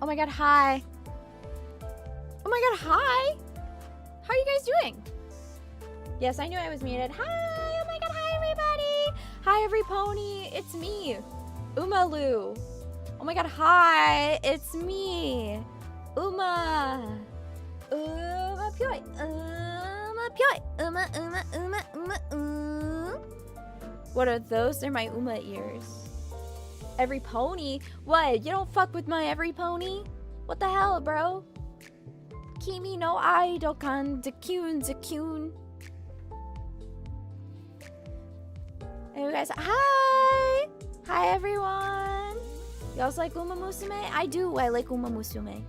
Oh my god, hi. Oh my god, hi. How are you guys doing? Yes, I knew I was muted. Hi. Oh my god, hi everybody. Hi every pony. It's me, Umalu. Oh my god, hi. It's me, Uma. Uma Pyoy. Uma Pyoy. Uma. What are those? They're my Uma ears. Every pony? What? You don't fuck with my every pony? What the hell, bro? Kimi no aidokan zakun. Hey, you guys. Hi! Hi, everyone. You guys like Uma Musume? I do. I like Uma Musume.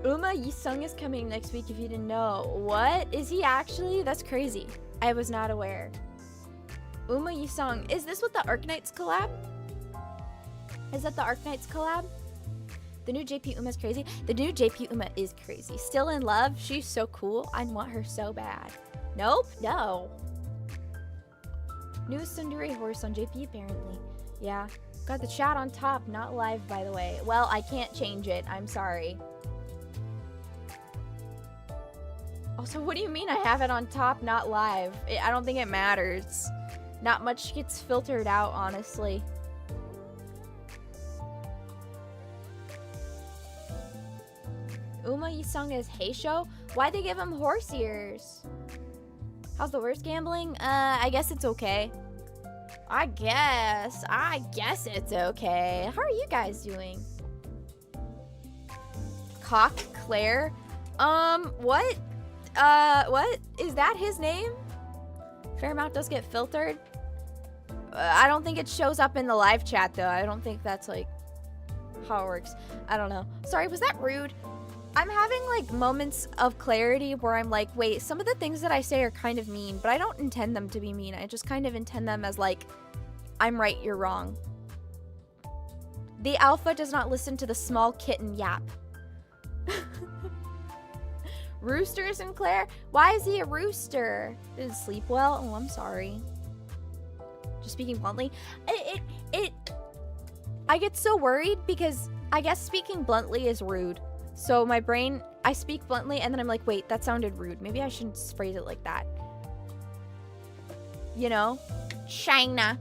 Uma Yisung is coming next week if you didn't know. What? Is he actually? That's crazy. I was not aware. Uma Yisung. Is this what the Arknights collab? Is that the Arknights collab? The new JP Uma is crazy. The new JP Uma is crazy. Still in love? She's so cool. I want her so bad. Nope. No. New Sundari horse on JP apparently. Yeah. Got the chat on top. Not live, by the way. Well, I can't change it. I'm sorry. Also, what do you mean I have it on top, not live? I don't think it matters. Not much gets filtered out, honestly. Uma Yisung is Heisho? Why'd they give him horse ears? How's the worst gambling? I guess it's okay. I guess it's okay. How are you guys doing? Cock Claire? What? What? Is that his name? Fairmount does get filtered? I don't think it shows up in the live chat, though. I don't think that's, like, how it works. I don't know. Sorry, was that rude? I'm having, like, moments of clarity where I'm like, wait, some of the things that I say are kind of mean, but I don't intend them to be mean. I just kind of intend them as, like, I'm right, you're wrong. The alpha does not listen to the small kitten yap. Rooster Sinclair? Why is he a rooster? Did he sleep well? Oh, I'm sorry. Just speaking bluntly. I get so worried because I guess speaking bluntly is rude. So my brain, I speak bluntly and then I'm like, wait, that sounded rude. Maybe I shouldn't phrase it like that. You know? China.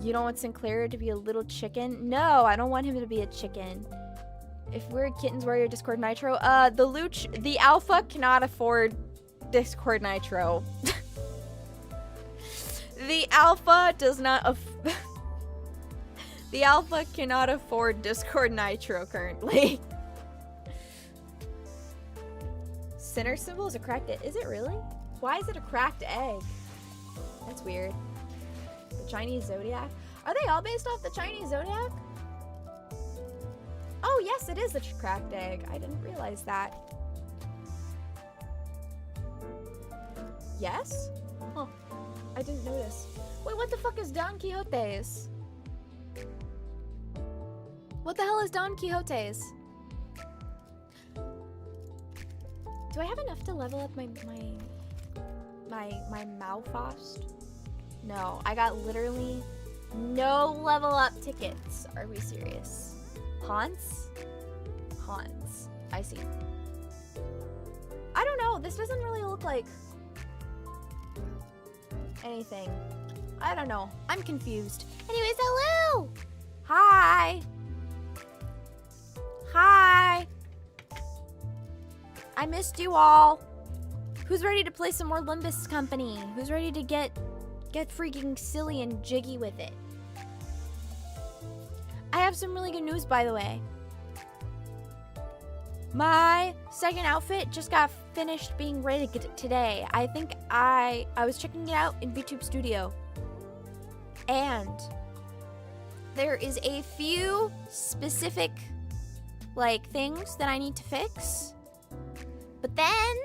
You don't want Sinclair to be a little chicken? No, I don't want him to be a chicken. If we're kittens, where your Discord Nitro? The alpha cannot afford Discord Nitro. The alpha does not the alpha cannot afford Discord Nitro currently. Sinner symbol is a cracked egg. Is it really? Why is it a cracked egg? That's weird. The Chinese zodiac? Are they all based off the Chinese zodiac? Oh, yes, it is a cracked egg. I didn't realize that. Yes? Huh. I didn't notice. Wait, what the fuck is Don Quixote's? What the hell is Don Quixote's? Do I have enough to level up my Malfast? No, I got literally no level up tickets. Are we serious? Hans? Hans. I see. I don't know. This doesn't really look like anything. I don't know. I'm confused. Anyways, hello! Hi! Hi! I missed you all. Who's ready to play some more Limbus Company? Who's ready to get freaking silly and jiggy with it? I have some really good news, by the way. My second outfit just got finished being rigged today. I think I was checking it out in VTube Studio. And there is a few specific, like, things that I need to fix. But then,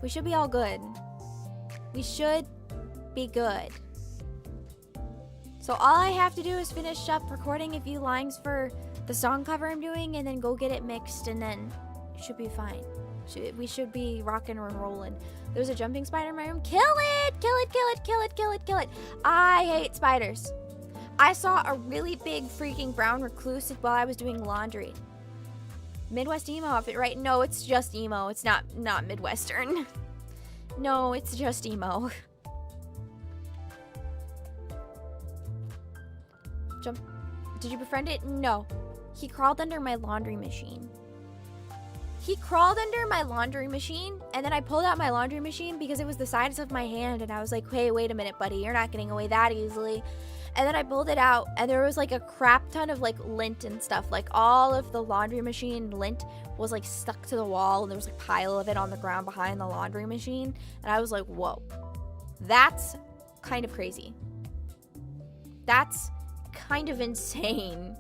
we should be all good. We should be good. So all I have to do is finish up recording a few lines for the song cover I'm doing and then go get it mixed and then it should be fine. We should be rocking and rolling. There's a jumping spider in my room. Kill it! Kill it, kill it, kill it, kill it, kill it. I hate spiders. I saw a really big freaking brown recluse while I was doing laundry. Midwest emo outfit, right? No, it's just emo. It's not Midwestern. No, it's just emo. Jump. Did you befriend it? No. He crawled under my laundry machine. He crawled under my laundry machine, and then I pulled out my laundry machine because it was the size of my hand, and I was like, hey, wait a minute, buddy. You're not getting away that easily. And then I pulled it out, and there was like a crap ton of like lint and stuff. Like all of the laundry machine lint was like stuck to the wall, and there was like a pile of it on the ground behind the laundry machine. And I was like, whoa, that's kind of crazy. That's kind of insane.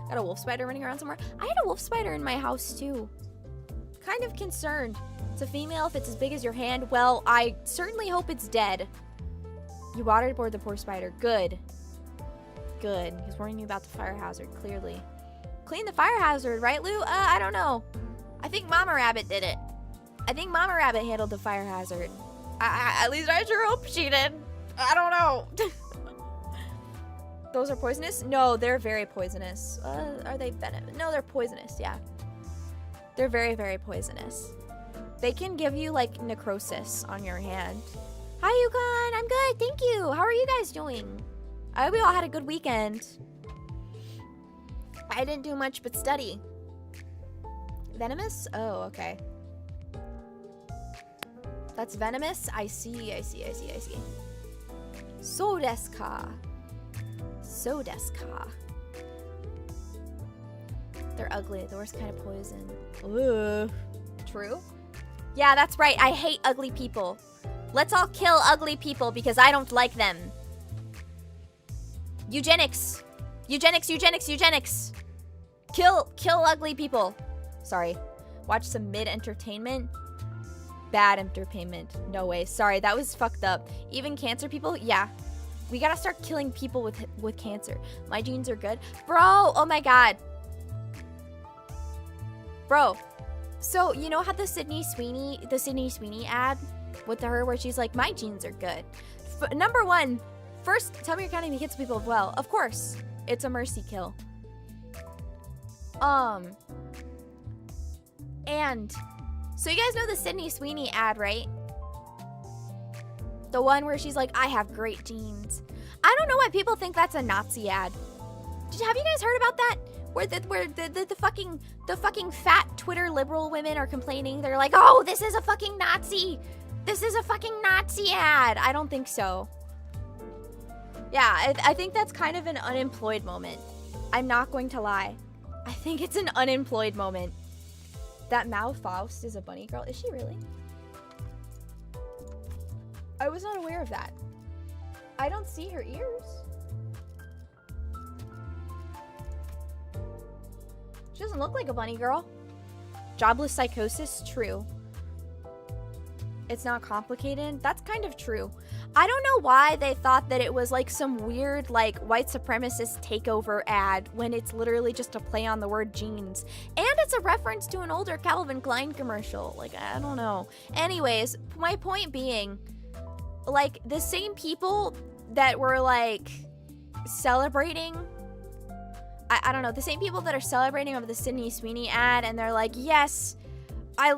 Got a wolf spider running around somewhere. I had a wolf spider in my house too. Kind of concerned. It's a female. If it's as big as your hand, well, I certainly hope it's dead. You waterboard the poor spider. Good. Good. He's warning you about the fire hazard, clearly. Clean the fire hazard, right, Lou? I don't know. I think Mama Rabbit did it. I think Mama Rabbit handled the fire hazard. At least I sure hope she did. I don't know. Those are poisonous? No, they're very poisonous. Are they venomous? No, they're poisonous, yeah. They're very, very poisonous. They can give you, like, necrosis on your hand. Hi, Yukon. I'm good. Thank you. How are you guys doing? I hope we all had a good weekend. I didn't do much but study. Venomous? Oh, okay. That's venomous? I see. So desu ka. So desu ka. They're ugly. The worst kind of poison. Ooh. True? Yeah, that's right. I hate ugly people. Let's all kill ugly people because I don't like them. Eugenics. Eugenics, eugenics, eugenics. Kill ugly people. Sorry. Watch some mid-entertainment. Bad entertainment. No way. Sorry, that was fucked up. Even cancer people? Yeah. We gotta start killing people with cancer. My genes are good. Bro, oh my god. Bro. So, you know how the Sydney Sweeney ad with her where she's like, my genes are good. Number one, first, tell me you're counting the kids people well. Of course, it's a mercy kill. And so you guys know the Sydney Sweeney ad, right? The one where she's like, I have great genes. I don't know why people think that's a Nazi ad. Have you guys heard about that? Where the fucking fat Twitter liberal women are complaining. They're like, oh, this is a fucking Nazi. This is a fucking Nazi ad. I don't think so. Yeah, I think that's kind of an unemployed moment. I'm not going to lie. I think it's an unemployed moment. That Mao Faust is a bunny girl. Is she really? I was not aware of that. I don't see her ears. She doesn't look like a bunny girl. Jobless psychosis? True. It's not complicated? That's kind of true. I don't know why they thought that it was like some weird like white supremacist takeover ad when it's literally just a play on the word jeans. And it's a reference to an older Calvin Klein commercial. Like, I don't know. Anyways, my point being, like, the same people that were like celebrating, I don't know, the same people that are celebrating over the Sydney Sweeney ad, and they're like, yes, I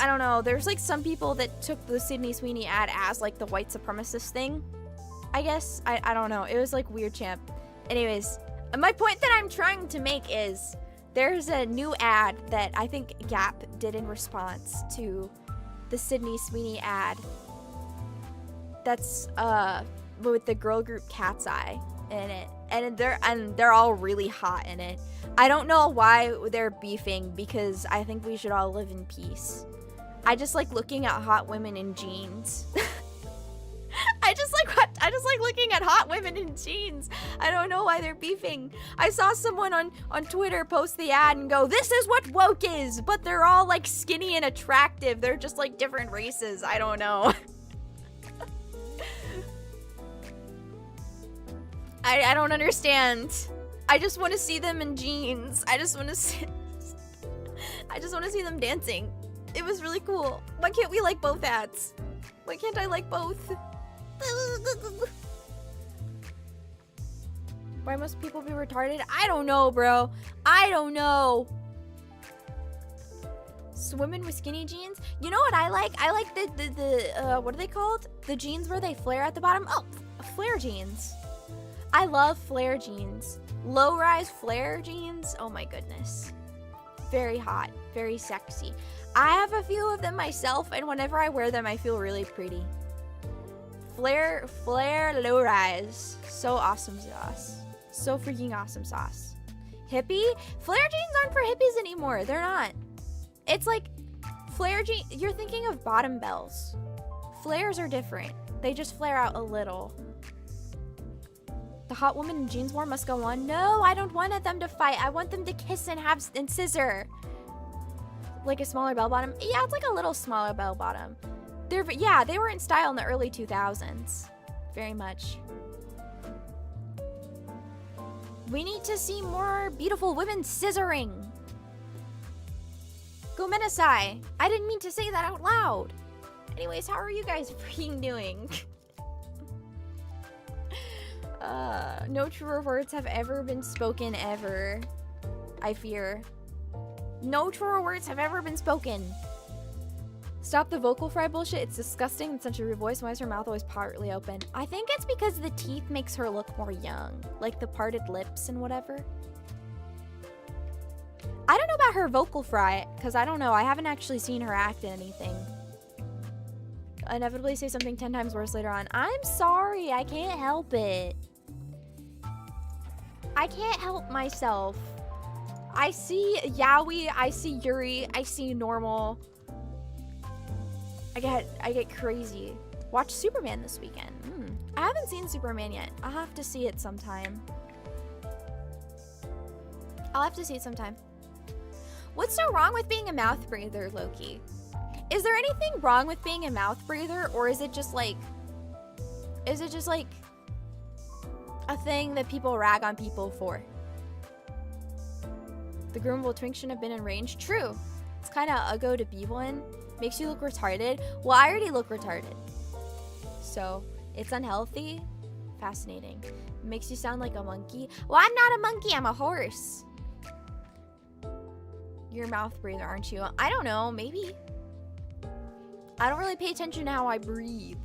don't know, there's like some people that took the Sydney Sweeney ad as like the white supremacist thing, I guess. I don't know, it was like weird champ. Anyways, my point that I'm trying to make is there's a new ad that I think Gap did in response to the Sydney Sweeney ad that's with the girl group Cat's Eye in it, and they're all really hot in it. I don't know why they're beefing, because I think we should all live in peace. I just like looking at hot women in jeans. I just like looking at hot women in jeans. I don't know why they're beefing. I saw someone on Twitter post the ad and go, this is what woke is, but they're all like skinny and attractive. They're just like different races. I don't know. I don't understand. I just want to see them in jeans. I just want to see them dancing. It was really cool. Why can't we like both hats? Why can't I like both? Why must people be retarded? I don't know, bro. I don't know. Swimming with skinny jeans? You know what I like? I like the what are they called? The jeans where they flare at the bottom? Oh, flare jeans. I love flare jeans. Low-rise flare jeans. Oh my goodness. Very hot. Very sexy. I have a few of them myself, and whenever I wear them, I feel really pretty. Flare low-rise. So awesome sauce. So freaking awesome sauce. Hippie? Flare jeans aren't for hippies anymore. They're not. It's like flare jeans. You're thinking of bottom bells. Flares are different. They just flare out a little. The hot woman in jeans war must go on. No, I don't want them to fight. I want them to kiss and have and scissor. Like a smaller bell bottom. Yeah, it's like a little smaller bell bottom. They were in style in the early 2000s. Very much. We need to see more beautiful women scissoring. Gomenasai. I didn't mean to say that out loud. Anyways, how are you guys freaking doing? No truer words have ever been spoken ever. I fear. No truer words have ever been spoken. Stop the vocal fry bullshit. It's disgusting in such a rude voice. Why is her mouth always partly open? I think it's because the teeth makes her look more young. Like the parted lips and whatever. I don't know about her vocal fry, because I don't know. I haven't actually seen her act in anything. Inevitably say something 10 times worse later on. I'm sorry. I can't help it. I can't help myself. I see Yaoi. I see Yuri. I see normal. I get crazy. Watch Superman this weekend. I haven't seen Superman yet. I'll have to see it sometime. What's so wrong with being a mouth breather, Loki? Is there anything wrong with being a mouth breather, or is it just like a thing that people rag on people for? The groomable twink shouldn't have been in range. True. It's kind of uggo to be one. Makes you look retarded. Well, I already look retarded. So, it's unhealthy. Fascinating. Makes you sound like a monkey. Well, I'm not a monkey. I'm a horse. You're a mouth breather, aren't you? I don't know. Maybe. I don't really pay attention to how I breathe.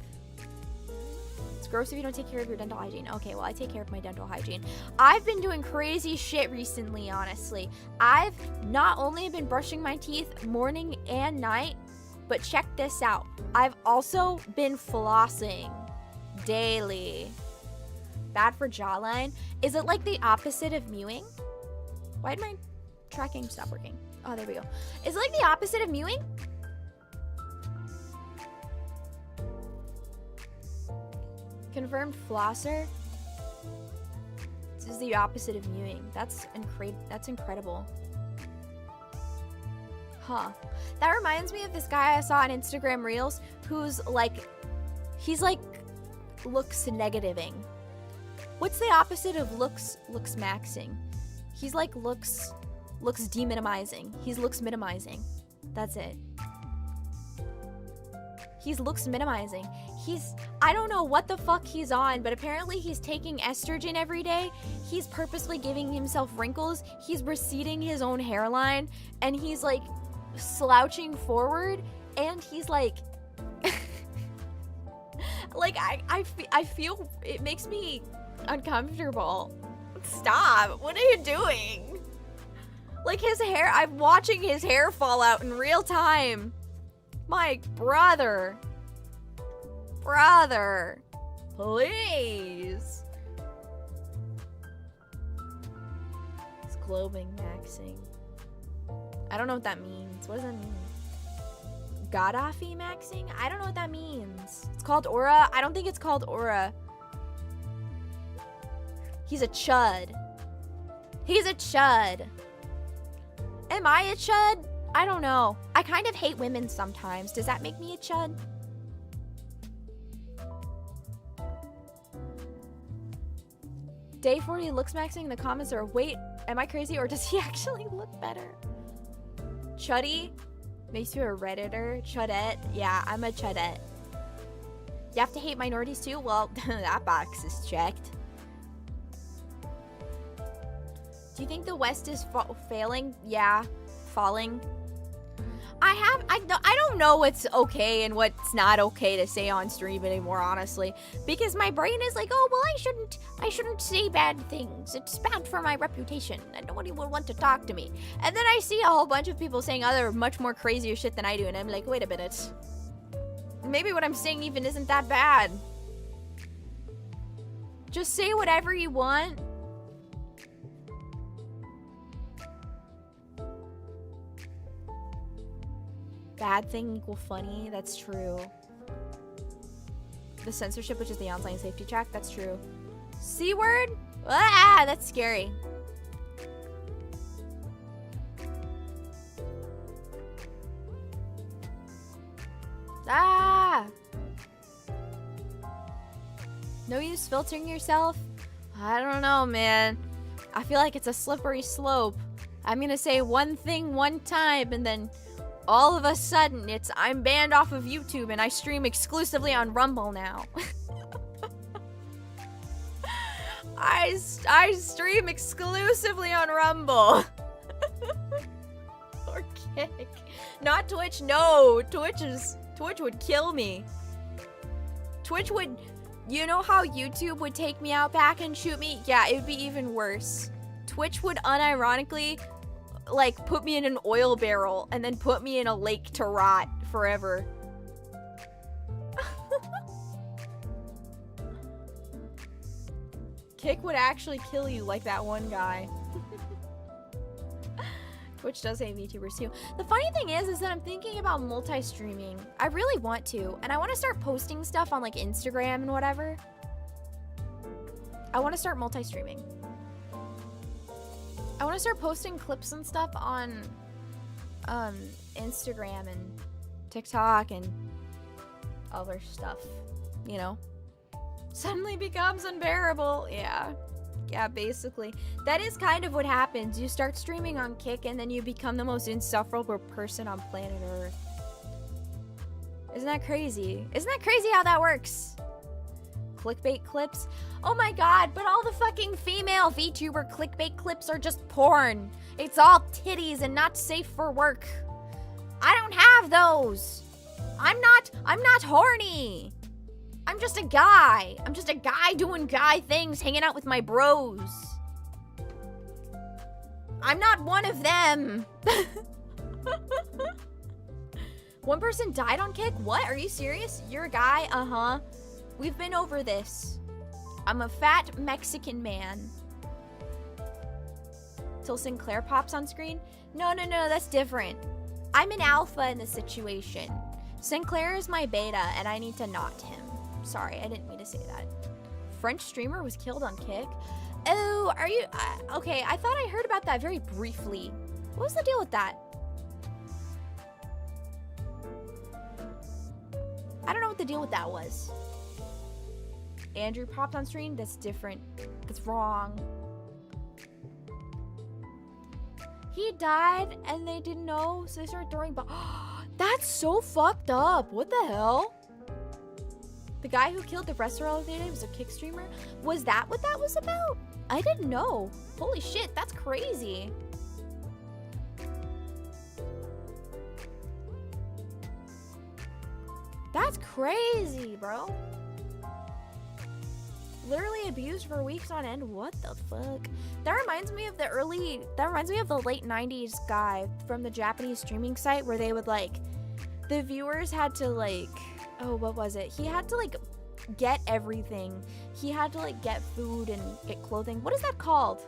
It's gross if you don't take care of your dental hygiene. Okay, well, I take care of my dental hygiene. I've been doing crazy shit recently, honestly. I've not only been brushing my teeth morning and night, but check this out. I've also been flossing daily. Bad for jawline. Is it like the opposite of mewing? Why did my tracking stop working? Oh, there we go. Is it like the opposite of mewing? Confirmed flosser. This is the opposite of mewing. That's incredible. Huh. That reminds me of this guy I saw on Instagram Reels who's like, he's like looks negativing. What's the opposite of looks maxing? He's like looks deminimizing. He's looks minimizing. That's it. He's looks minimizing. I don't know what the fuck he's on, but apparently he's taking estrogen every day. He's purposely giving himself wrinkles. He's receding his own hairline, and he's like slouching forward, and he's like like I feel it makes me uncomfortable. Stop. What are you doing? Like his hair, I'm watching his hair fall out in real time. My brother, please. It's globing maxing. I don't know what that means. What does that mean? Gaddafi maxing? I don't know what that means. It's called aura? I don't think it's called aura. He's a chud. He's a chud. Am I a chud? I don't know. I kind of hate women sometimes. Does that make me a chud? Day 40 looks maxing in the comments are, wait, am I crazy or does he actually look better? Chuddy? Makes you a Redditor. Chudette. Yeah, I'm a chudette. You have to hate minorities too? Well, that box is checked. Do you think the West is failing? Yeah. Falling. I don't know what's okay and what's not okay to say on stream anymore, honestly, because my brain is like, oh well, I shouldn't say bad things. It's bad for my reputation, and nobody will want to talk to me. And then I see a whole bunch of people saying other much more crazier shit than I do, and I'm like, wait a minute, maybe what I'm saying even isn't that bad. Just say whatever you want. Bad thing equal funny. That's true. The censorship, which is the online safety check. That's true. C word? Ah, that's scary. Ah! No use filtering yourself? I don't know, man. I feel like it's a slippery slope. I'm gonna say one thing one time and then all of a sudden, I'm banned off of YouTube and I stream exclusively on Rumble now. I stream exclusively on Rumble. Or Kick. Not Twitch, no. Twitch would kill me. Twitch would, you know how YouTube would take me out back and shoot me? Yeah, it would be even worse. Twitch would unironically like put me in an oil barrel and then put me in a lake to rot forever. Kick would actually kill you like that one guy. Twitch does hate VTubers too. The funny thing is that I'm thinking about multi-streaming. I really want to, and I want to start posting stuff on like Instagram and whatever. I want to start multi-streaming. I want to start posting clips and stuff on Instagram and TikTok and other stuff, you know? Suddenly becomes unbearable. Yeah, basically. That is kind of what happens. You start streaming on Kick and then you become the most insufferable person on planet Earth. Isn't that crazy? Isn't that crazy how that works? Clickbait clips? Oh my god, but all the fucking female VTuber clickbait clips are just porn. It's all titties and not safe for work. I don't have those. I'm not horny. I'm just a guy. I'm just a guy doing guy things, hanging out with my bros. I'm not one of them. One person died on Kick? What? Are you serious? You're a guy? Uh-huh. We've been over this. I'm a fat Mexican man. Till Sinclair pops on screen? No, that's different. I'm an alpha in this situation. Sinclair is my beta, and I need to knot him. Sorry, I didn't mean to say that. French streamer was killed on Kick? Oh, are you... okay, I thought I heard about that very briefly. What was the deal with that? I don't know what the deal with that was. Andrew popped on stream? That's different. That's wrong. He died and they didn't know, so they started throwing bombs. That's so fucked up. What the hell? The guy who killed the restaurant the other day was a Kick streamer? Was that what that was about? I didn't know. Holy shit, that's crazy. That's crazy, bro. Literally abused for weeks on end. What the fuck? That reminds me of the late 90s guy from the Japanese streaming site where they would like, the viewers had to like, oh, what was it? He had to like get everything. He had to like get food and get clothing. What is that called?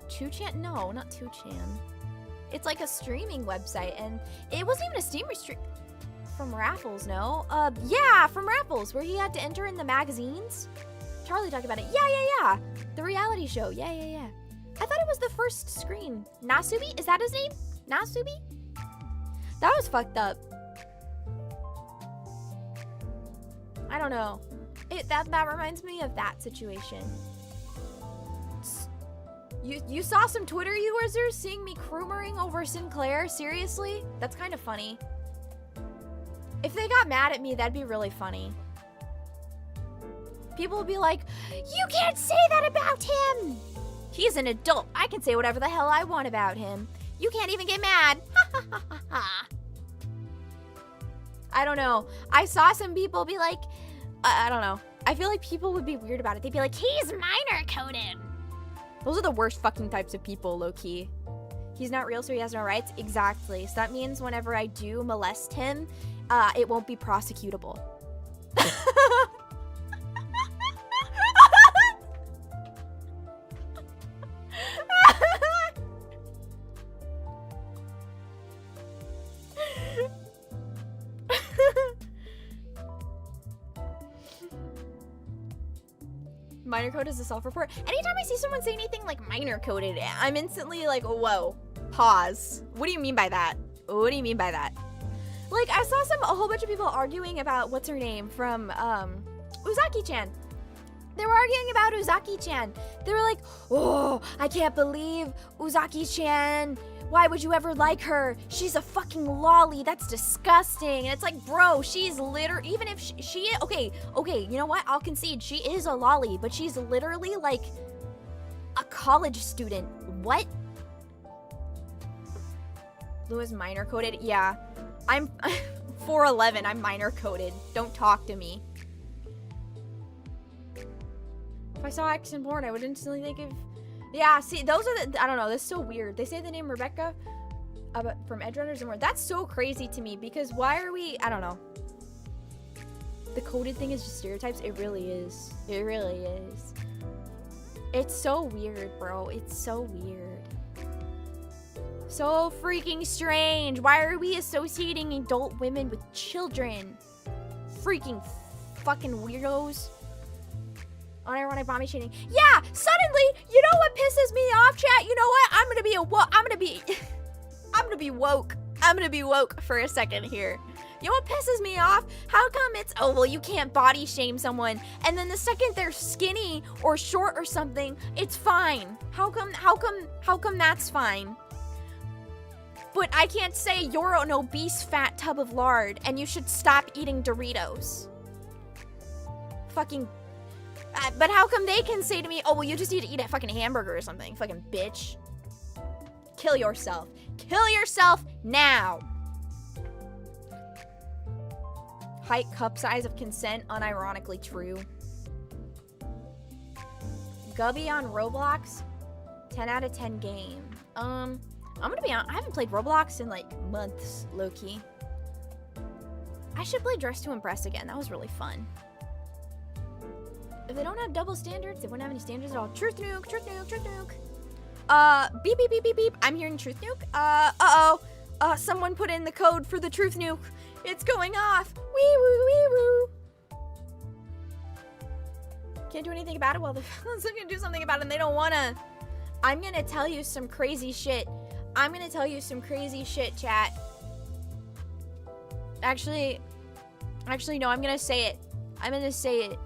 2chan? No, not 2chan. It's like a streaming website, and it wasn't even a streamer stream. From Raffles, no? Yeah, from Raffles, where he had to enter in the magazines. Charlie talked about it. Yeah. The reality show. Yeah. I thought it was the first screen. Nasubi? Is that his name? Nasubi? That was fucked up. I don't know. That reminds me of that situation. You saw some Twitter users seeing me crooning over Sinclair? Seriously? That's kind of funny. If they got mad at me, that'd be really funny. People would be like, you can't say that about him! He's an adult. I can say whatever the hell I want about him. You can't even get mad. I don't know. I saw some people be like, I don't know. I feel like people would be weird about it. They'd be like, he's minor coded. Those are the worst fucking types of people, low-key. He's not real, so he has no rights. Exactly. So that means whenever I do molest him, it won't be prosecutable. Minor code is a self-report. Anytime I see someone say anything like minor coded, I'm instantly like, whoa, pause. What do you mean by that? What do you mean by that? Like, I saw a whole bunch of people arguing about, what's her name, from, Uzaki-chan. They were arguing about Uzaki-chan. They were like, oh, I can't believe Uzaki-chan. Why would you ever like her? She's a fucking lolly. That's disgusting. And it's like, bro, she's literally, even if she okay, you know what? I'll concede she is a lolly, but she's literally like a college student. What? Lou is minor coded? Yeah. I'm 4'11". I'm minor coded. Don't talk to me. If I saw X and Born, I would instantly think of... Yeah, see, those are the... I don't know, that's so weird. They say the name Rebecca from Edgerunners and more. That's so crazy to me, because why are we... I don't know. The coded thing is just stereotypes. It really is. It really is. It's so weird, bro. It's so weird. So freaking strange. Why are we associating adult women with children? Freaking fucking weirdos. Unironic mommy shading. Yeah, suddenly, you know what pisses me off, chat? You know what? I'm gonna be woke. I'm gonna be woke for a second here. You know what pisses me off? How come it's, oh, well, you can't body shame someone, and then the second they're skinny or short or something, it's fine. How come that's fine? But I can't say you're an obese fat tub of lard and you should stop eating Doritos. Fucking... but how come they can say to me, oh, well, you just need to eat a fucking hamburger or something, fucking bitch. Kill yourself. Kill yourself now. Height, cup size of consent, unironically true. Gubby on Roblox, 10 out of 10 game. I'm gonna be honest, I haven't played Roblox in like months, low-key. I should play Dress to Impress again. That was really fun. If they don't have double standards, they wouldn't have any standards at all. Truth nuke, truth nuke, truth nuke. Beep, beep, beep, beep, beep. I'm hearing truth nuke. Uh-oh. Someone put in the code for the truth nuke. It's going off. Wee woo, wee woo. Can't do anything about it. Well, they're gonna do something about it and they don't wanna. I'm gonna tell you some crazy shit. I'm gonna tell you some crazy shit, chat. Actually, no, I'm gonna say it. I'm gonna say it.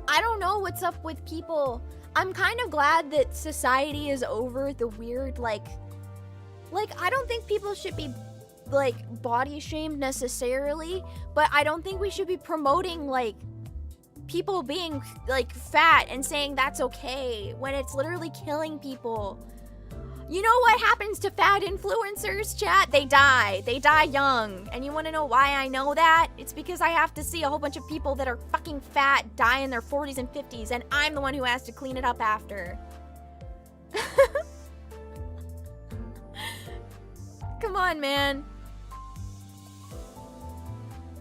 I don't know what's up with people. I'm kind of glad that society is over the weird, like, I don't think people should be, like, body shamed necessarily, but I don't think we should be promoting, like, people being, like, fat and saying that's okay when it's literally killing people. You know what happens to fat influencers, chat? They die. They die young. And you want to know why I know that? It's because I have to see a whole bunch of people that are fucking fat die in their 40s and 50s, and I'm the one who has to clean it up after. Come on, man.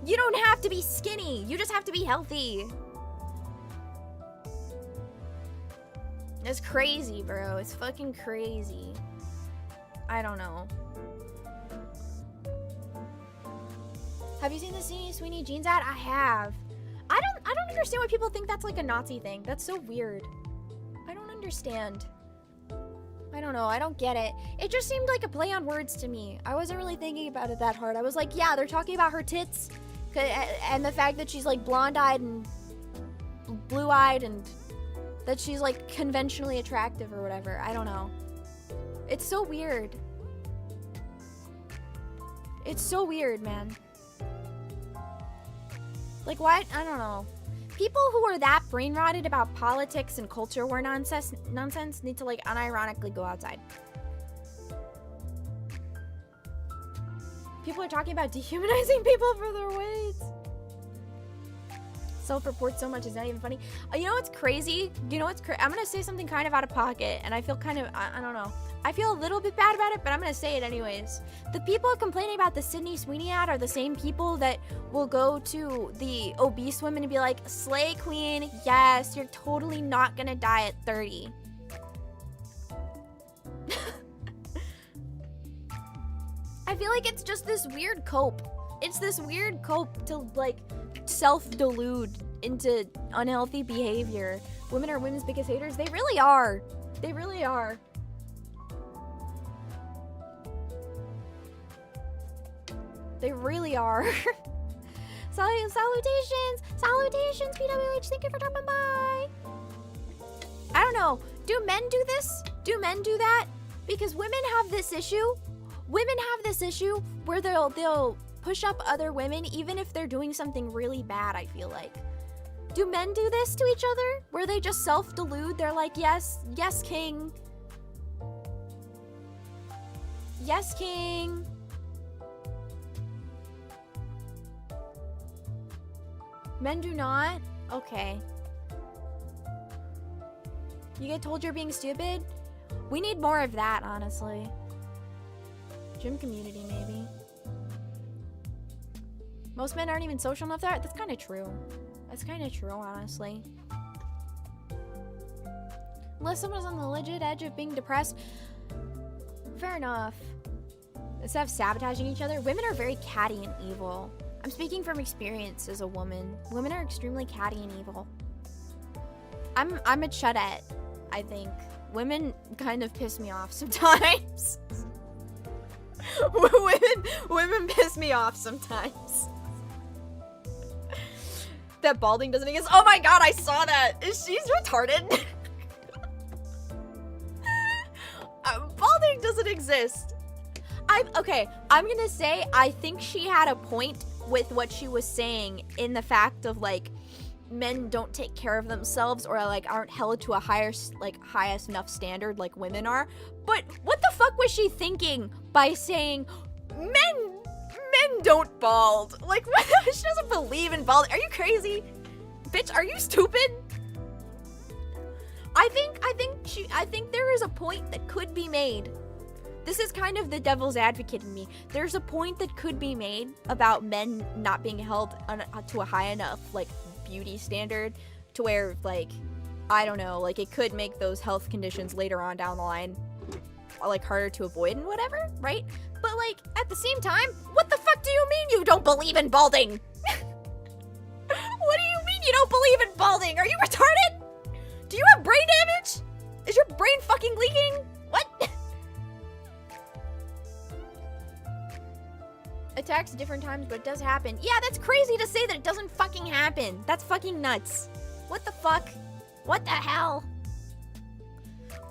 You don't have to be skinny. You just have to be healthy. It's crazy, bro. It's fucking crazy. I don't know. Have you seen the Sweeney Jeans ad? I have. I don't understand why people think that's like a Nazi thing. That's so weird. I don't understand. I don't know. I don't get it. It just seemed like a play on words to me. I wasn't really thinking about it that hard. I was like, yeah, they're talking about her tits and the fact that she's like blonde-eyed and blue-eyed and that she's like conventionally attractive or whatever. I don't know. It's so weird. It's so weird, man. Like, why? I don't know. People who are that brain rotted about politics and culture war nonsense need to, like, unironically go outside. People are talking about dehumanizing people for their weights. Self-report so much, it's not even funny. You know what's crazy? You know what's I'm gonna say something kind of out of pocket, and I feel kind of, I don't know. I feel a little bit bad about it, but I'm gonna say it anyways. The people complaining about the Sydney Sweeney ad are the same people that will go to the obese women and be like, slay queen, yes, you're totally not gonna die at 30. I feel like it's just this weird cope. It's this weird cope to, like, self-delude into unhealthy behavior. Women are women's biggest haters. They really are. They really are. They really are. Salutations! Salutations, PWH. Thank you for dropping by. I don't know. Do men do this? Do men do that? Because women have this issue. Women have this issue where they'll push up other women even if they're doing something really bad, I feel like. Do men do this to each other? Where they just self-delude? They're like, yes, yes, king. Yes, king. Men do not? Okay. You get told you're being stupid? We need more of that, honestly. Gym community, maybe. Most men aren't even social enough there. That's kind of true. That's kind of true, honestly. Unless someone's on the legit edge of being depressed. Fair enough. Instead of sabotaging each other, women are very catty and evil. I'm speaking from experience as a woman. Women are extremely catty and evil. I'm a chudette, I think. Women kind of piss me off sometimes. women piss me off sometimes. That balding doesn't exist. Oh my god, I saw that. She's retarded. Balding doesn't exist. Okay, I'm gonna say I think she had a point with what she was saying in the fact of, like, men don't take care of themselves or, like, aren't held to a highest enough standard like women are. But what the fuck was she thinking by saying men don't bald? Like, she doesn't believe in balding. Are you crazy? Bitch, are you stupid? I think there is a point that could be made. This is kind of the devil's advocate in me. There's a point that could be made about men not being held to a high enough, like, beauty standard to where, like, I don't know, like, it could make those health conditions later on down the line, like, harder to avoid and whatever, right? But, like, at the same time, what the fuck do you mean you don't believe in balding? What do you mean you don't believe in balding? Are you retarded? Do you have brain damage? Is your brain fucking leaking? What? Attacks at different times, but it does happen. Yeah, that's crazy to say that it doesn't fucking happen. That's fucking nuts. What the fuck? What the hell?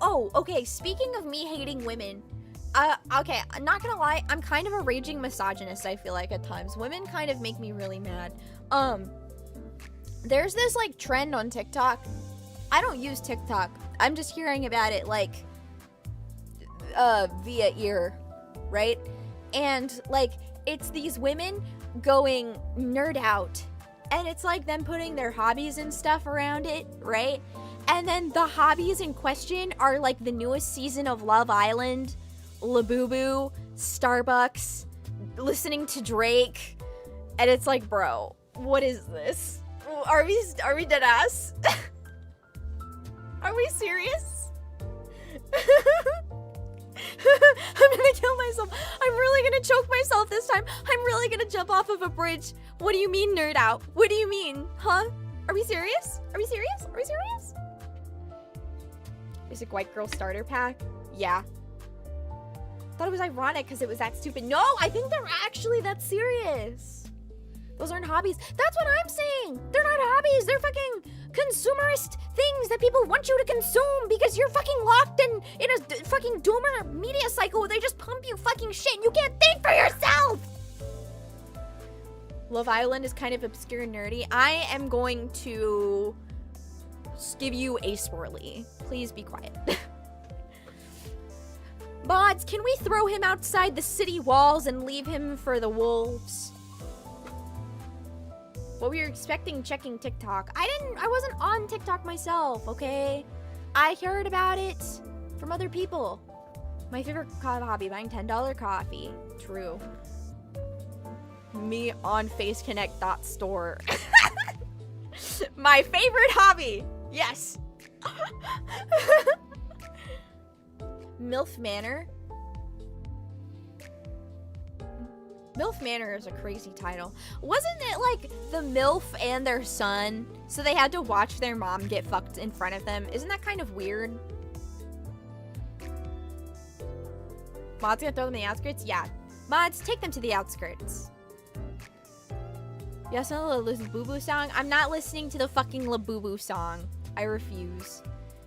Oh, okay, speaking of me hating women, okay, I'm not gonna lie, I'm kind of a raging misogynist, I feel like, at times. Women kind of make me really mad. There's this, like, trend on TikTok. I don't use TikTok. I'm just hearing about it, like, via ear, right? And, like, it's these women going nerd out, and it's like them putting their hobbies and stuff around it, right? And then the hobbies in question are like the newest season of Love Island, Labubu, Starbucks, listening to Drake, and it's like, bro, what is this? Are we dead ass? Are we serious? I'm gonna kill myself. I'm really gonna choke myself this time. I'm really gonna jump off of a bridge. What do you mean, nerd out? What do you mean? Huh? Are we serious? Are we serious? Are we serious? Basic white girl starter pack? Yeah. Thought it was ironic because it was that stupid. No, I think they're actually that serious. Those aren't hobbies. That's what I'm saying. They're not hobbies. They're fucking consumerist things that people want you to consume because you're fucking locked in a fucking doomer media cycle where they just pump you fucking shit and you can't think for yourself. Love Island is kind of obscure and nerdy. I am going to give you a swirly. Please be quiet. Mods, can we throw him outside the city walls and leave him for the wolves? What were you expecting checking TikTok? I wasn't on TikTok myself, okay? I heard about it from other people. My favorite hobby, buying $10 coffee. True. Me on FaceConnect.store. My favorite hobby. Yes. MILF Manor. MILF Manor is a crazy title. Wasn't it like the MILF and their son, so they had to watch their mom get fucked in front of them? Isn't that kind of weird? Mods gonna throw them in the outskirts? Yeah. Mods, take them to the outskirts. You also know the Labubu song? I'm not listening to the fucking Labubu song. I refuse.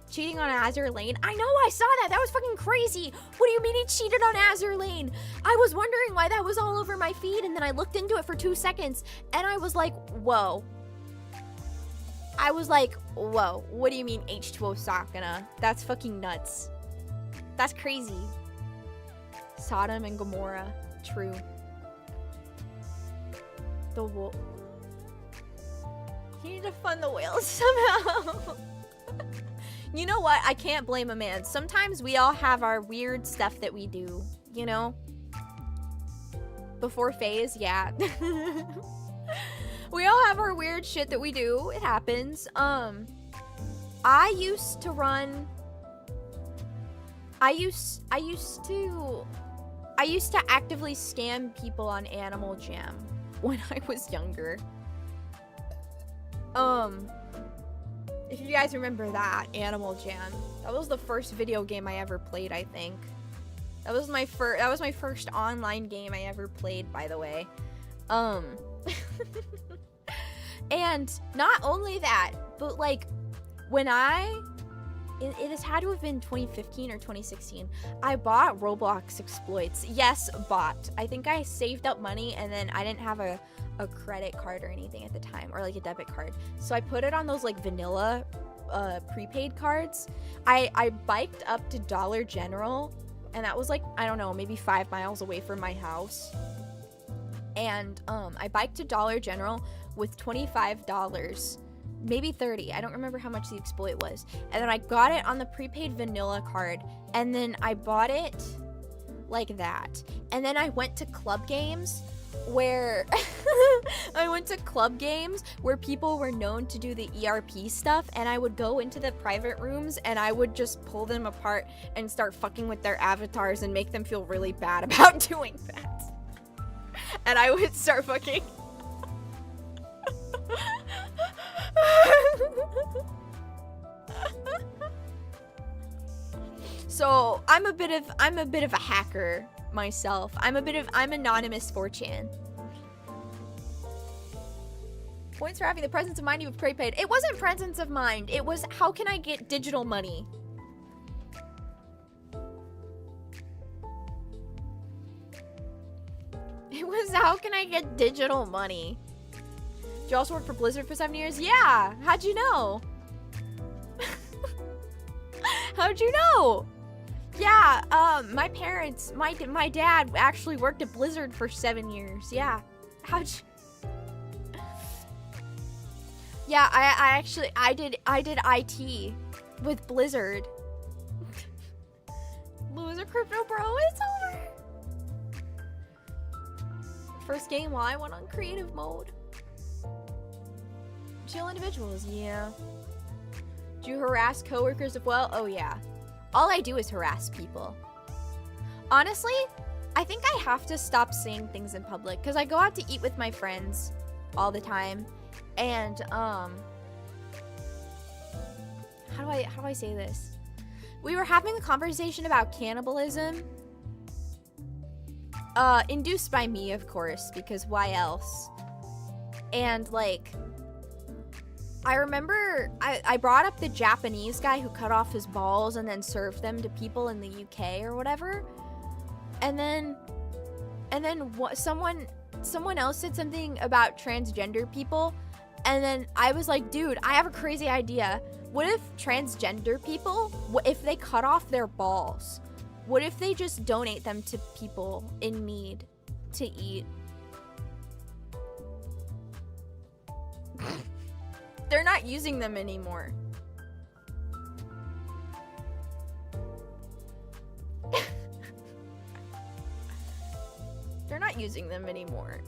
Cheating on Azure Lane? I know, I saw that. That was fucking crazy. What do you mean he cheated on Azure Lane? I was wondering why that was all over my feed, and then I looked into it for 2 seconds, and I was like, whoa. I was like, whoa. What do you mean H2O Sakana? That's fucking nuts. That's crazy. Sodom and Gomorrah. True. The wolf. You need to fund the whales somehow. You know what? I can't blame a man. Sometimes we all have our weird stuff that we do, you know? Before phase, yeah. We all have our weird shit that we do. It happens. I used to actively scam people on Animal Jam when I was younger. If you guys remember that, Animal Jam. That was the first video game I ever played, I think. That was my first online game I ever played, by the way. And not only that, but like when it has had to have been 2015 or 2016. I bought Roblox exploits. Yes, bought. I think I saved up money and then I didn't have a credit card or anything at the time, or like a debit card. So I put it on those like vanilla prepaid cards. I biked up to Dollar General, and that was like, I don't know, maybe 5 miles away from my house. And I biked to Dollar General with $25. Maybe 30. I don't remember how much the exploit was. And then I got it on the prepaid vanilla card, and then I bought it like that. And then I went to club games where people were known to do the ERP stuff, and I would go into the private rooms and I would just pull them apart and start fucking with their avatars and make them feel really bad about doing that. And I would start fucking So I'm a bit of a hacker myself. I'm anonymous 4chan. Points for having the presence of mind you have prepaid. It wasn't presence of mind. It was how can I get digital money? It was how can I get digital money? Did you also work for Blizzard for 7 years? Yeah. How'd you know? How'd you know? Yeah, my parents, my dad actually worked at Blizzard for 7 years. Yeah. How'd you? Yeah, I did IT with Blizzard. Loser crypto bro, it's over. First game while I went on creative mode. Chill individuals, yeah. Do you harass coworkers as well? Oh yeah. All I do is harass people. Honestly, I think I have to stop saying things in public because I go out to eat with my friends all the time, and how do I say this? We were having a conversation about cannibalism, induced by me, of course, because why else? And like, I remember I brought up the Japanese guy who cut off his balls and then served them to people in the UK or whatever. And then someone else said something about transgender people. And then I was like, dude, I have a crazy idea. What if transgender people, what if they cut off their balls? What if they just donate them to people in need to eat? They're not using them anymore. They're not using them anymore.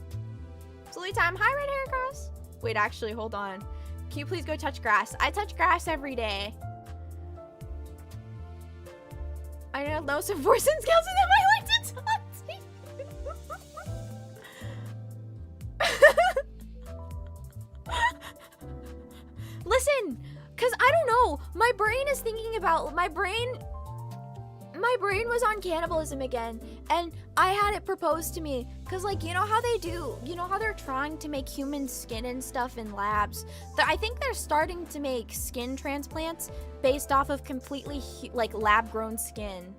Silly time. Hi, red hair cross. Wait, actually, hold on. Can you please go touch grass? I touch grass every day. I know some force and skills and then I like to talk to you. Listen, cause I don't know. My brain is thinking about my brain was on cannibalism again, and I had it proposed to me. Cause like, you know how they do, you know how they're trying to make human skin and stuff in labs? I think they're starting to make skin transplants based off of completely like lab grown skin.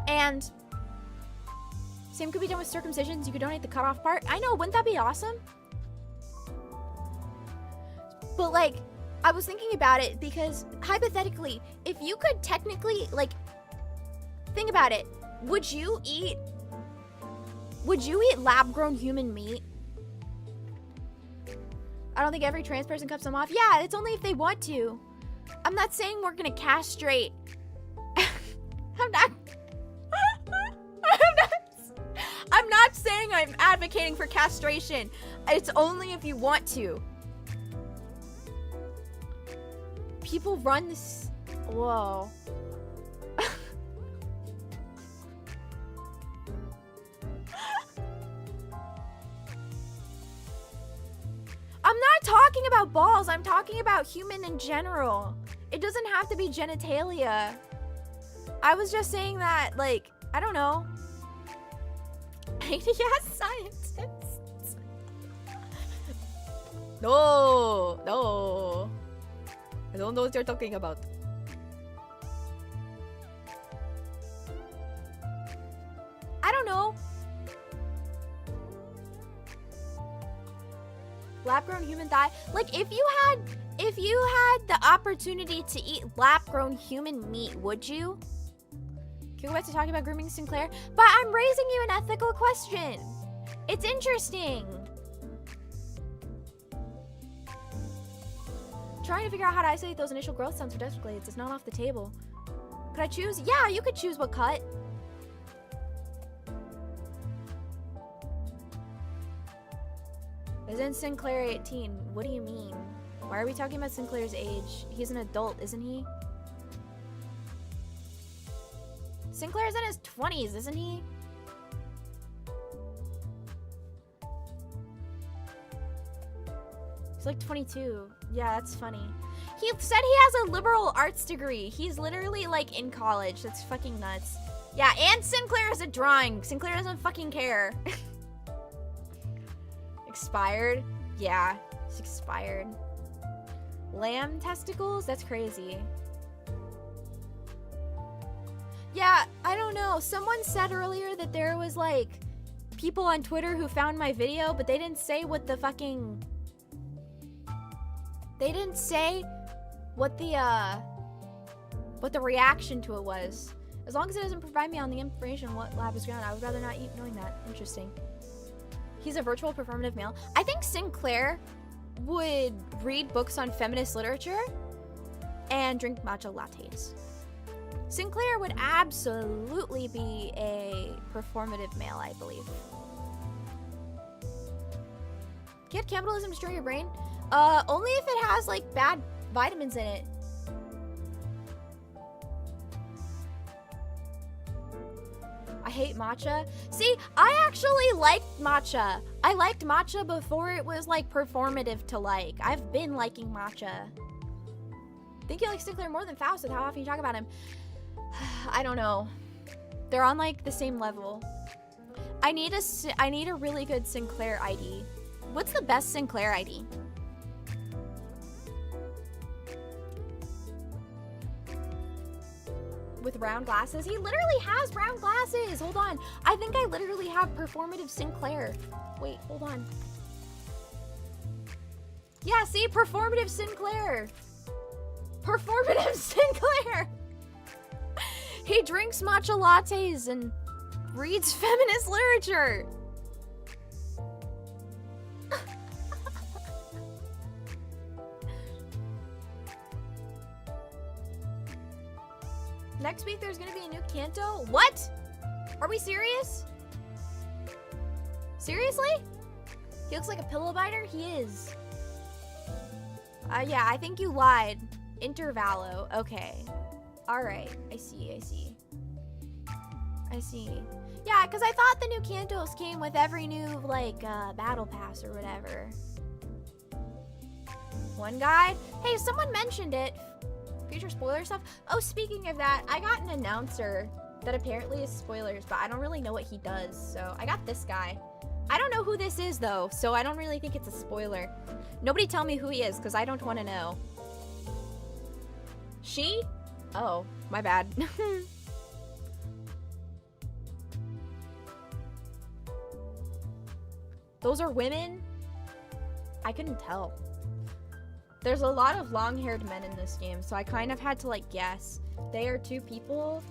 And same could be done with circumcisions. You could donate the cut off part. I know, wouldn't that be awesome? But like, I was thinking about it because hypothetically, if you could technically, like, think about it. Would you eat lab-grown human meat? I don't think every trans person cuts them off. Yeah, it's only if they want to. I'm not saying we're gonna castrate. I'm not saying I'm advocating for castration. It's only if you want to. People run this. Whoa. I'm not talking about balls. I'm talking about human in general. It doesn't have to be genitalia. I was just saying that, like, I don't know. Yes, scientists. No. I don't know what you're talking about. I don't know. Lab-grown human thigh. Like, if you had the opportunity to eat lab-grown human meat, would you? Can we go back to talking about grooming Sinclair? But I'm raising you an ethical question. It's interesting. Trying to figure out how to isolate those initial growth sounds for death blades. It's not off the table. Could I choose? Yeah, you could choose what cut. Isn't Sinclair 18? What do you mean? Why are we talking about Sinclair's age? He's an adult, isn't he? Sinclair's in his 20s, isn't he? He's like 22. Yeah, that's funny. He said he has a liberal arts degree. He's literally like in college. That's fucking nuts. Yeah, and Sinclair is a drawing. Sinclair doesn't fucking care. Expired? Yeah, it's expired. Lamb testicles? That's crazy. Yeah, I don't know. Someone said earlier that there was like people on Twitter who found my video, but they didn't say what the fucking... They didn't say what the reaction to it was. As long as it doesn't provide me on the information what lab is ground, I would rather not eat knowing that. Interesting. He's a virtual performative male. I think Sinclair would read books on feminist literature and drink matcha lattes. Sinclair would absolutely be a performative male, I believe. Can't cannibalism destroy your brain? Only if it has, like, bad vitamins in it. I hate matcha. See, I actually liked matcha. I liked matcha before it was, like, performative to like. I've been liking matcha. I think you like Sinclair more than Faust with how often you talk about him. I don't know. They're on, like, the same level. I need a really good Sinclair ID. What's the best Sinclair ID? With round glasses? He literally has round glasses. Hold on. I think I literally have performative Sinclair. Wait, hold on. Yeah, see? Performative Sinclair. Performative Sinclair. He drinks matcha lattes and reads feminist literature. Next week there's gonna be a new canto? What? Are we serious? Seriously? He looks like a pillow biter? He is. Yeah, I think you lied. Intervallo. Okay. Alright. I see. Yeah, because I thought the new cantos came with every new, like, battle pass or whatever. One guide? Hey, someone mentioned it. Future spoiler stuff? Oh, speaking of that, I got an announcer that apparently is spoilers, but I don't really know what he does, so I got this guy. I don't know who this is, though, so I don't really think it's a spoiler. Nobody tell me who he is, because I don't want to know. She? Oh, my bad. Those are women? I couldn't tell. There's a lot of long-haired men in this game, so I kind of had to, like, guess. They are two people.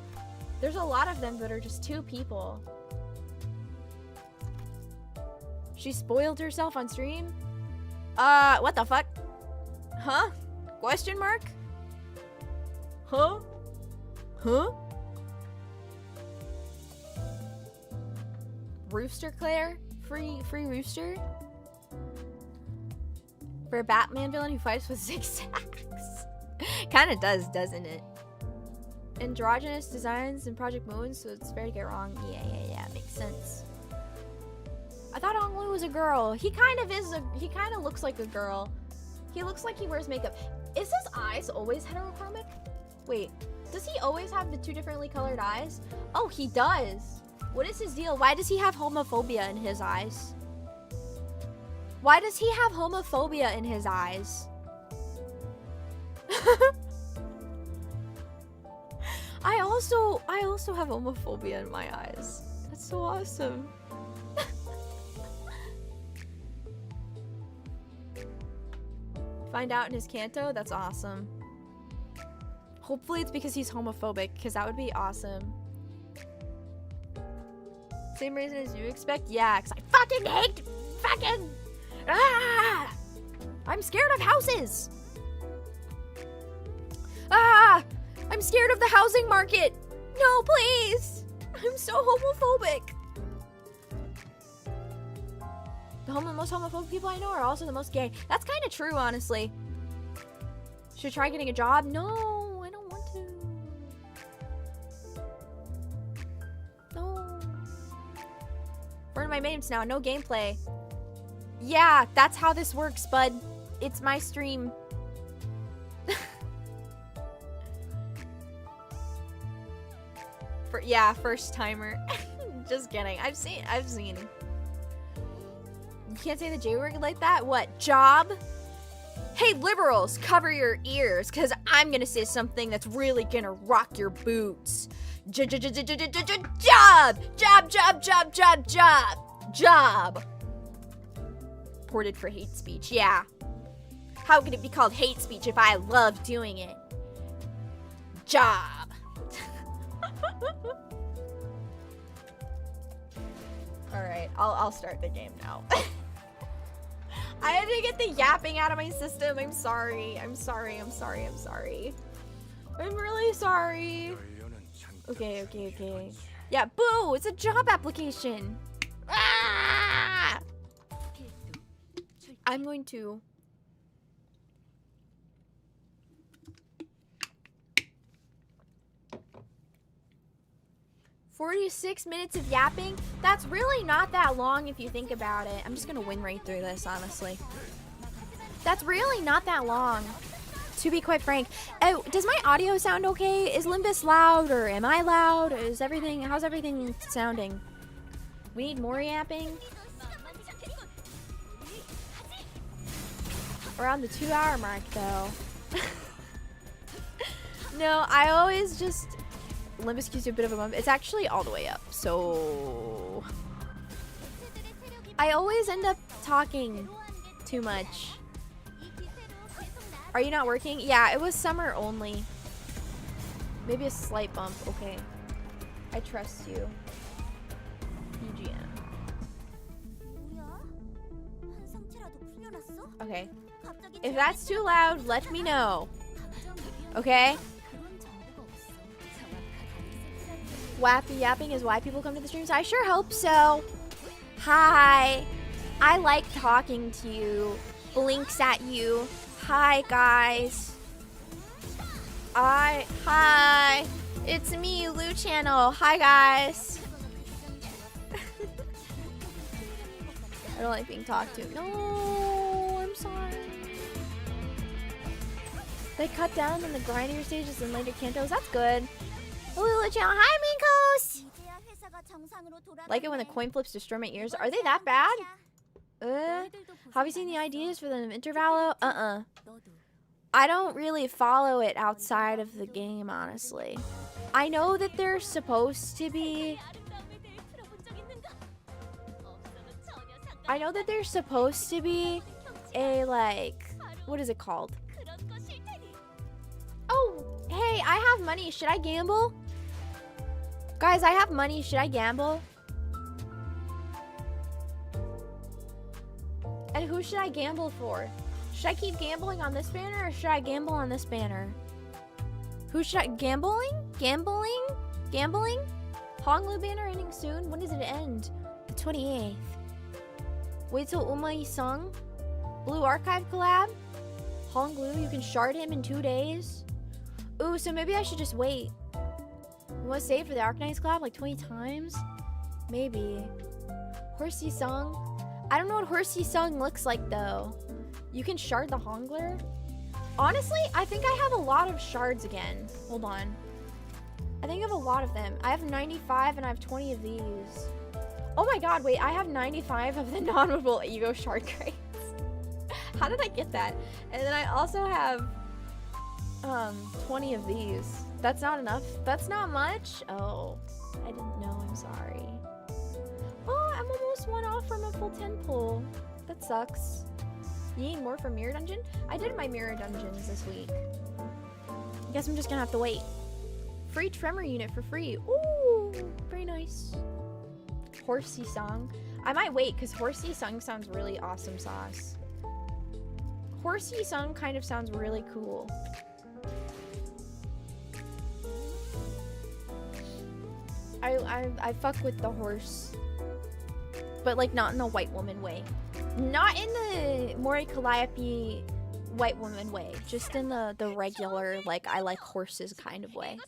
There's a lot of them that are just two people. She spoiled herself on stream? What the fuck? Huh? Question mark? Huh? Huh? Rooster Claire? Free rooster? For a Batman villain who fights with zigzags. Kinda does, doesn't it? Androgynous designs in Project Moon, so it's fair to get wrong. Yeah, makes sense. I thought Onglu was a girl. He kind of looks like a girl. He looks like he wears makeup. Is his eyes always heterochromic? Wait, does he always have the two differently colored eyes? Oh, he does. What is his deal? Why does he have homophobia in his eyes? Why does he have homophobia in his eyes? I also have homophobia in my eyes. That's so awesome. Find out in his canto? That's awesome. Hopefully it's because he's homophobic, because that would be awesome. Same reason as you expect? Yeah, because I fucking hate fucking... Ah! I'm scared of houses! Ah! I'm scared of the housing market! No, please! I'm so homophobic! The most homophobic people I know are also the most gay. That's kind of true, honestly. Should I try getting a job? No, I don't want to. No. Burn my names now. No gameplay. Yeah, that's how this works, bud. It's my stream. Yeah, first timer. Just kidding. I've seen. You can't say the J word like that? What? Job? Hey, liberals, cover your ears, because I'm going to say something that's really going to rock your boots. Job! Job! Ported for hate speech, yeah. How could it be called hate speech if I love doing it? Job! Alright, I'll start the game now. I had to get the yapping out of my system. I'm sorry. I'm really sorry. Okay. Yeah, boo! It's a job application. Ah! I'm going to... "46 minutes of yapping? That's really not that long if you think about it. I'm just gonna win right through this, honestly. That's really not that long, to be quite frank. Oh, does my audio sound okay? Is Limbus loud, or am I loud? How's everything sounding? We need more yapping? around the 2-hour mark though. No, I always just Limbus gives you a bit of a bump. It's actually all the way up, so I always end up talking too much. Are you not working? Yeah, it was summer only. Maybe a slight bump. Okay. I trust you. EGM. Okay. If that's too loud, let me know. Okay? Wappy yapping is why people come to the streams? I sure hope so. Hi. I like talking to you. Blinks at you. Hi, guys. Hi. It's me, Lou Channel. Hi, guys. I don't like being talked to. No, I'm sorry. They cut down on the grindier stages and later cantos. That's good. Lulu Channel. Hi, minkhos. Like it when the coin flips destroy my ears. Are they that bad? Have you seen the ideas for the intervallo? I don't really follow it outside of the game, honestly. I know that there's supposed to be... a, like... What is it called? Oh, hey, I have money. Should I gamble? Guys, I have money. Should I gamble? And who should I gamble for? Should I keep gambling on this banner or should I gamble on this banner? Who should I... Gambling? Honglu banner ending soon? When does it end? The 28th. Wait till Uma Sung? Blue Archive collab? Honglu, you can shard him in 2 days? Ooh, so maybe I should just wait. You want to save for the Arcanines collab like 20 times? Maybe. Horsey Sung? I don't know what Horsey Sung looks like though. You can shard the Hongler? Honestly, I think I have a lot of shards again. Hold on. I think I have a lot of them. I have 95 and I have 20 of these. Oh my god, wait, I have 95 of the non-movable ego shard crates. How did I get that? And then I also have 20 of these. That's not enough? That's not much? Oh, I didn't know, I'm sorry. Oh, I'm almost 1 off from a full 10 pull. That sucks. You need more for Mirror Dungeon? I did my Mirror Dungeons this week. I guess I'm just gonna have to wait. Free Tremor unit for free. Ooh, very nice. Horsey Song. I might wait because Horsey Song sounds really awesome sauce. Horsey Song kind of sounds really cool. I fuck with the horse. But like not in the white woman way. Not in the Mori Calliope white woman way. Just in the regular, like, I like horses kind of way.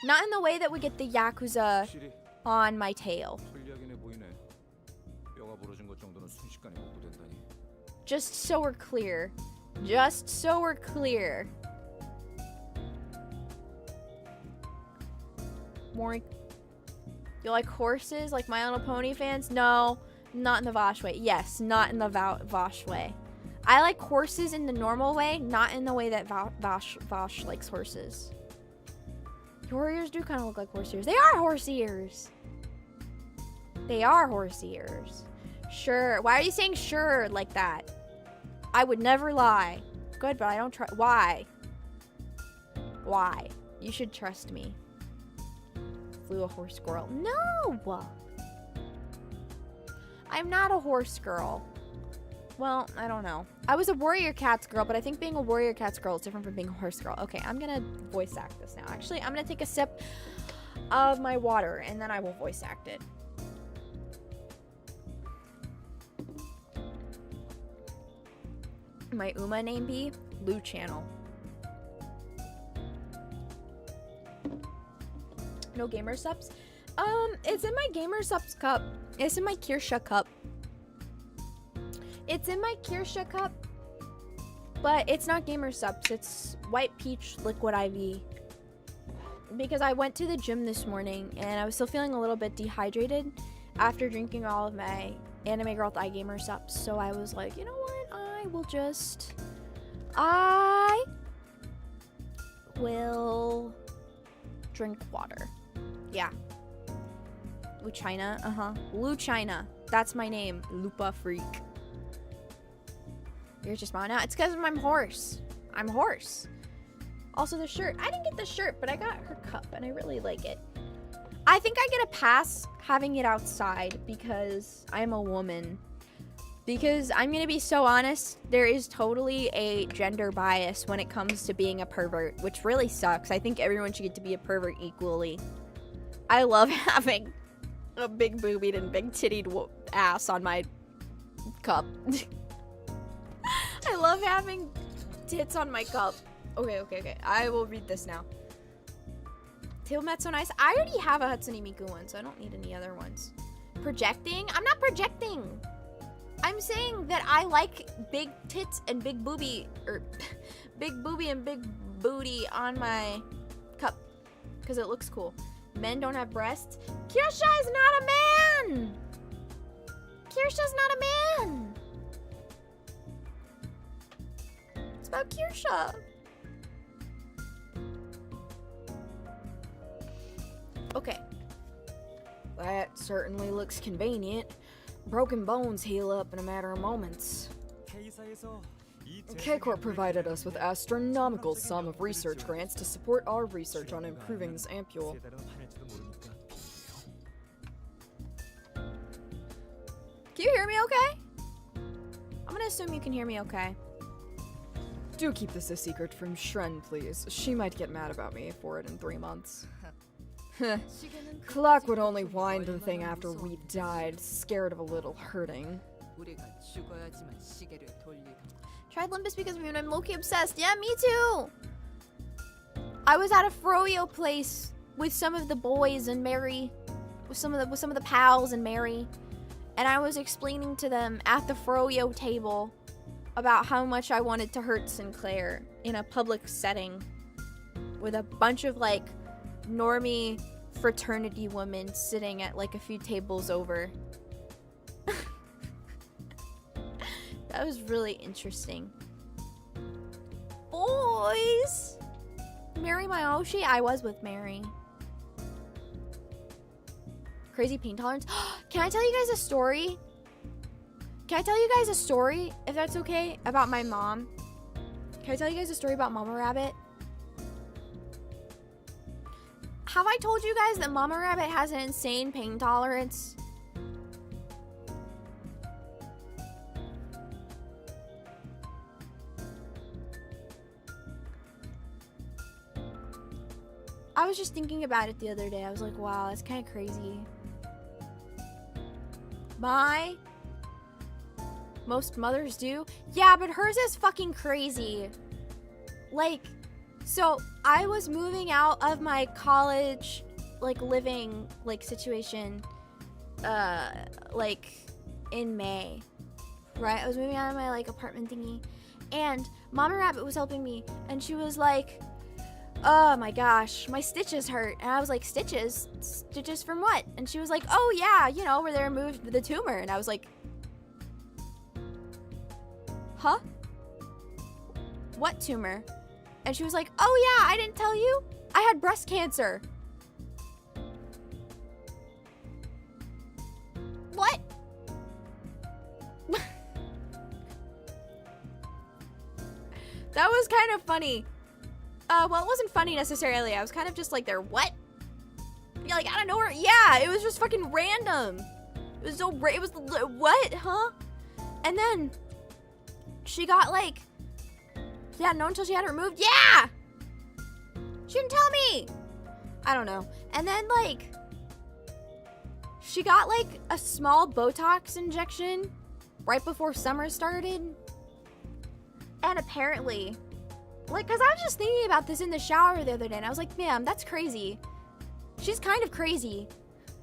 Not in the way that we get the Yakuza on my tail. Just so we're clear. Just so we're clear. Mori... You like horses? Like My Little Pony fans? No, not in the Vosh way. Yes, not in the Vosh way. I like horses in the normal way, not in the way that Vosh likes horses. Your ears do kind of look like horse ears. They are horse ears. They are horse ears. Sure. Why are you saying sure like that? I would never lie. Good, but I don't try. Why? Why? You should trust me. Flew a horse squirrel. No! I'm not a horse girl. Well, I don't know. I was a warrior cats girl, but I think being a warrior cats girl is different from being a horse girl. Okay, I'm gonna voice act this now. Actually, I'm gonna take a sip of my water, and then I will voice act it. My Uma name be Lou Channel. No gamer subs? It's in my gamer subs cup. It's in my Kirsha cup. It's in my Kirsha cup, but it's not gamer subs. It's white peach liquid IV. Because I went to the gym this morning and I was still feeling a little bit dehydrated after drinking all of my Anime Girl Thigh Gamer subs. So I was like, you know what? I will drink water. Yeah. Lu China, Lu China. That's my name. Lupa Freak. You're just smiling out. It's because I'm horse. I'm horse. Also the shirt. I didn't get the shirt, but I got her cup and I really like it. I think I get a pass having it outside because I'm a woman. Because I'm gonna be so honest, there is totally a gender bias when it comes to being a pervert, which really sucks. I think everyone should get to be a pervert equally. I love having a big boobied and big tittied ass on my cup. I love having tits on my cup. Okay. I will read this now. Tail met so nice. I already have a Hatsune Miku one, so I don't need any other ones. Projecting? I'm not projecting. I'm saying that I like big tits and big booby, or big booby and big booty on my cup, because it looks cool. Men don't have breasts. Kirsha is not a man! Kirsha's not a man! It's about Kirsha. Okay. That certainly looks convenient. Broken bones heal up in a matter of moments. K-Corp provided us with astronomical sum of research grants to support our research on improving this ampule. Can you hear me okay? I'm gonna assume you can hear me okay. Do keep this a secret from Shren, please. She might get mad about me for it in 3 months. Clock would only wind the thing after we died, scared of a little hurting. Tried Limbus because of you and I'm low-key obsessed. Yeah, me too! I was at a froyo place with some of the boys and Mary, with some of the pals and Mary, and I was explaining to them at the froyo table about how much I wanted to hurt Sinclair in a public setting with a bunch of like normie fraternity women sitting at like a few tables over. That was really interesting. Boys! Mary Mayoshi? I was with Mary. Crazy pain tolerance. Can I tell you guys a story? Can I tell you guys a story, if that's okay, about my mom? Can I tell you guys a story about Mama Rabbit? Have I told you guys that Mama Rabbit has an insane pain tolerance? I was just thinking about it the other day. I was like, wow, that's kind of crazy. Most mothers do. Yeah, but hers is fucking crazy. Like, so I was moving out of my college, like, living, like, situation, like, in May, right? I was moving out of my, like, apartment thingy, and Mama Rabbit was helping me, and she was like, oh my gosh, my stitches hurt. And I was like, stitches? Stitches from what? And she was like, oh yeah, you know, where they removed the tumor. And I was like, huh? What tumor? And she was like, oh yeah, I didn't tell you. I had breast cancer. What? That was kind of funny. Well, it wasn't funny necessarily. I was kind of just like, there, what? Yeah, like, out of nowhere. Yeah, it was just fucking random. It was so, it was, what? Huh? And then she got like, she hadn't known until she had it removed. Yeah! She didn't tell me. I don't know. And then like, she got like a small Botox injection right before summer started. And apparently, like, cause I was just thinking about this in the shower the other day and I was like, ma'am, that's crazy. She's kind of crazy.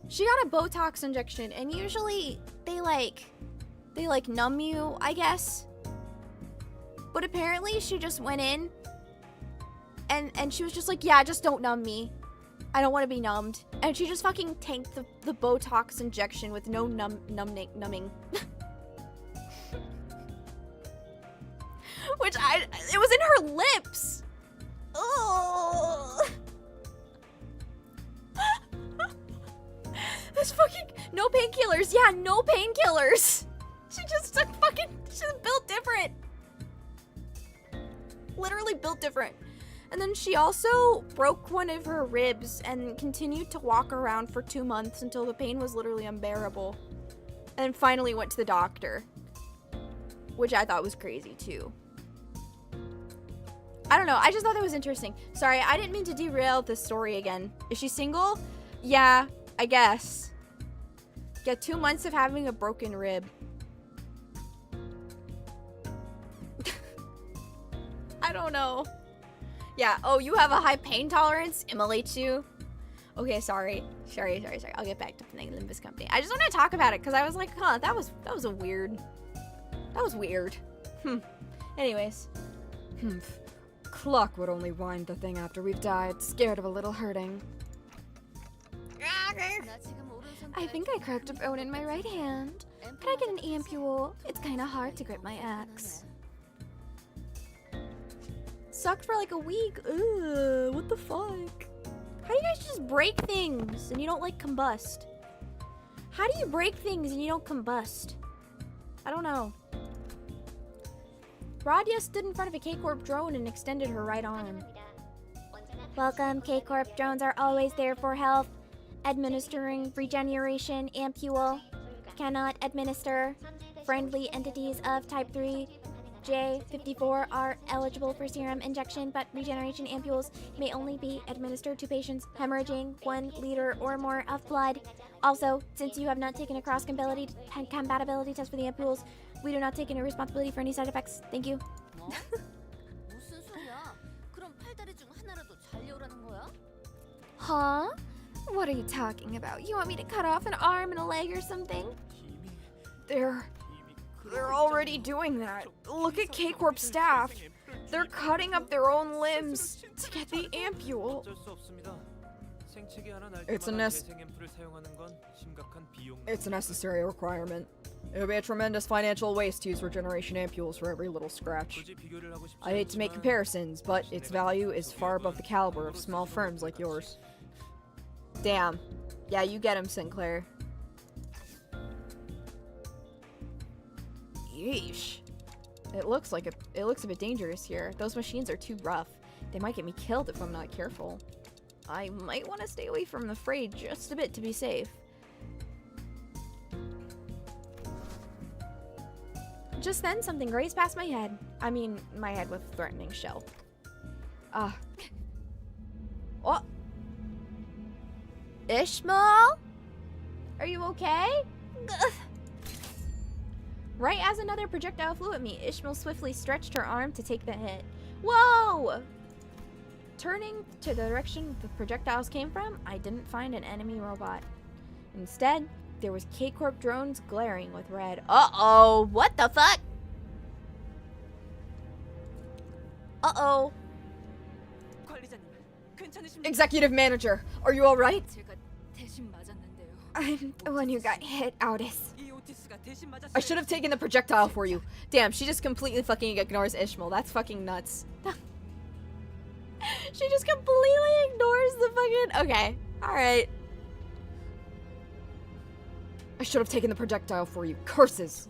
She got a Botox injection and usually they like numb you, I guess. But apparently she just went in and she was just like, yeah, just don't numb me. I don't want to be numbed. And she just fucking tanked the Botox injection with no numbing. it was in her lips. Oh. This fucking, no painkillers. Yeah, no painkillers. She's built different. Literally built different. And then she also broke one of her ribs and continued to walk around for 2 months until the pain was literally unbearable. And finally went to the doctor. Which I thought was crazy too. I don't know, I just thought that was interesting. Sorry, I didn't mean to derail this story again. Is she single? Yeah, I guess. Get 2 months of having a broken rib. I don't know. Yeah, oh, you have a high pain tolerance? Immolates you? Okay, sorry. Sorry. I'll get back to the LIMBUS Company. I just want to talk about it because I was like, huh, that was a weird. That was weird. Anyways. Clock would only wind the thing after we've died, scared of a little hurting. I think I cracked a bone in my right hand. Could I get an ampule? It's kind of hard to grip my axe. Sucked for like a week. Ugh, what the fuck? How do you guys just break things and you don't like combust? How do you break things and you don't combust? I don't know. Radia stood in front of a K-Corp drone and extended her right arm. Welcome, K-Corp drones are always there for health. Administering regeneration ampule. Cannot administer. Friendly entities of type 3 J54 are eligible for serum injection, but regeneration ampules may only be administered to patients hemorrhaging 1 liter or more of blood. Also, since you have not taken a cross-compatibility test for the ampules, we do not take any responsibility for any side effects. Thank you. Huh? What are you talking about? You want me to cut off an arm and a leg or something? They're already doing that. Look at K-Corp staff. They're cutting up their own limbs to get the ampule. It's a necessary requirement. It would be a tremendous financial waste to use regeneration ampules for every little scratch. I hate to make comparisons, but its value is far above the caliber of small firms like yours. Damn. Yeah, you get him, Sinclair. Yeesh. It looks a bit dangerous here. Those machines are too rough. They might get me killed if I'm not careful. I might want to stay away from the fray just a bit to be safe. Just then, something grazed past my head. I mean, my head with threatening shell. Oh. Ishmael? Are you okay? Ugh. Right as another projectile flew at me, Ishmael swiftly stretched her arm to take the hit. Whoa! Turning to the direction the projectiles came from, I didn't find an enemy robot. Instead, there was K-Corp drones glaring with red. Uh-oh! What the fuck? Uh-oh. Executive manager, are you alright? I'm the one who got hit, Otis. I should have taken the projectile for you. Damn, she just completely fucking ignores Ishmael. That's fucking nuts. She just completely ignores the fucking... Okay, alright. I should have taken the projectile for you. Curses!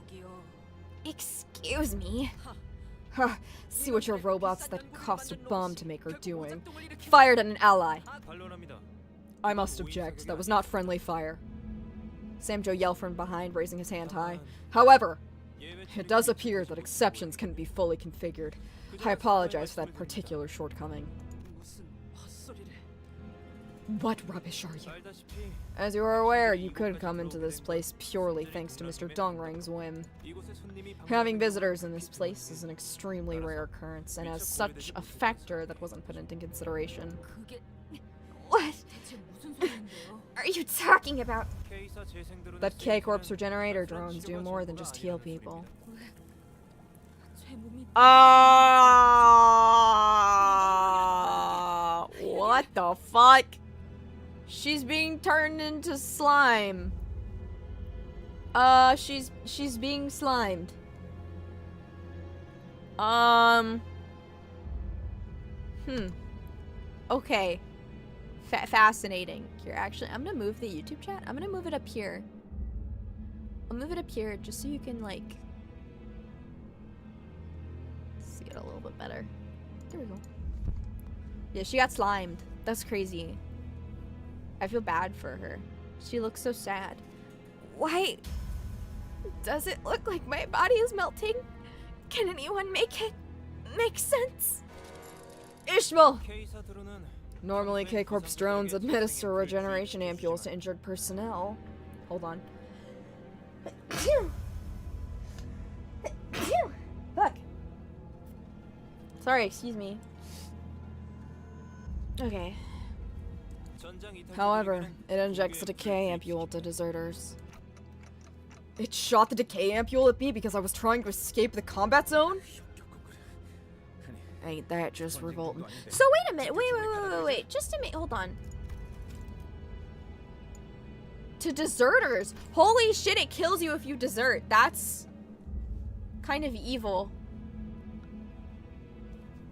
Excuse me. Huh. See what your robots that cost a bomb to make are doing. Fired at an ally. I must object. That was not friendly fire. Samjo yelled from behind, raising his hand high. However, it does appear that exceptions can be fully configured. I apologize for that particular shortcoming. What rubbish are you? As you are aware, you could come into this place purely thanks to Mr. Dongrang's whim. Having visitors in this place is an extremely rare occurrence, and as such, a factor that wasn't put into consideration. What are you talking about? That K-Corp's regenerator drones do more than just heal people. What the fuck? She's being turned into slime. She's being slimed. Okay. Fascinating. Here, actually, I'm gonna move the YouTube chat. I'm gonna move it up here. I'll move it up here just so you can, like, see it a little bit better. There we go. Yeah, she got slimed. That's crazy. I feel bad for her. She looks so sad. Why does it look like my body is melting? Can anyone make it make sense? Ishmael! Normally, K-Corp's drones administer regeneration ampules to injured personnel. Hold on. Fuck. Sorry, excuse me. Okay. However, it injects a decay ampule to deserters. It shot the decay ampule at me because I was trying to escape the combat zone? Ain't that just revolting? So wait a minute. Wait. Just a minute. Hold on. To deserters. Holy shit, it kills you if you desert. That's kind of evil.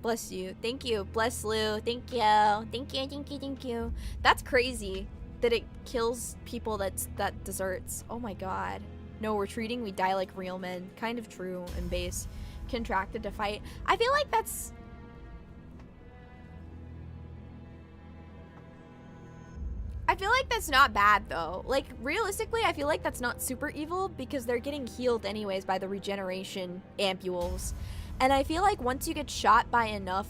Bless you. Thank you. Bless Lou. Thank you. Thank you. That's crazy that it kills people that deserts. Oh my god. No retreating, we die like real men. Kind of true and base. Contracted to fight. I feel like that's... not bad though. Like, realistically, I feel like that's not super evil because they're getting healed anyways by the regeneration ampules. And I feel like once you get shot by enough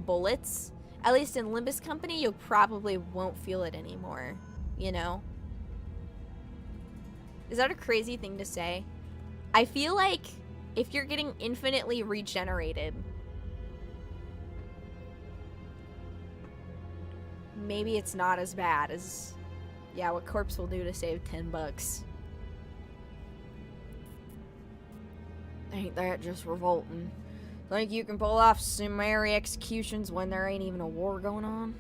bullets, at least in Limbus Company, you probably won't feel it anymore, you know? Is that a crazy thing to say? I feel like if you're getting infinitely regenerated, maybe it's not as bad as, yeah, what Corpse will do to save $10. Ain't that just revolting? Think you can pull off summary executions when there ain't even a war going on?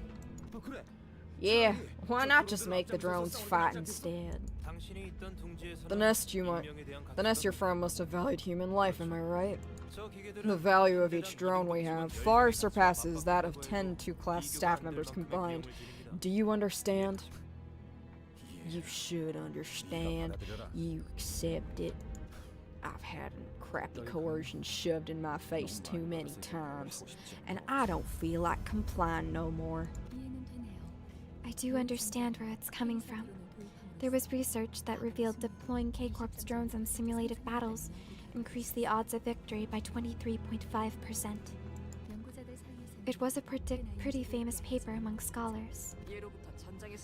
Yeah, why not just make the drones fight instead? The nest your firm must have valued human life, am I right? The value of each drone we have far surpasses that of 10 2-class staff members combined. Do you understand? You should understand. You accept it. I've had crappy coercion shoved in my face too many times, and I don't feel like complying no more. I do understand where it's coming from. There was research that revealed deploying K-Corp's drones on simulated battles increased the odds of victory by 23.5%. It was a pretty famous paper among scholars.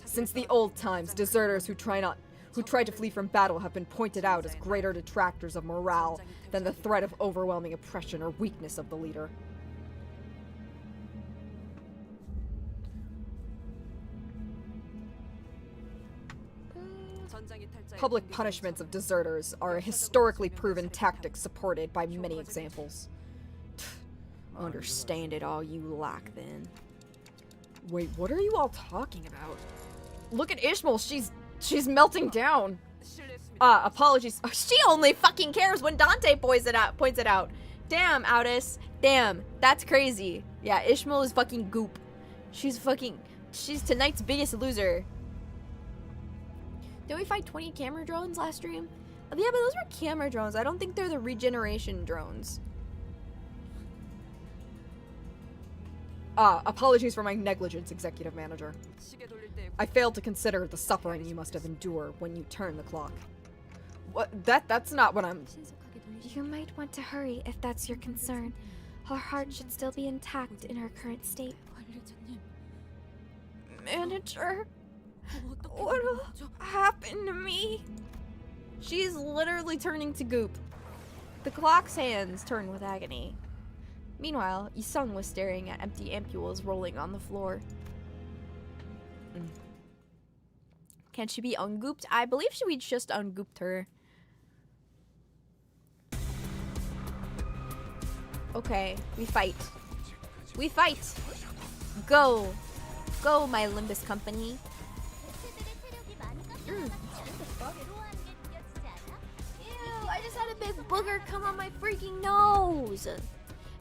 Since the old times, deserters who try to flee from battle have been pointed out as greater detractors of morale than the threat of overwhelming oppression or weakness of the leader. Public punishments of deserters are a historically proven tactic supported by many examples. Understand it all you like, then. Wait, what are you all talking about? Look at Ishmael, she's melting down. Apologies. She only fucking cares when Dante points it out. Damn, Outis. Damn, that's crazy. Yeah, Ishmael is fucking goop. She's tonight's biggest loser. Did we fight 20 camera drones last stream? Yeah, but those were camera drones. I don't think they're the regeneration drones. Apologies for my negligence, Executive Manager. I failed to consider the suffering you must have endured when you turned the clock. What? That's not what I'm... You might want to hurry if that's your concern. Her heart should still be intact in her current state. Manager? What'll happen to me? She's literally turning to goop. The clock's hands turn with agony. Meanwhile, Yisung was staring at empty ampules rolling on the floor. Can she be ungooped? I believe we just ungooped her. Okay, we fight. We fight! Go! Go, my Limbus Company. Ew, I just had a big booger come on my freaking nose.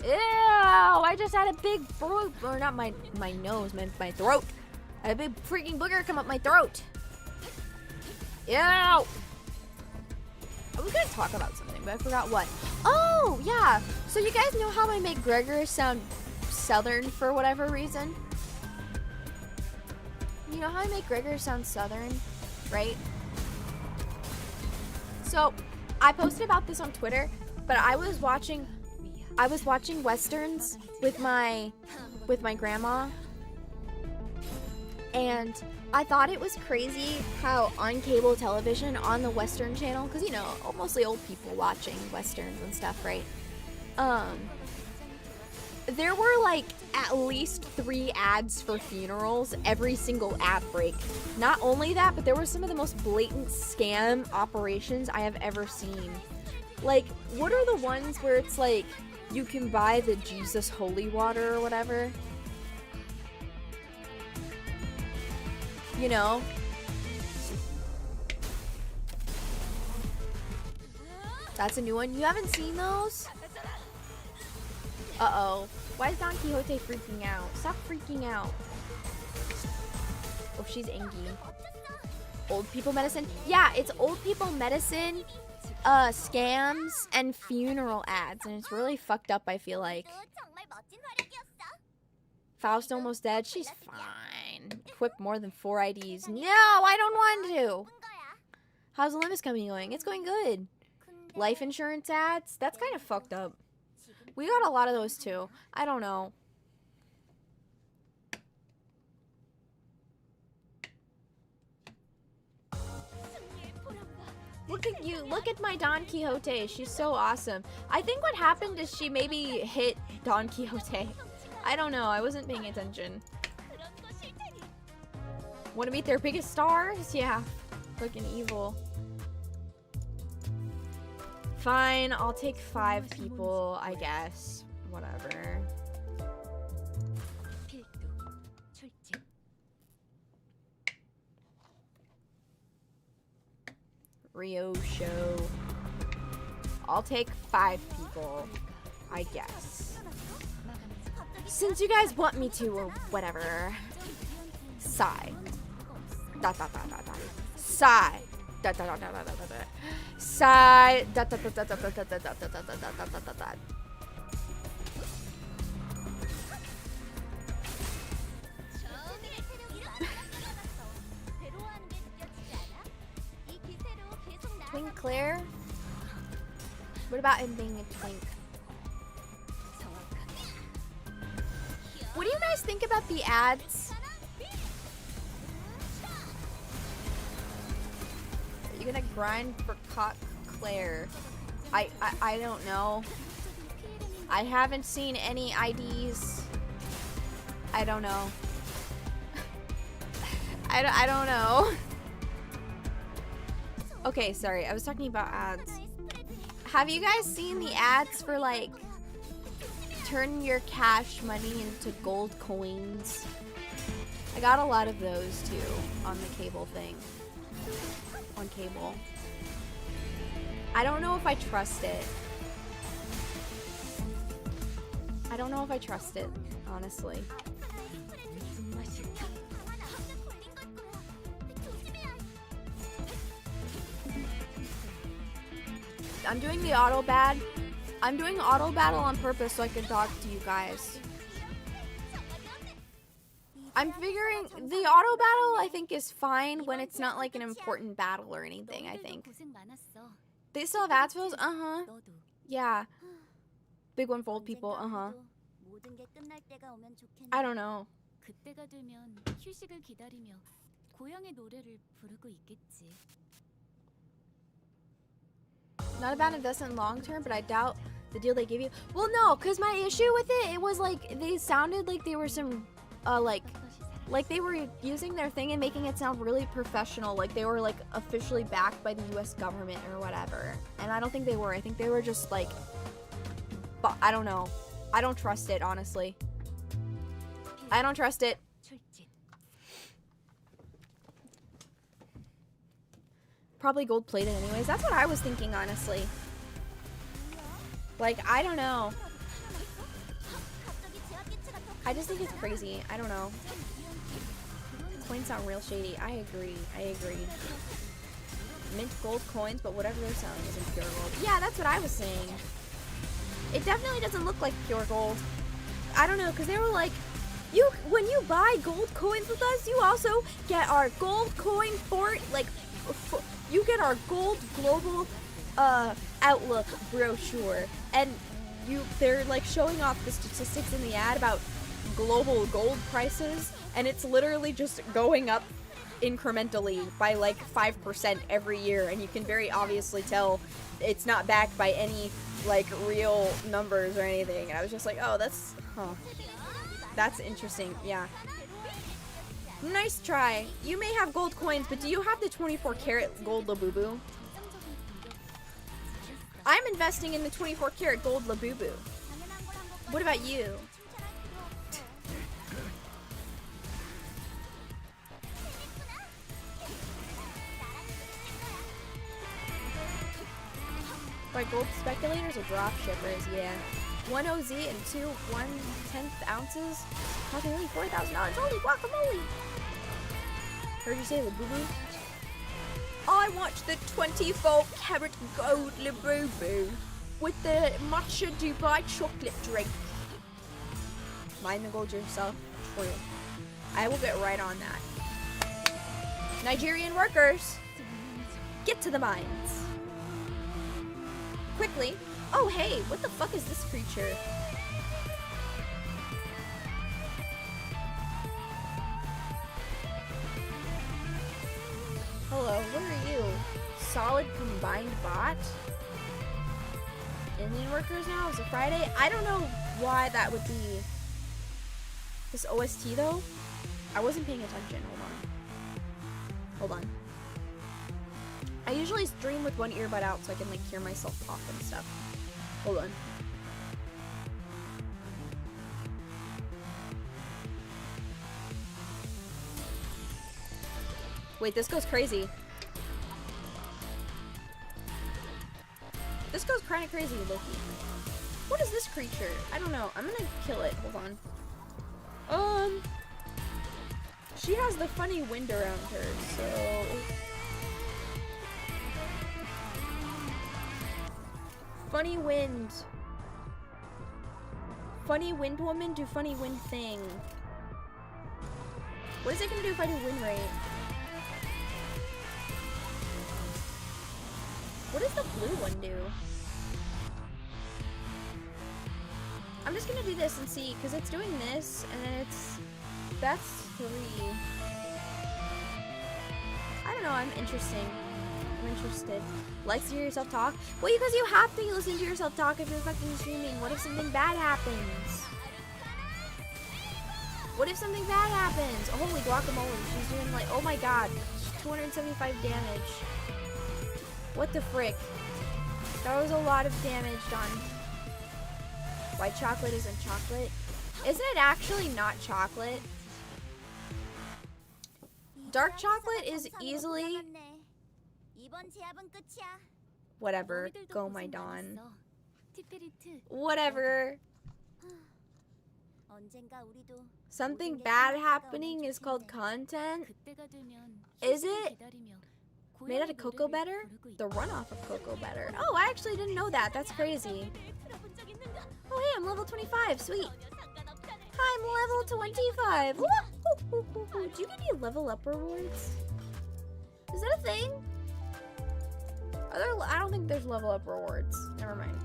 Ew, I just had a big throat, or not my nose, my throat. I had a big freaking booger come up my throat. Ew. I was gonna talk about something, but I forgot what. Oh, yeah. So you guys know how I make Gregor sound southern for whatever reason? You know how I make Gregor sound southern, right? So I posted about this on Twitter, but I was watching westerns with my grandma, and I thought it was crazy how on cable television on the Western channel, because you know, mostly old people watching westerns and stuff, right? There were like at least 3 ads for funerals every single ad break. Not only that, but there were some of the most blatant scam operations I have ever seen. Like, what are the ones where it's like you can buy the Jesus holy water or whatever? You know? That's a new one. You haven't seen those? Uh-oh. Why is Don Quixote freaking out? Stop freaking out. Oh, she's angry. Old people medicine? Yeah, it's old people medicine, scams, and funeral ads. And it's really fucked up, I feel like. Faust almost dead? She's fine. Equip more than 4 IDs. No, I don't want to. How's the Limbus Company going? It's going good. Life insurance ads? That's kind of fucked up. We got a lot of those too. I don't know. Look at you. Look at my Don Quixote. She's so awesome. I think what happened is she maybe hit Don Quixote. I don't know. I wasn't paying attention. Want to meet their biggest stars? Yeah. Looking evil. Fine, I'll take 5 people, I guess. Whatever. Rio show. I'll take 5 people, I guess. Since you guys want me to, or whatever. Sigh. Dot dot dot dot dot. Sigh. Dot dot dot dot dot dot dot. Sigh. Dot dot dot dot dot dot dot dot dot dot dot dot dot dot. Twink Claire? What about him being a twink? What do you guys think about the ads? Are you gonna grind for Cock Claire? I don't know. I haven't seen any IDs. I don't know. I don't know. Okay, sorry. I was talking about ads. Have you guys seen the ads for like turn your cash money into gold coins? I got a lot of those too on the cable thing. On cable. I don't know if I trust it. I don't know if I trust it, honestly. I'm doing the auto bad. I'm doing auto battle on purpose so I can talk to you guys. I'm figuring the auto battle I think is fine when it's not like an important battle or anything, I think. They still have ads for those? Uh-huh. Yeah. Big one for old people, uh-huh. I don't know. Not a bad investment long term, but I doubt the deal they give you. Well, no, because my issue with it was like they sounded like they were some, like they were using their thing and making it sound really professional, like they were like officially backed by the U.S. government or whatever. And I don't think they were. I think they were just like, but I don't know. I don't trust it, honestly. I don't trust it. Probably gold plated anyways. That's what I was thinking, honestly. Like, I don't know. I just think it's crazy. I don't know. Coins sound real shady. I agree. Mint gold coins, but whatever they're selling isn't pure gold. Yeah, that's what I was saying. It definitely doesn't look like pure gold. I don't know, because they were like, when you buy gold coins with us, you also get our gold coin you get our gold global outlook brochure, and they're like showing off the statistics in the ad about global gold prices, and it's literally just going up incrementally by like 5% every year, and you can very obviously tell it's not backed by any like real numbers or anything. And I was just like, oh, that's interesting. Yeah, nice try. You may have gold coins, but do you have the 24 karat gold Labubu? I'm investing in the 24 karat gold Labubu. What about you? By gold speculators or drop shippers, yeah. 1 OZ and 2 1/10 ounces, costing only $4,000. Holy guacamole! Heard you say Labubu? I want the 24 karat gold Labubu with the matcha Dubai chocolate drink. Mine the gold yourself. True. I will get right on that. Nigerian workers, get to the mines. Quickly. Oh, hey, what the fuck is this creature? Hello, what are you? Solid combined bot? Indian workers now? Is it Friday? I don't know why that would be. This OST though? I wasn't paying attention. Hold on. I usually stream with one earbud out so I can like hear myself talk and stuff. Hold on. Wait, this goes crazy. This goes kind of crazy, Loki. What is this creature? I don't know. I'm gonna kill it. Hold on. She has the funny wind around her, so... Funny wind. Funny wind woman, do funny wind thing. What is it gonna do if I do wind rate? What does the blue one do? I'm just gonna do this and see, because it's doing this, and then that's 3. I don't know, I'm interested. Like to hear yourself talk? Well, because you have to listen to yourself talk if you're fucking streaming. What if something bad happens? What if something bad happens? Holy guacamole, she's doing like, oh my god, 275 damage. What the frick? That was a lot of damage done. White chocolate isn't chocolate. Isn't it actually not chocolate? Dark chocolate is easily... Whatever. Go my Dawn. Whatever. Something bad happening is called content? Is it? Made out of cocoa butter? The runoff of cocoa butter. Oh, I actually didn't know that. That's crazy. Oh, hey, I'm level 25. Sweet. Hi, I'm level 25. Do you get any level up rewards? Is that a thing? Are there, I don't think there's level up rewards. Never mind.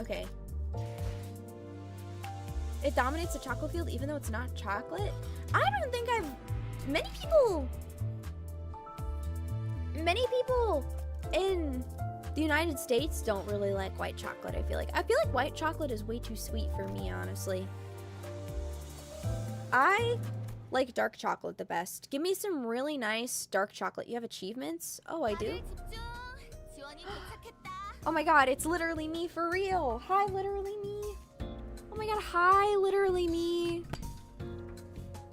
Okay. It dominates the chocolate field even though it's not chocolate? I don't think I've... Many people in the United States don't really like white chocolate, I feel like. I feel like white chocolate is way too sweet for me, honestly. I like dark chocolate the best. Give me some really nice dark chocolate. You have achievements? Oh, I do? Oh my god, it's literally me for real. Hi, literally me. Oh my god, hi, literally me.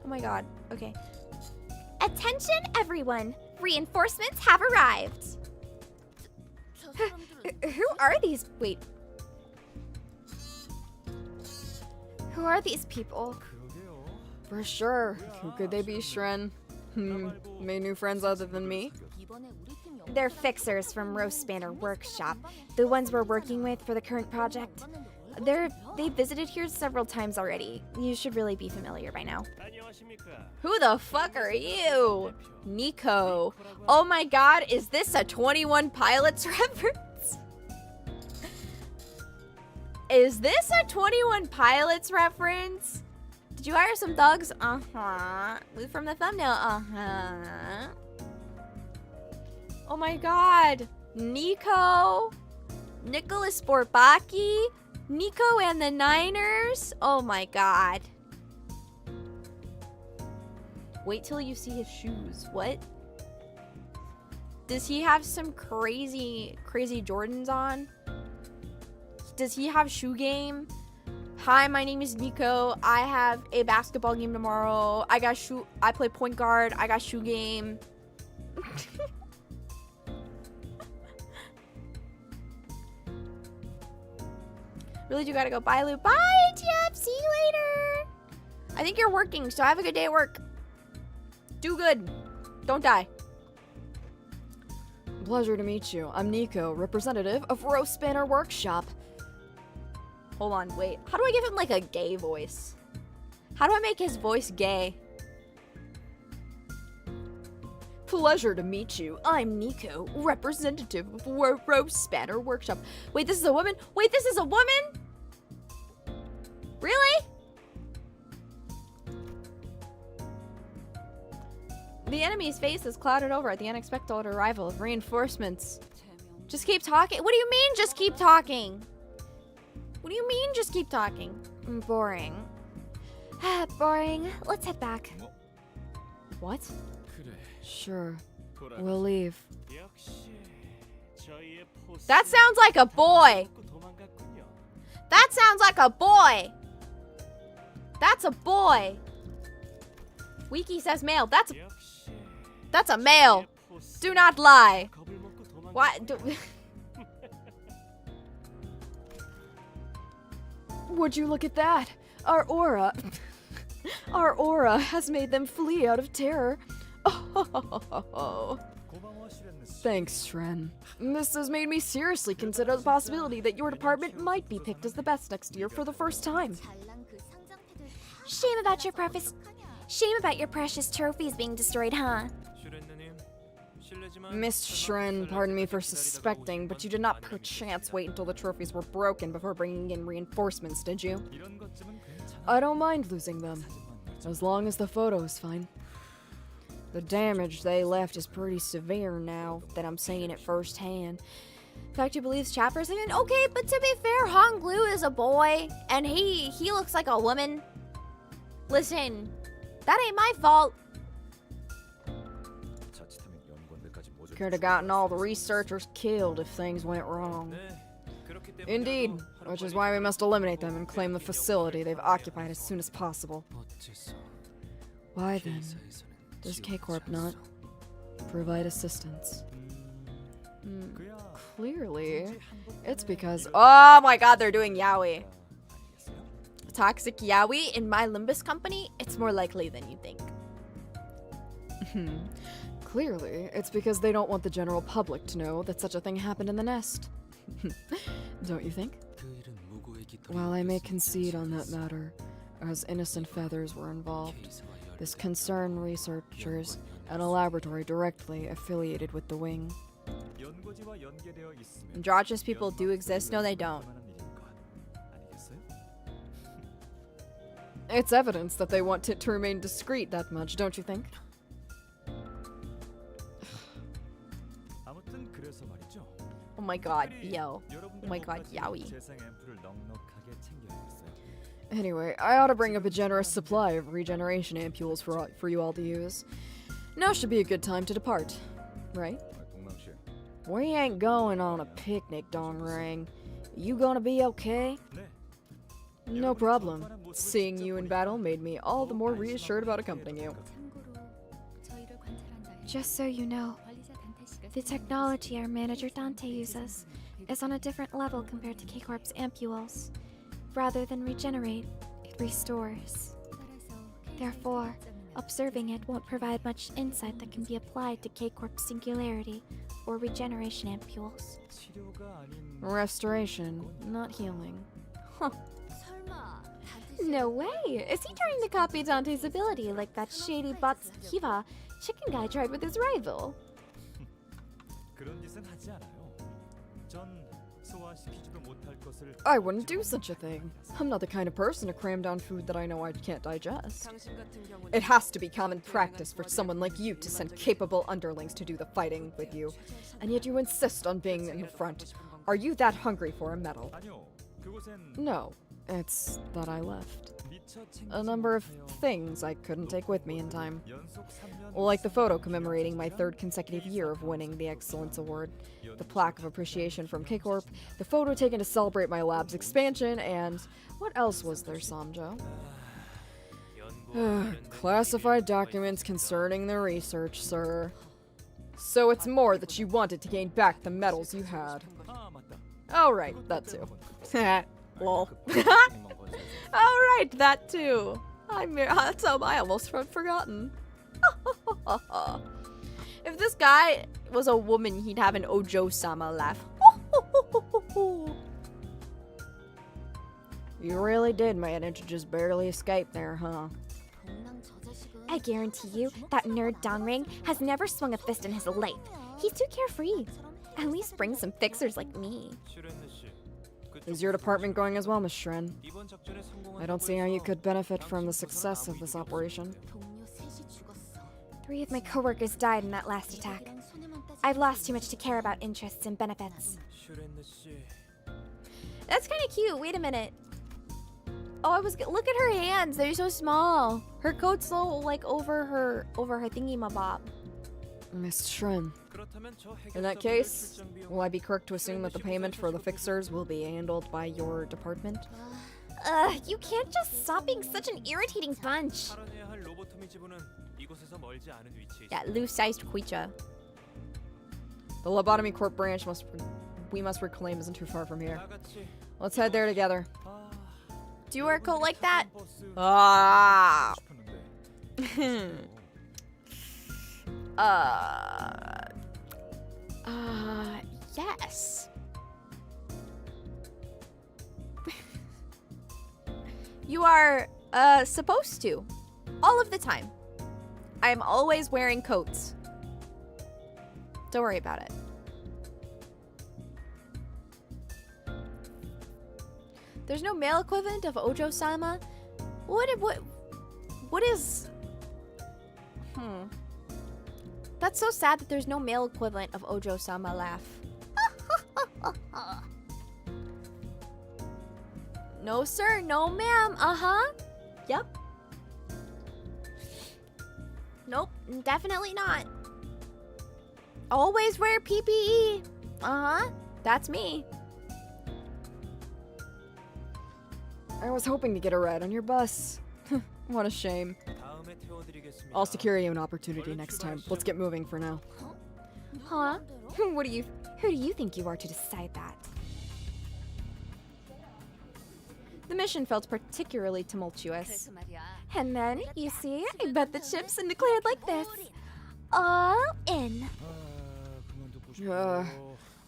Oh my god, okay. Attention, everyone! Reinforcements have arrived! Who are these? Wait. Who Who are these people? For sure. Who could they be, Shren? Made new friends other than me? They're fixers from Roast Spanner Workshop, the ones we're working with for the current project. They've visited here several times already. You should really be familiar by now. Who the fuck are you? Nico. Oh my god, is this a 21 Pilots reference? Is this a 21 Pilots reference? Did you hire some thugs? Uh-huh. Move from the thumbnail. Uh-huh. Oh my god. Nico. Nicholas Bourbaki. Nico and the Niners. Oh my god. Wait till you see his shoes. What? Does he have some crazy Jordans on? Does he have shoe game? Hi, my name is Nico. I have a basketball game tomorrow. I play point guard. I got shoe game. Really do gotta go. Bye, Lou. Bye, ATF. See you later. I think you're working, so have a good day at work. Do good. Don't die. Pleasure to meet you. I'm Nico, representative of Roast Spanner Workshop. Hold on, wait. How do I give him like a gay voice? How do I make his voice gay? Pleasure to meet you. I'm Nico, representative of Roast Spanner Workshop. Wait, this is a woman? Wait, this is a woman? Really? The enemy's face is clouded over at the unexpected arrival of reinforcements. Just keep talking. What do you mean, just keep talking? What do you mean, just keep talking? Boring. Boring. Let's head back. What? Sure. We'll leave. That sounds like a boy. That sounds like a boy. That's a boy. Wiki says male. That's a male. Do not lie. What? Would you look at that? Our aura has made them flee out of terror. Oh. Thanks, Shren. This has made me seriously consider the possibility that your department might be picked as the best next year for the first time. Shame about your precious trophies being destroyed, huh? Miss Shren, pardon me for suspecting, but you did not perchance wait until the trophies were broken before bringing in reinforcements, did you? I don't mind losing them, as long as the photo is fine. The damage they left is pretty severe now that I'm seeing it firsthand. In fact, he believes Chapper's in it. Okay, but to be fair, Hong Lu is a boy, and he looks like a woman. Listen, that ain't my fault. Could have gotten all the researchers killed if things went wrong. Indeed, which is why we must eliminate them and claim the facility they've occupied as soon as possible. Why then does K-Corp not provide assistance? Clearly, it's because— Oh my god, they're doing yaoi. Toxic yaoi in my Limbus company? It's more likely than you think. Clearly, it's because they don't want the general public to know that such a thing happened in the nest. Don't you think? While I may concede on that matter, as innocent feathers were involved, this concerned researchers and a laboratory directly affiliated with the wing. Androgynous people do exist? No, they don't. It's evidence that they want it to remain discreet that much, don't you think? Oh my god, yo. Oh my god, yaoi. Anyway, I ought to bring up a generous supply of regeneration ampules for you all to use. Now should be a good time to depart, right? We ain't going on a picnic, Dong Rang. You gonna be okay? No problem. Seeing you in battle made me all the more reassured about accompanying you. Just so you know, the technology our manager Dante uses is on a different level compared to K-Corp's ampules. Rather than regenerate, it restores. Therefore, observing it won't provide much insight that can be applied to K-Corp's singularity or regeneration ampules. Restoration, not healing. Huh. No way! Is he trying to copy Dante's ability like that shady Bots Kiva chicken guy tried with his rival? I wouldn't do such a thing. I'm not the kind of person to cram down food that I know I can't digest. It has to be common practice for someone like you to send capable underlings to do the fighting with you, and yet you insist on being in the front. Are you that hungry for a medal? No, it's that I left. A number of things I couldn't take with me in time. Like the photo commemorating my 3rd consecutive year of winning the Excellence Award, the plaque of appreciation from K-Corp, the photo taken to celebrate my lab's expansion, and what else was there, Samjo? Classified documents concerning the research, sir. So it's more that you wanted to gain back the medals you had. Oh right, that too. Lol. Oh right, that too. I almost forgotten. If this guy was a woman, he'd have an Ojo-sama laugh. You really did manage to just barely escape there, huh? I guarantee you, that nerd Donring has never swung a fist in his life. He's too carefree. At least bring some fixers like me. Is your department going as well, Miss Shren? I don't see how you could benefit from the success of this operation. 3 of my coworkers died in that last attack. I've lost too much to care about interests and benefits. That's kind of cute. Wait a minute. Oh, look at her hands. They're so small. Her coat's so like over her thingy-mabob. Miss Shren. In that case, will I be correct to assume that the payment for the fixers will be handled by your department? You can't just stop being such an irritating bunch. Yeah, loose-sized Kuicha. The Lobotomy Corp branch we must reclaim isn't too far from here. Let's head there together. Do you wear a coat like that? Ah! Yes. You are, supposed to. All of the time. I'm always wearing coats. Don't worry about it. There's no male equivalent of Ojo-sama? What is... That's so sad that there's no male equivalent of Ojo-sama laugh. No sir, no ma'am, Yep. Nope, definitely not. Always wear PPE. That's me. I was hoping to get a ride on your bus. What a shame. I'll secure you an opportunity next time. Let's get moving for now. Huh? Who do you think you are to decide that? The mission felt particularly tumultuous. And then, you see, I bet the chips and declared like this. All in.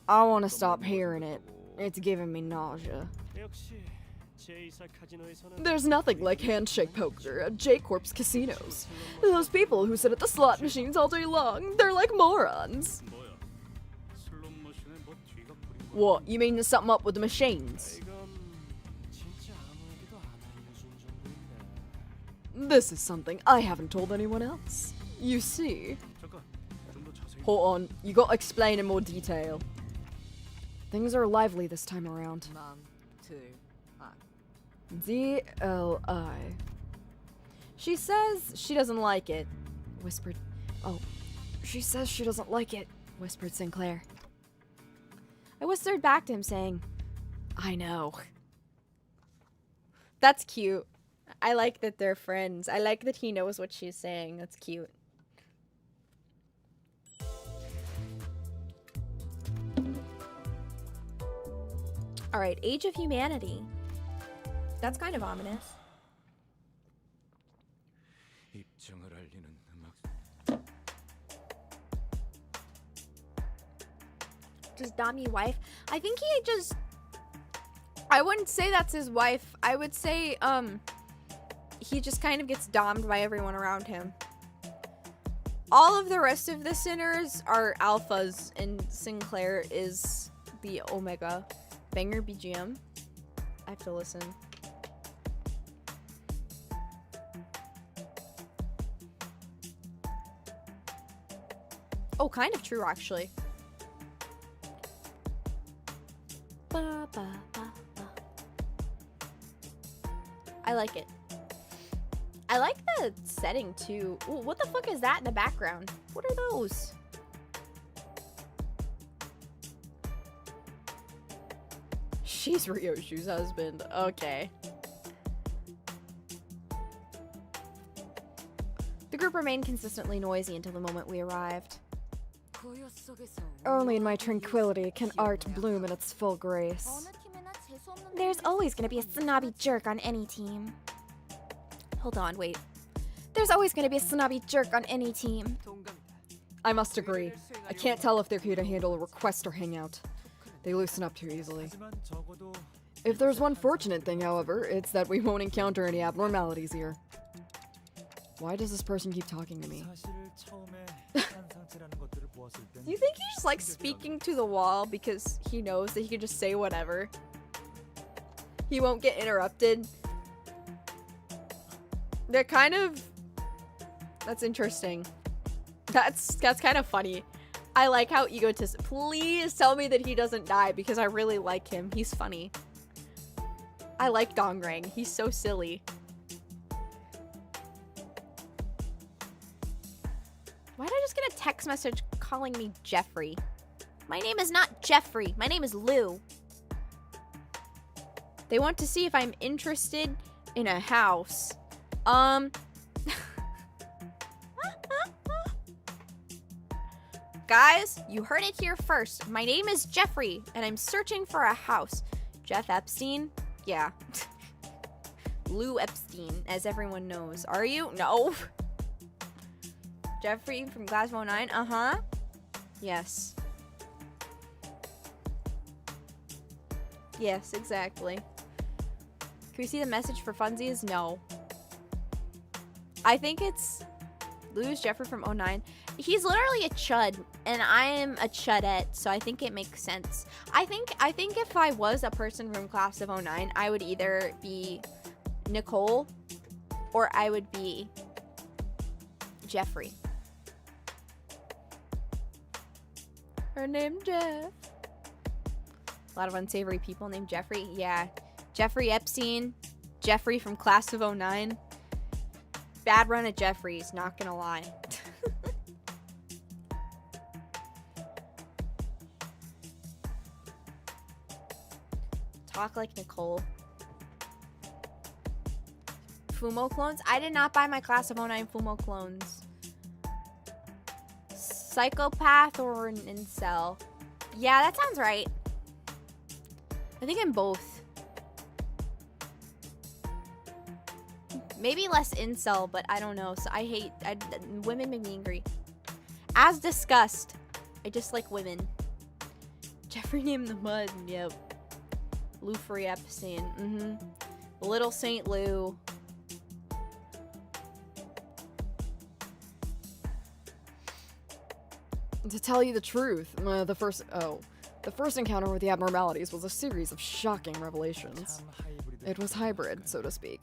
I want to stop hearing it. It's giving me nausea. There's nothing like handshake poker at J-Corp's casinos. Those people who sit at the slot machines all day long, they're like morons. What, you mean there's something up with the machines? This is something I haven't told anyone else. You see. Hold on, you gotta explain in more detail. Things are lively this time around. DLI. She says she doesn't like it. Whispered. Oh, she says she doesn't like it, whispered Sinclair. I whispered back to him saying, I know. That's cute. I like that they're friends. I like that he knows what she's saying. That's cute. Alright, Age of Humanity. That's kind of ominous. just Dami wife. I think he just, I wouldn't say that's his wife. I would say, he just kind of gets dommed by everyone around him. All of the rest of the sinners are alphas, and Sinclair is the omega. Banger BGM. I have to listen. Oh, kind of true, actually. Ba, ba, ba, ba. I like it. I like the setting, too. Ooh, what the fuck is that in the background? What are those? She's Ryoshu's husband. Okay. The group remained consistently noisy until the moment we arrived. Only in my tranquility can art bloom in its full grace. There's always gonna be a snobby jerk on any team. Hold on, wait. There's always gonna be a snobby jerk on any team. I must agree. I can't tell if they're here to handle a request or hang out. They loosen up too easily. If there's one fortunate thing, however, it's that we won't encounter any abnormalities here. Why does this person keep talking to me? Do you think he's just like speaking to the wall because he knows that he can just say whatever? He won't get interrupted. They're kind of... That's interesting. That's kind of funny. I like how egotistic. Please tell me that he doesn't die because I really like him. He's funny. I like Dongrang. He's so silly. Why did I just get a text message calling me Jeffrey? My name is not Jeffrey. My name is Lou. They want to see if I'm interested in a house. Guys, you heard it here first. My name is Jeffrey, and I'm searching for a house. Jeff Epstein? Yeah. Lou Epstein, as everyone knows. Are you? No. Jeffrey from Class of 09? Uh-huh. Yes. Yes, exactly. Can we see the message for funsies? No. I think it's Lou's Jeffrey from 09. He's literally a chud, and I am a chudette, so I think it makes sense. I think if I was a person from Class of 09, I would either be Nicole or I would be Jeffrey. Her name Jeff. A lot of unsavory people named Jeffrey. Yeah. Jeffrey Epstein. Jeffrey from Class of 09. Bad run at Jeffrey's, not gonna lie. Talk like Nicole. Fumo clones? I did not buy my Class of 09 Fumo clones. Psychopath or an incel? Yeah, that sounds right. I think I'm both. Maybe less incel, but I don't know. So women make me angry. As discussed, I dislike women. Jeffrey named the mud. Yep. Lou Free Epstein. Mm-hmm. Little Saint Lou. To tell you the truth, the first encounter with the abnormalities was a series of shocking revelations. It was hybrid, so to speak.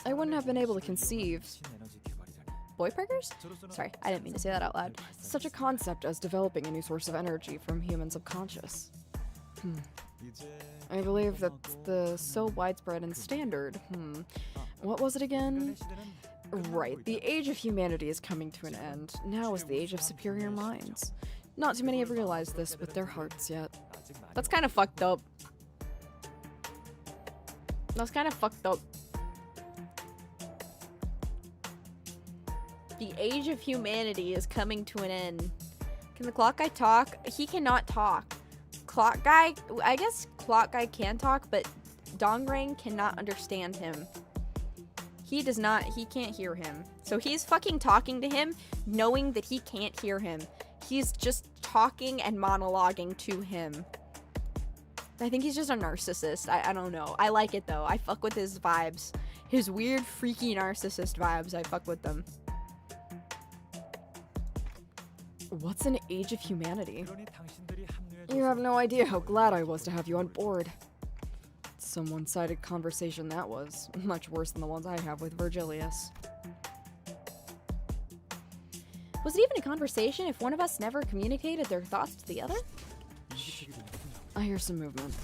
I wouldn't have been able to conceive... Boy prickers? Sorry, I didn't mean to say that out loud. Such a concept as developing a new source of energy from human subconscious. I believe that's the so widespread and standard. What was it again? Right, the age of humanity is coming to an end. Now is the age of superior minds. Not too many have realized this with their hearts yet. That's kind of fucked up. That's kind of fucked up. The age of humanity is coming to an end. Can the clock guy talk? He cannot talk. Clock guy, I guess clock guy can talk, but Dongrang cannot understand him. He can't hear him. So he's fucking talking to him, knowing that he can't hear him. He's just talking and monologuing to him. I think he's just a narcissist. I don't know. I like it though. I fuck with his vibes. His weird, freaky narcissist vibes. I fuck with them. What's an age of humanity? You have no idea how glad I was to have you on board. Some one-sided conversation that was. Much worse than the ones I have with Virgilius. Was it even a conversation if one of us never communicated their thoughts to the other? I hear some movement.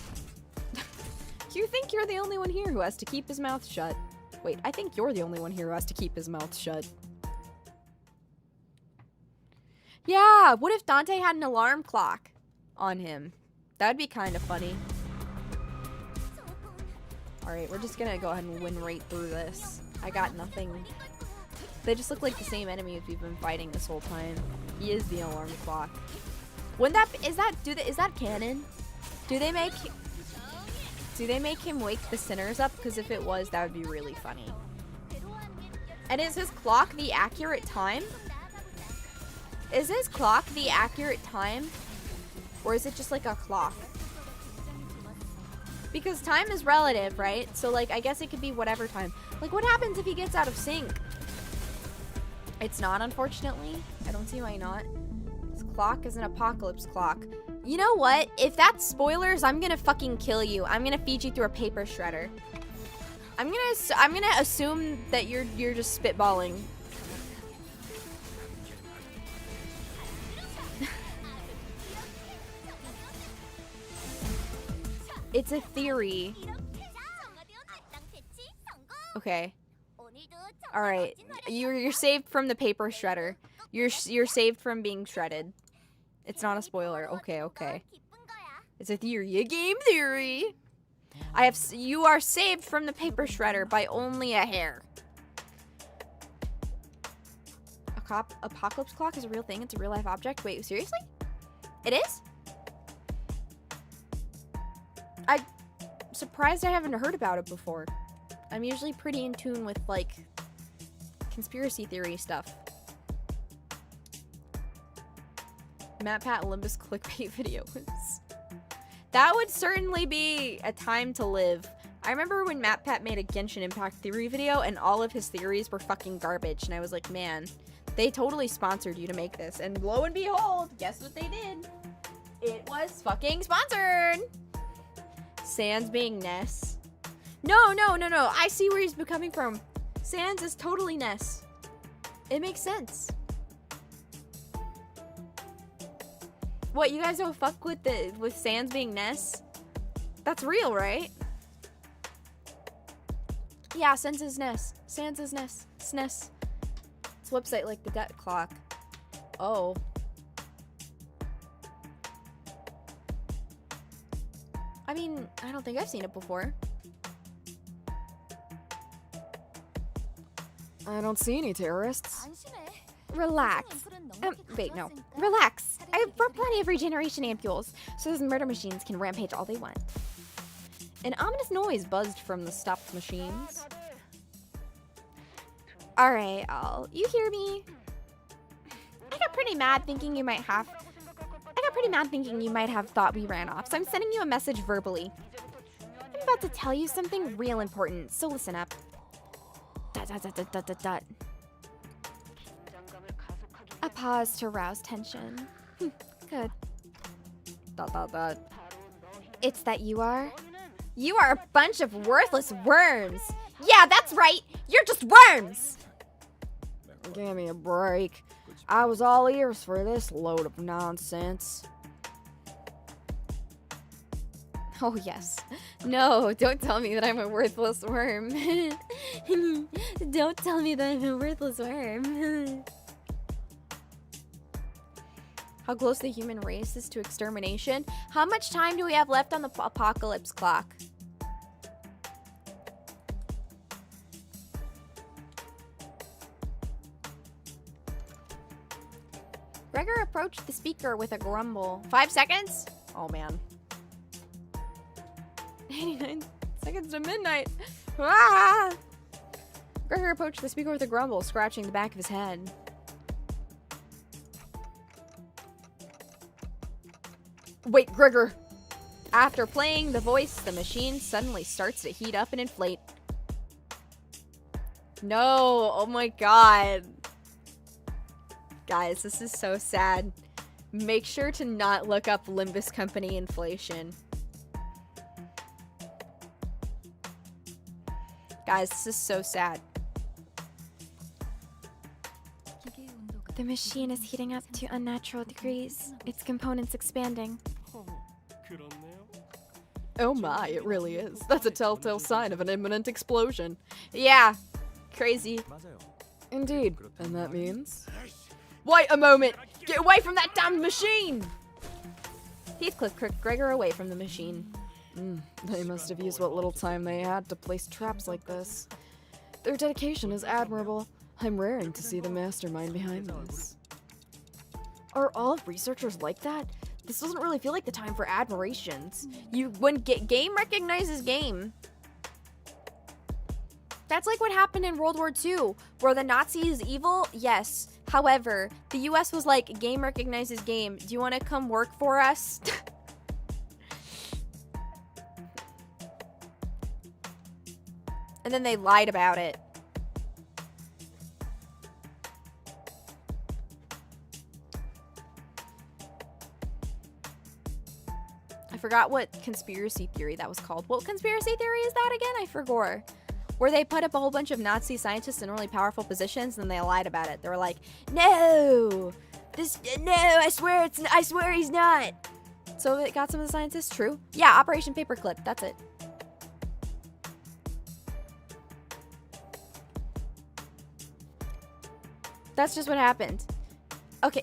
You think you're the only one here who has to keep his mouth shut. Wait, I think you're the only one here who has to keep his mouth shut. Yeah, what if Dante had an alarm clock on him? That'd be kind of funny. Alright, we're just gonna go ahead and win right through this. I got nothing. They just look like the same enemies we've been fighting this whole time. He is the alarm clock. Wouldn't that is that canon? Do they make him wake the sinners up? Because if it was, that would be really funny. And is his clock the accurate time? Is his clock the accurate time? Or is it just like a clock? Because time is relative, right? So like I guess it could be whatever time. Like what happens if he gets out of sync? It's not, unfortunately. I don't see why not. This clock is an apocalypse clock. You know what? If that's spoilers, I'm gonna fucking kill you. I'm gonna feed you through a paper shredder. I'm gonna assume that you're just spitballing. It's a theory. Okay. Alright. You're saved from the paper shredder. You're saved from being shredded. It's not a spoiler. Okay, okay. It's a theory. A game theory. You are saved from the paper shredder by only a hair. Apocalypse clock is a real thing. It's a real life object. Wait, seriously? It is? I'm surprised I haven't heard about it before. I'm usually pretty in tune with, like, conspiracy theory stuff. MatPat Limbus clickbait videos. That would certainly be a time to live. I remember when MatPat made a Genshin Impact theory video and all of his theories were fucking garbage. And I was like, man, they totally sponsored you to make this. And lo and behold, guess what they did? It was fucking sponsored. Sans being Ness. No. I see where he's coming from. Sans is totally Ness. It makes sense. What, you guys don't fuck with Sans being Ness? That's real, right? Yeah, Sans is Ness. Sans is Ness. SNES. It's a website like the debt clock. Oh. I mean, I don't think I've seen it before. I don't see any terrorists. Relax. Wait, no. Relax. I've brought plenty of regeneration ampules, so those murder machines can rampage all they want. An ominous noise buzzed from the stopped machines. Alright, you hear me? I got pretty mad thinking you might have thought we ran off, so I'm sending you a message verbally. I'm about to tell you something real important, so listen up. ... A pause to rouse tension. Good. ... It's that you are a bunch of worthless worms. Yeah, that's right. You're just worms. Give me a break. I was all ears for this load of nonsense. Oh, yes. No, don't tell me that I'm a worthless worm. Don't tell me that I'm a worthless worm. How close the human race is to extermination? How much time do we have left on the apocalypse clock? Gregor approached the speaker with a grumble. 5 seconds? Oh, man. 89 seconds to midnight. Ah! Gregor approached the speaker with a grumble, scratching the back of his head. Wait, Gregor! After playing the voice, the machine suddenly starts to heat up and inflate. No! Oh my god. Guys, this is so sad. Make sure to not look up Limbus Company inflation. Guys, this is so sad. The machine is heating up to unnatural degrees, its components expanding. Oh my, it really is. That's a telltale sign of an imminent explosion. Yeah, crazy. Indeed. And that means? Wait a moment! Get away from that damned machine! Heathcliff kicked Gregor away from the machine. They must have used what little time they had to place traps like this. Their dedication is admirable. I'm raring to see the mastermind behind this. Are all researchers like that? This doesn't really feel like the time for admirations. When game recognizes game. That's like what happened in World War II, where the Nazis is evil, yes. However, the US was like, game recognizes game. Do you want to come work for us? And then they lied about it. I forgot what conspiracy theory that was called. What conspiracy theory is that again? I forgot. Where they put up a whole bunch of Nazi scientists in really powerful positions and they lied about it. They were like, no, I swear he's not. So it got some of the scientists true. Yeah, Operation Paperclip, that's it. That's just what happened. Okay,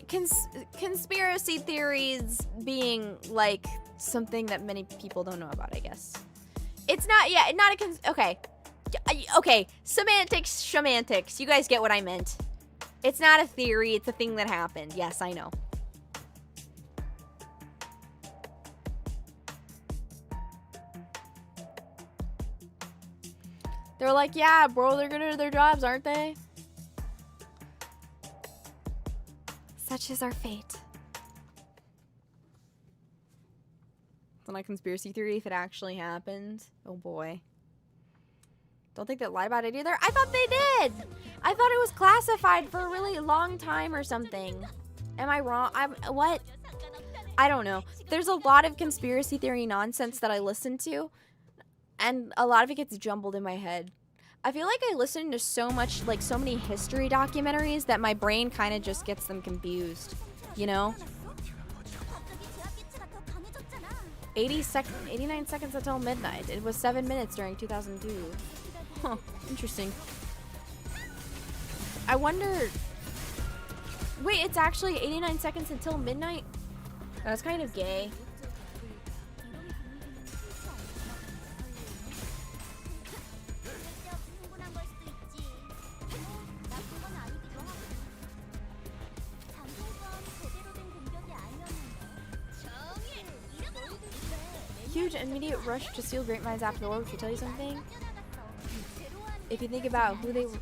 conspiracy theories being like something that many people don't know about, I guess. It's not, yeah, not a okay, semantics. You guys get what I meant. It's not a theory, it's a thing that happened. Yes, I know. They're like, yeah, bro, they're gonna do their jobs, aren't they? Such is our fate. It's not a conspiracy theory if it actually happened. Oh boy. Don't think they lied about it either. I thought they did. I thought it was classified for a really long time or something. Am I wrong? What? I don't know. There's a lot of conspiracy theory nonsense that I listen to, and a lot of it gets jumbled in my head. I feel like I listen to so many history documentaries that my brain kind of just gets them confused, you know? 89 seconds until midnight. It was 7 minutes during 2002. Huh, interesting. I wonder... Wait, it's actually 89 seconds until midnight? That's kind of gay. Huge immediate rush to steal great minds after the war. Should I tell you something? If you think about who they were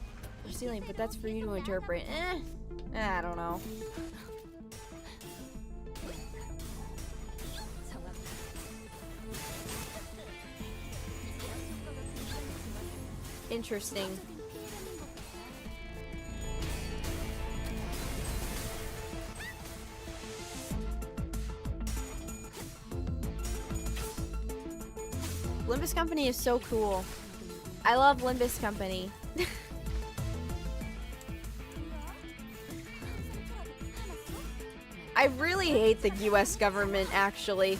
stealing, but that's for you to interpret. I don't know. Interesting. Limbus Company is so cool. I love Limbus Company. I really hate the US government, actually.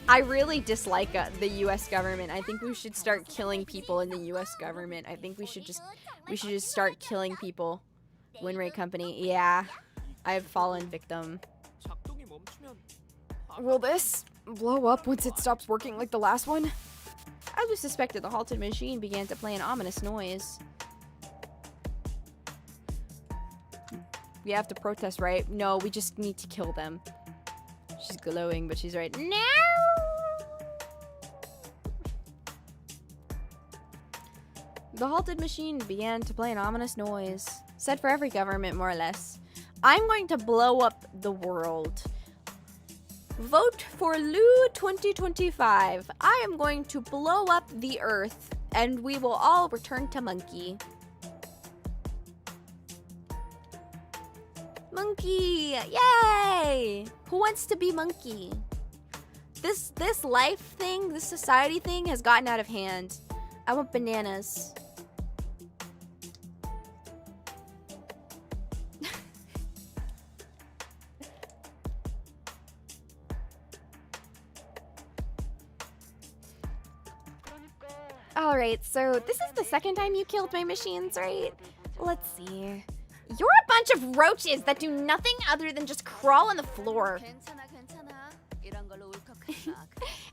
I really dislike the US government. I think we should start killing people in the US government. I think we should just start killing people. Winrate Company. Yeah. I've fallen victim. Will this blow up once it stops working like the last one? As we suspected, the halted machine began to play an ominous noise. We have to protest, right? No, we just need to kill them. She's glowing, but she's right. No! The halted machine began to play an ominous noise. Said for every government, more or less. I'm going to blow up the world. Vote for Lou 2025. I am going to blow up the earth and we will all return to monkey. Monkey! Yay! Who wants to be monkey? This life thing, this society thing has gotten out of hand. I want bananas. Alright, so this is the second time you killed my machines, right? Let's see. You're a bunch of roaches that do nothing other than just crawl on the floor.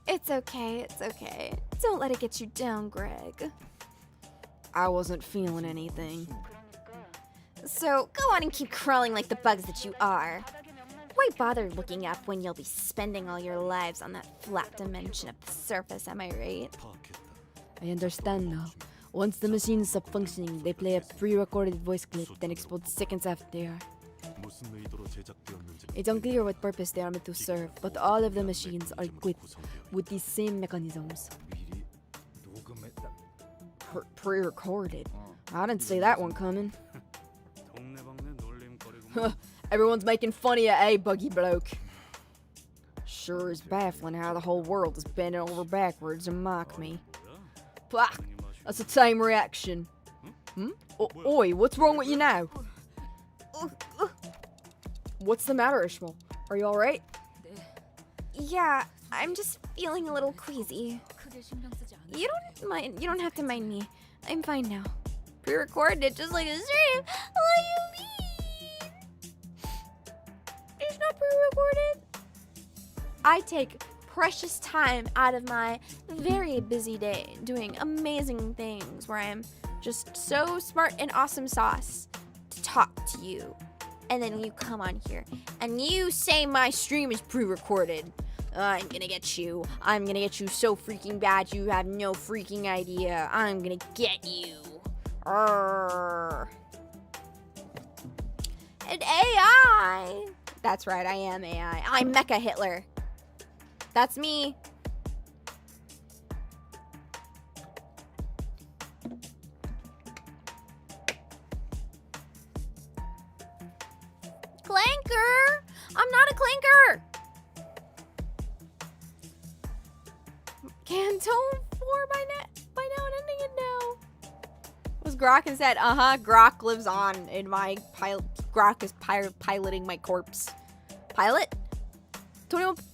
It's okay, it's okay. Don't let it get you down, Greg. I wasn't feeling anything. So go on and keep crawling like the bugs that you are. Why bother looking up when you'll be spending all your lives on that flat dimension of the surface, am I right? I understand now. Once the machines stop functioning, they play a pre-recorded voice clip, then explode seconds after. It's unclear what purpose they are meant to serve, but all of the machines are equipped with these same mechanisms. Pre-recorded? I didn't see that one coming. Everyone's making fun of you, eh, buggy bloke? Sure is baffling how the whole world is bending over backwards to mock me. Bah, that's a tame reaction. Oi, what's wrong with you now? What's the matter, Ishmael? Are you alright? Yeah, I'm just feeling a little queasy. You don't have to mind me. I'm fine now. Pre-recorded it just like a stream. What do you mean? It's not pre-recorded. I take precious time out of my very busy day doing amazing things where I'm just so smart and awesome sauce to talk to you. And then you come on here and you say my stream is pre-recorded. I'm gonna get you. I'm gonna get you so freaking bad you have no freaking idea. I'm gonna get you. Arrgh. And AI. That's right, I am AI. I'm Mecha Hitler. That's me. Clanker! I'm not a clanker! Canto 4 by now and ending it now. Was Grok and said, Grok lives on in my pilot. Grok is piloting my corpse. Pilot? 21.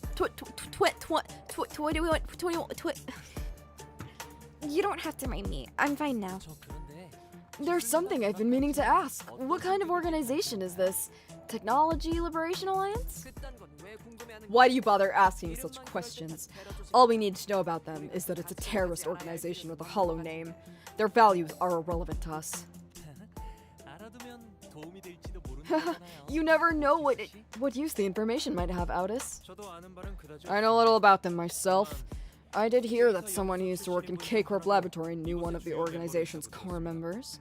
You don't have to mind me. I'm fine now. There's something I've been meaning to ask. What kind of organization is this? Technology Liberation Alliance? Why do you bother asking such questions? All we need to know about them is that it's a terrorist organization with a hollow name. Their values are irrelevant to us. You never know what use the information might have, Aldous. I know little about them myself. I did hear that someone who used to work in K-Corp Laboratory knew one of the organization's core members,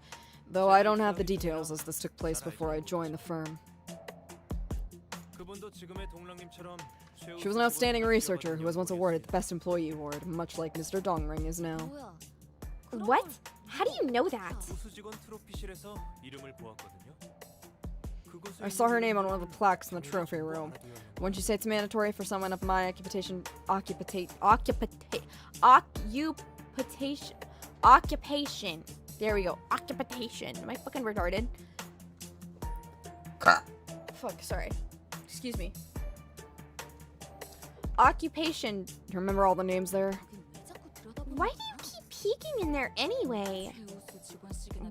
though I don't have the details as this took place before I joined the firm. She was an outstanding researcher who was once awarded the Best Employee Award, much like Mr. Dongring is now. What? How do you know that? I saw her name on one of the plaques in the trophy room. Wouldn't you say it's mandatory for someone of my occupation? There we go. Occupation. Am I fucking retarded? Fuck, sorry. Excuse me. Occupation. You remember all the names there? Why do you keep peeking in there anyway?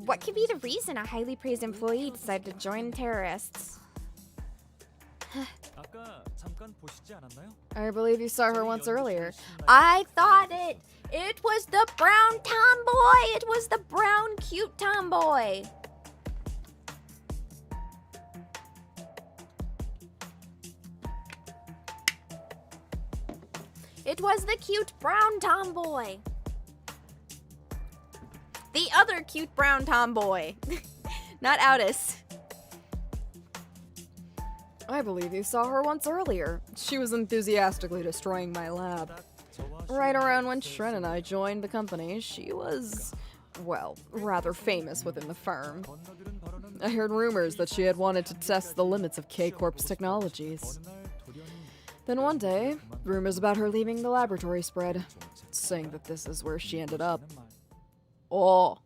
What could be the reason a highly praised employee decided to join terrorists? I believe you saw her once earlier. I thought it was the brown tomboy. It was the brown cute tomboy. It was the cute brown tomboy. The other cute brown tomboy. Not Aldous. I believe you saw her once earlier. She was enthusiastically destroying my lab. Right around when Shren and I joined the company, she was, well, rather famous within the firm. I heard rumors that she had wanted to test the limits of K-Corp's technologies. Then one day, rumors about her leaving the laboratory spread, saying that this is where she ended up. Oh.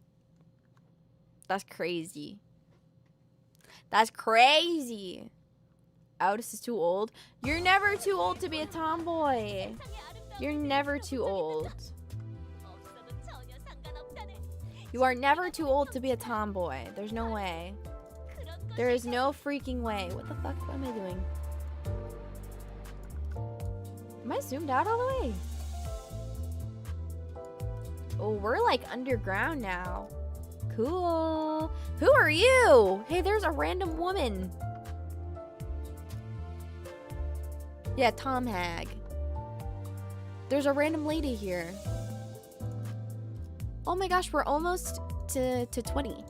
That's crazy. That's crazy. Otis is too old. You're never too old to be a tomboy. You're never too old. You are never too old to be a tomboy. There's no way. There is no freaking way. What the fuck? What am I doing? Am I zoomed out all the way? Oh, we're like underground now. Cool. Who are you? Hey, there's a random woman. Yeah, Tom Hag. There's a random lady here. Oh my gosh, we're almost to 20.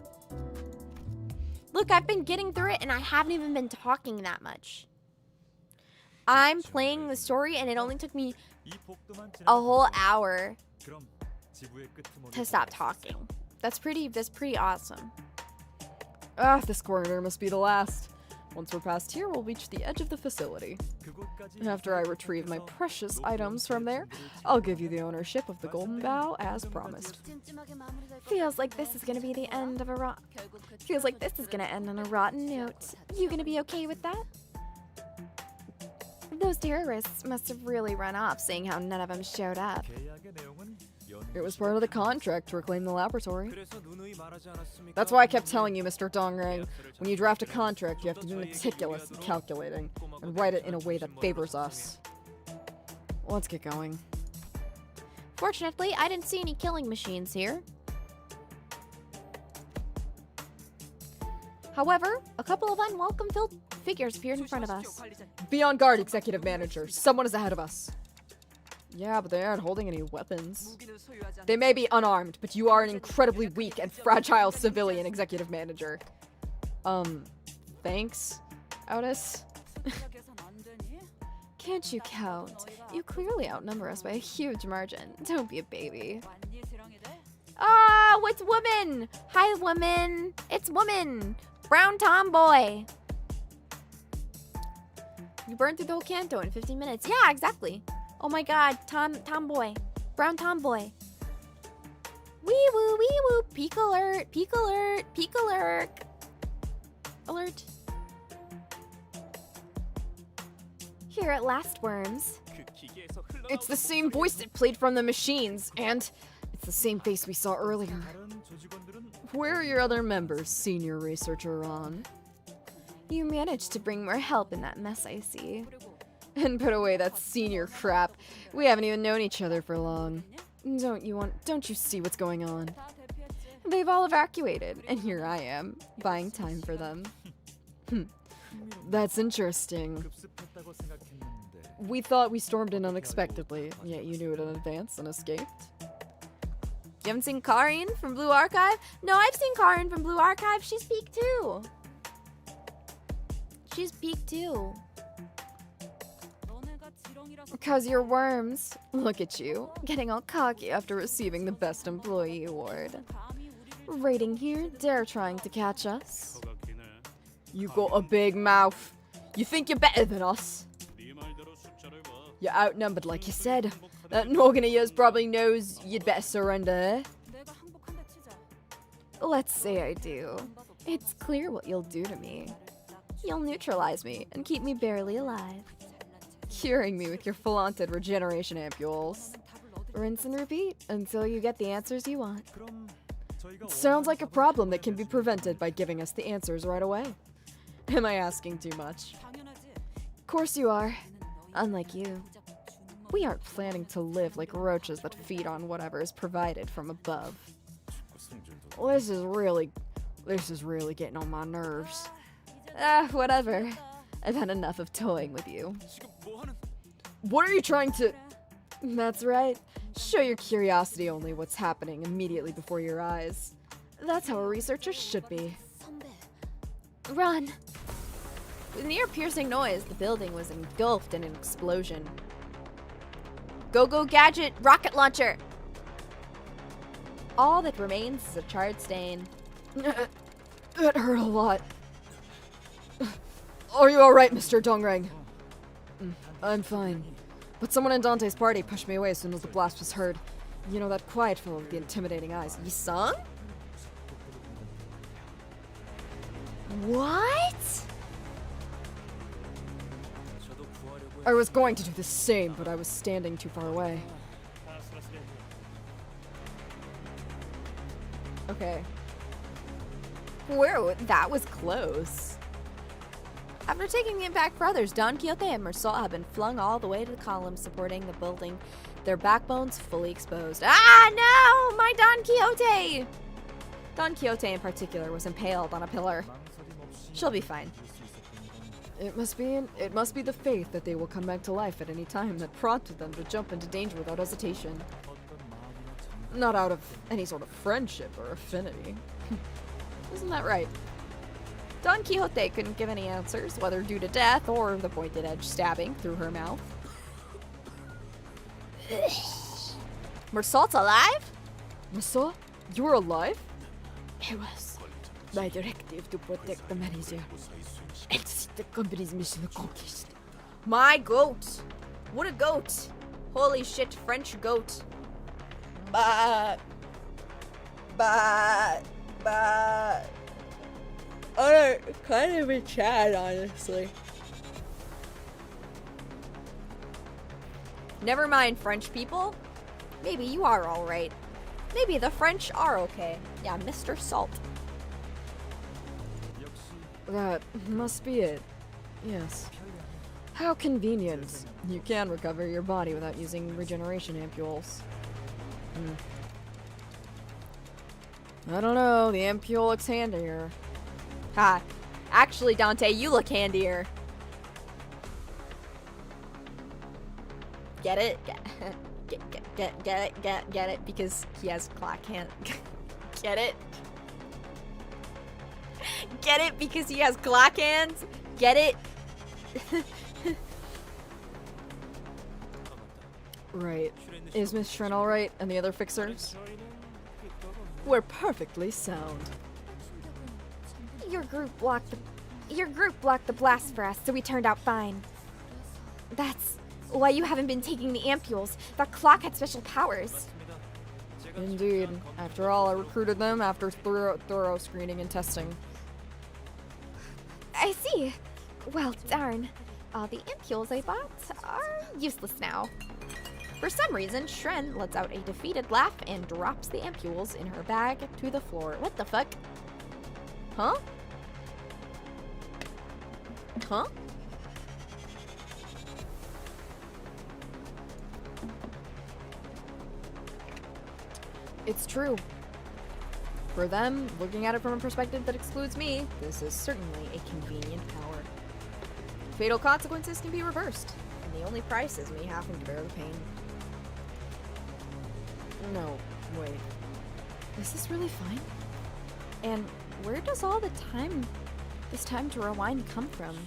Look, I've been getting through it and I haven't even been talking that much. I'm playing the story and it only took me a whole hour to stop talking. That's pretty awesome. Ah, this corridor must be the last. Once we're past here, we'll reach the edge of the facility. After I retrieve my precious items from there, I'll give you the ownership of the Golden Bough as promised. Feels like this is gonna be the end of a Feels like this is gonna end on a rotten note. You gonna be okay with that? Those terrorists must have really run off, seeing how none of them showed up. It was part of the contract to reclaim the laboratory. That's why I kept telling you, Mr. Dongrang, when you draft a contract, you have to be meticulous and calculating, and write it in a way that favors us. Let's get going. Fortunately, I didn't see any killing machines here. However, a couple of unwelcome figures appeared in front of us. Be on guard, Executive Manager. Someone is ahead of us. Yeah, but they aren't holding any weapons. They may be unarmed, but you are an incredibly weak and fragile civilian, Executive Manager. Thanks, Otis? Can't you count? You clearly outnumber us by a huge margin. Don't be a baby. Ah, what's woman? Hi, woman. It's woman. Brown tomboy. You burned through the whole canto in 15 minutes. Yeah, exactly. Oh my god, tomboy. Brown tomboy. Wee woo, wee woo. Peek alert, peek alert, peek alert. Alert. Here at last, worms. It's the same voice that played from the machines, and it's the same face we saw earlier. Where are your other members, Senior Researcher Ron? You managed to bring more help in that mess, I see. And put away that senior crap. We haven't even known each other for long. Don't you see what's going on? They've all evacuated, and here I am, buying time for them. That's interesting. We thought we stormed in unexpectedly, yet you knew it in advance and escaped. You haven't seen Karin from Blue Archive? No, I've seen Karin from Blue Archive. She's peak too. She's peak too. Because you're worms. Look at you, getting all cocky after receiving the Best Employee Award. Rating here, dare trying to catch us. You got a big mouth. You think you're better than us? You're outnumbered, like you said. That noggin of yours probably knows you'd better surrender. Let's say I do. It's clear what you'll do to me. You'll neutralize me and keep me barely alive. Curing me with your flaunted regeneration ampules. Rinse and repeat until you get the answers you want. Sounds like a problem that can be prevented by giving us the answers right away. Am I asking too much? Of course you are. Unlike you. We aren't planning to live like roaches that feed on whatever is provided from above. This is really getting on my nerves. Whatever. I've had enough of toying with you. What are you trying to... That's right. Show your curiosity only what's happening immediately before your eyes. That's how a researcher should be. Run! With an ear-piercing noise, the building was engulfed in an explosion. Go-go gadget rocket launcher! All that remains is a charred stain. That hurt a lot. Are you alright, Mr. Dongrang? I'm fine. But someone in Dante's party pushed me away as soon as the blast was heard. You know, that quiet fellow with the intimidating eyes. Yi-sung? What? I was going to do the same, but I was standing too far away. Okay. Whoa, that was close. After taking the impact for others, Don Quixote and Mersault have been flung all the way to the columns supporting the building, their backbones fully exposed. Ah, no! My Don Quixote! Don Quixote in particular was impaled on a pillar. She'll be fine. It must be the faith that they will come back to life at any time that prompted them to jump into danger without hesitation. Not out of any sort of friendship or affinity. Isn't that right? Don Quixote couldn't give any answers, whether due to death or the pointed edge stabbing through her mouth. Mersault's alive? Mersault? You're alive? It was my directive to protect the manager. It's the company's mission accomplished. My goat! What a goat! Holy shit, French goat. I kind of a Chad, honestly. Never mind, French people. Maybe you are alright. Maybe the French are okay. Yeah, Mr. Salt. That must be it. Yes. How convenient. You can recover your body without using regeneration ampules. I don't know, the ampule looks handier. Ha! Actually, Dante, you look handier. Get it? Get it? Because he has clock hand. Get it? Get it? Because he has clock hands? Get it? Right. Is Miss Shren alright and the other fixers? We're perfectly sound. Your group blocked the blast for us, so we turned out fine. That's why you haven't been taking the ampules. That clock had special powers. Indeed. After all, I recruited them after thorough screening and testing. I see. Well, darn. All the ampules I bought are useless now. For some reason, Shren lets out a defeated laugh and drops the ampules in her bag to the floor. What the fuck? Huh? Huh? It's true. For them, looking at it from a perspective that excludes me, this is certainly a convenient power. Fatal consequences can be reversed, and the only price is me having to bear the pain. No, wait. Is this really fine? And where does all this time to rewind come from?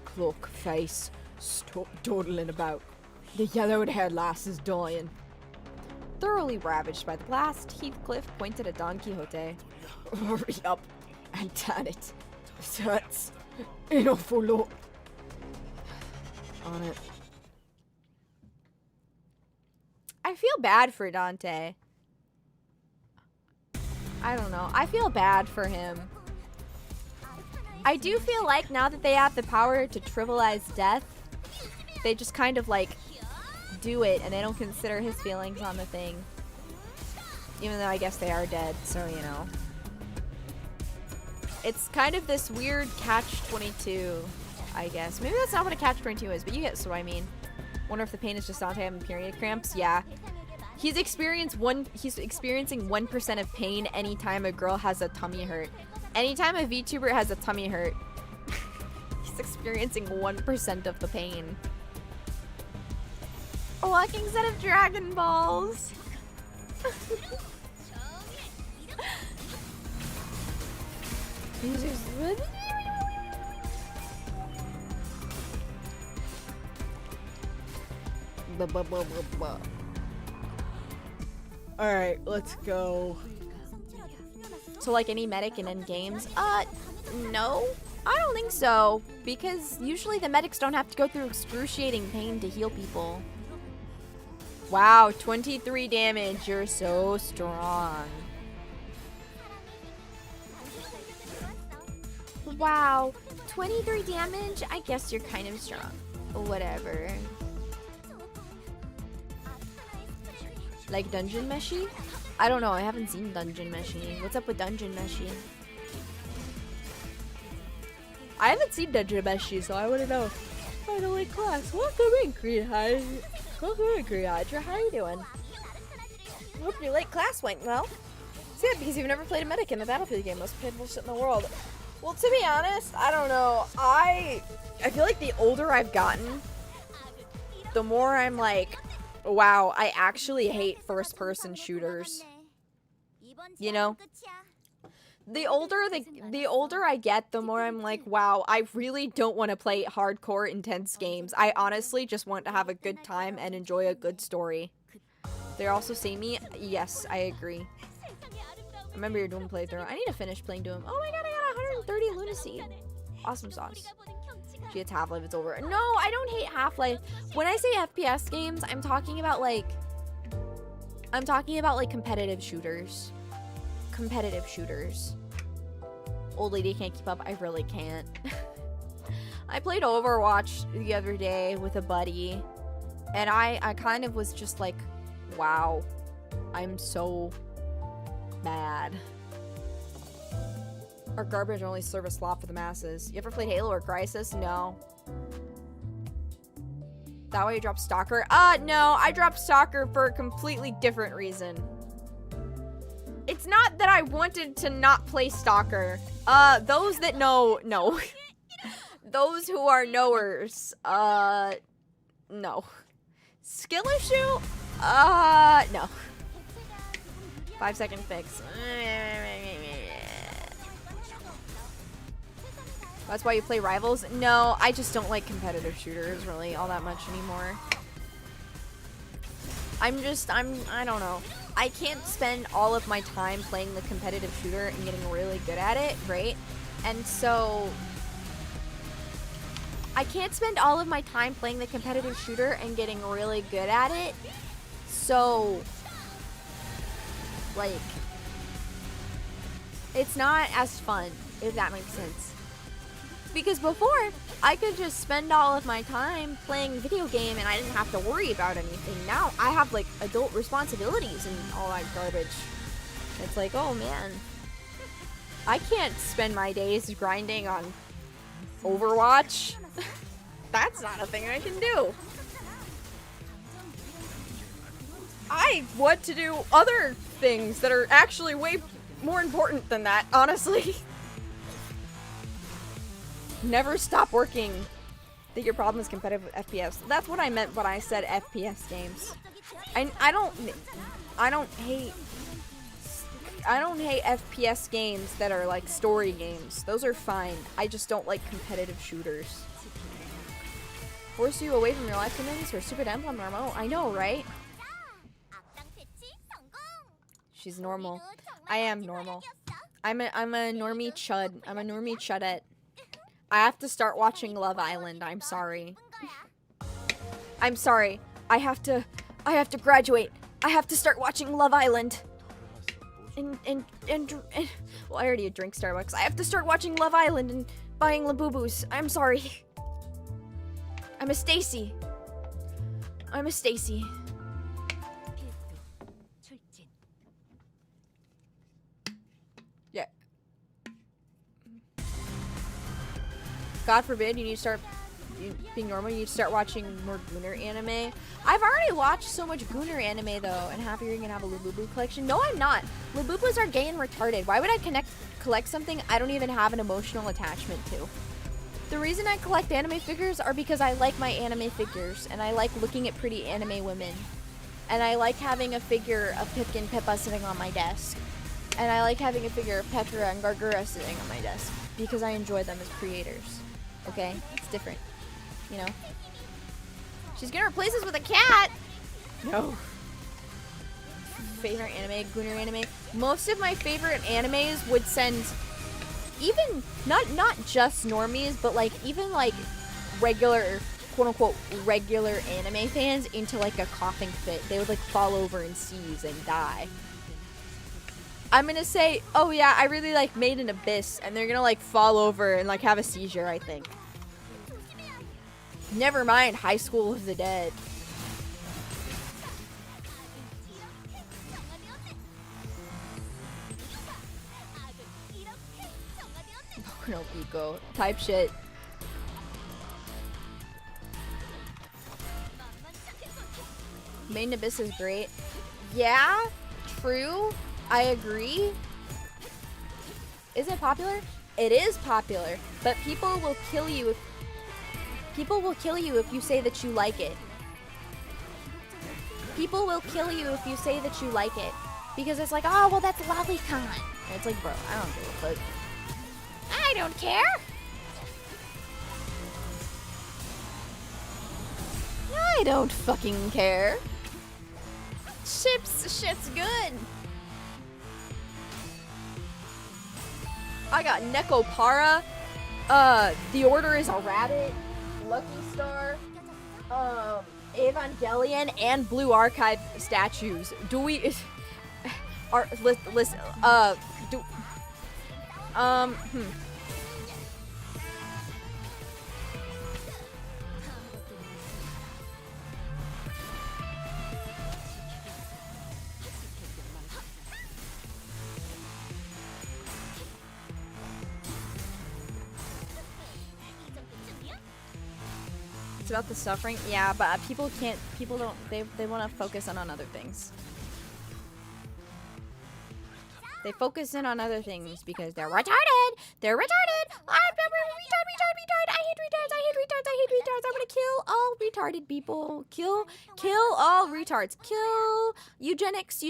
Cloak face, stop dawdling about. The yellow-haired lass is dying. Thoroughly ravaged by the blast, Heathcliff pointed at Don Quixote. Hurry up and tan it. That's an awful lot. On it. I feel bad for Dante. I don't know. I feel bad for him. I do feel like now that they have the power to trivialize death, they just kind of like do it and they don't consider his feelings on the thing. Even though I guess they are dead, so you know. It's kind of this weird catch-22, I guess. Maybe that's not what a catch-22 is, but you get what I mean. Wonder if the pain is just Dante having period cramps? Yeah. He's experiencing 1% of pain anytime a girl has a tummy hurt. Anytime a VTuber has a tummy hurt, he's experiencing 1% of the pain. A walking set of Dragon Balls. Blah, blah, blah, blah, blah. Alright, let's go. So like any medic in end games? No. I don't think so. Because usually the medics don't have to go through excruciating pain to heal people. Wow, 23 damage. You're so strong. Wow, 23 damage? I guess you're kind of strong. Whatever. Like Dungeon Meshi? I don't know, I haven't seen Dungeon Meshi. What's up with Dungeon Meshi? I haven't seen Dungeon Meshi, so I wouldn't know. Finally class. Welcome in, Green Hydra. Welcome in, Green Hydra. How you doing? Hope your late class went well. It's good because you've never played a medic in a Battlefield game. Most painful shit in the world. Well, to be honest, I don't know. I feel like the older I've gotten, the more I'm like, wow, I actually hate first-person shooters. You know? The older I get, the more I'm like, wow, I really don't want to play hardcore, intense games. I honestly just want to have a good time and enjoy a good story. They're also samey? Yes, I agree. I remember your Doom playthrough. I need to finish playing Doom. Oh my god, I got 130 lunacy. Awesome sauce. Gee, it's Half-Life, it's over. No, I don't hate Half-Life. When I say FPS games, I'm talking about like competitive shooters. Competitive shooters. Old lady can't keep up. I really can't. I played Overwatch the other day with a buddy, and I kind of was just like, wow, I'm so bad. Our garbage only serve a slop for the masses. You ever played Halo or Crisis? No. That way you dropped Stalker? No, I dropped Stalker for a completely different reason. It's not that I wanted to not play Stalker. Those that know, no. Those who are knowers, no. Skill issue? No. 5-second fix. That's why you play Rivals? No, I just don't like competitive shooters really all that much anymore. I don't know. I can't spend all of my time playing the competitive shooter and getting really good at it, right? And so I can't spend all of my time playing the competitive shooter and getting really good at it. So like it's not as fun, if that makes sense. Because before, I could just spend all of my time playing video game and I didn't have to worry about anything. Now, I have, like, adult responsibilities and all that garbage. It's like, oh, man. I can't spend my days grinding on Overwatch. That's not a thing I can do. I want to do other things that are actually way more important than that, honestly. Never stop working. That your problem is competitive with FPS. That's what I meant when I said FPS games. I don't hate FPS games that are like story games. Those are fine. I just don't like competitive shooters. Force you away from your life commitments for stupid emblem remote. I know, right? She's normal. I am normal. I'm a normie chud. I'm a normie chudette. I have to start watching Love Island. I'm sorry. I'm sorry. I have to graduate. I have to start watching Love Island. And well, I already drink Starbucks. I have to start watching Love Island and buying Labubus. I'm sorry. I'm a Stacy. I'm a Stacy. Yeah. God forbid you need to start being normal. You need to start watching more Gooner anime. I've already watched so much Gooner anime though, and happy you're gonna have a Labubu collection. No, I'm not. Labubus are gay and retarded. Why would I collect something I don't even have an emotional attachment to? The reason I collect anime figures are because I like my anime figures, and I like looking at pretty anime women. And I like having a figure of Pipkin and Pippa sitting on my desk. And I like having a figure of Petra and Gargura sitting on my desk. Because I enjoy them as creators. Okay? It's different. You know? She's gonna replace us with a cat. No. Favorite anime, Gunner anime. Most of my favorite animes would send, even not just normies, but like even like regular, quote unquote, regular anime fans into like a coughing fit. They would like fall over and seize and die. I'm gonna say, oh yeah, I really like Made in Abyss, and they're gonna like fall over and like have a seizure, I think. Never mind High School of the Dead. No Pico type shit. Made in Abyss is great. Yeah, true. I agree. Is it popular? It is popular, but people will kill you if you say that you like it. People will kill you if you say that you like it, because it's like, oh well, that's lolicon. And it's like, bro, I don't give a fuck. I don't care. I don't fucking care. Shit's good. I got Nekopara. The Order is a Rabbit. Lucky Star. Evangelion and Blue Archive statues. Do we? Listen. It's about the suffering. Yeah, but people don't, they want to focus in on other things. They focus in on other things because they're retarded. They're retarded. I'm retard. I hate retards. I'm gonna kill all retarded people. Kill all retards. Kill eugenics.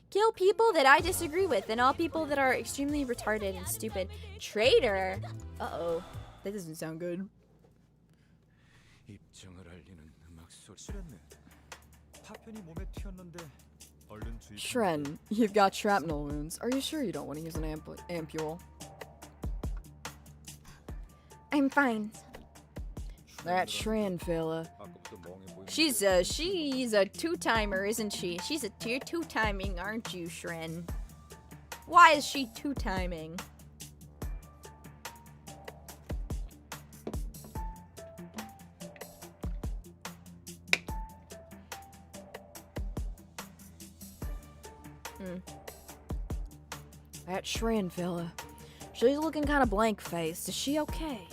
Kill people that I disagree with and all people that are extremely retarded and stupid. Traitor. Uh-oh. That doesn't sound good. Shren, you've got shrapnel wounds. Are you sure you don't want to use an ampule? I'm fine. That Shren fella. She's a two-timer, isn't she? You're two-timing, aren't you, Shren? Why is she two-timing? That Shren fella. She's looking kind of blank-faced. Is she okay?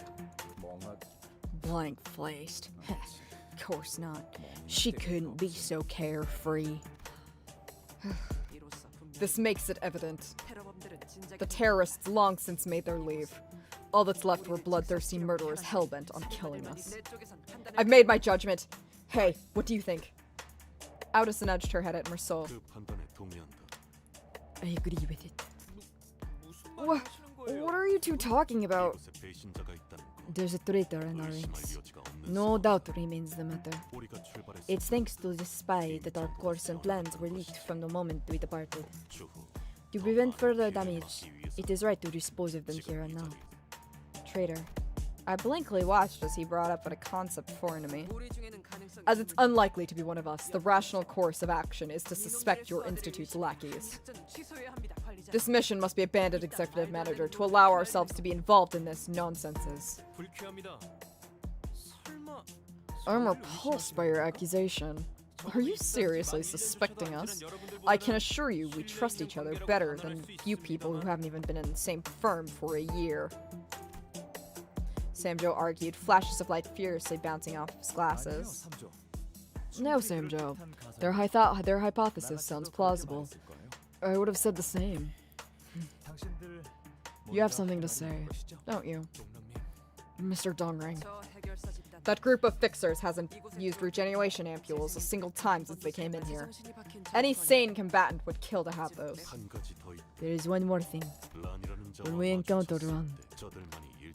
Blank-faced? Of course not. She couldn't be so carefree. This makes it evident. The terrorists long since made their leave. All that's left were bloodthirsty murderers hellbent on killing us. I've made my judgment. Hey, what do you think? Audis nudged her head at Mersol. I agree with it. What are you two talking about? There's a traitor in our ranks. No doubt remains the matter. It's thanks to the spy that our course and plans were leaked from the moment we departed. To prevent further damage, it is right to dispose of them here and now. Traitor. I blankly watched as he brought up a concept foreign to me. As it's unlikely to be one of us, the rational course of action is to suspect your institute's lackeys. This mission must be abandoned, Executive Manager, to allow ourselves to be involved in this nonsenses. I'm repulsed by your accusation. Are you seriously suspecting us? I can assure you we trust each other better than you people who haven't even been in the same firm for a year. Samjo argued, flashes of light furiously bouncing off his glasses. No, Samjo. Their hypothesis sounds plausible. I would have said the same. You have something to say, don't you? Mr. Dongring. That group of fixers hasn't used regeneration ampules a single time since they came in here. Any sane combatant would kill to have those. There is one more thing. When we encountered Ron,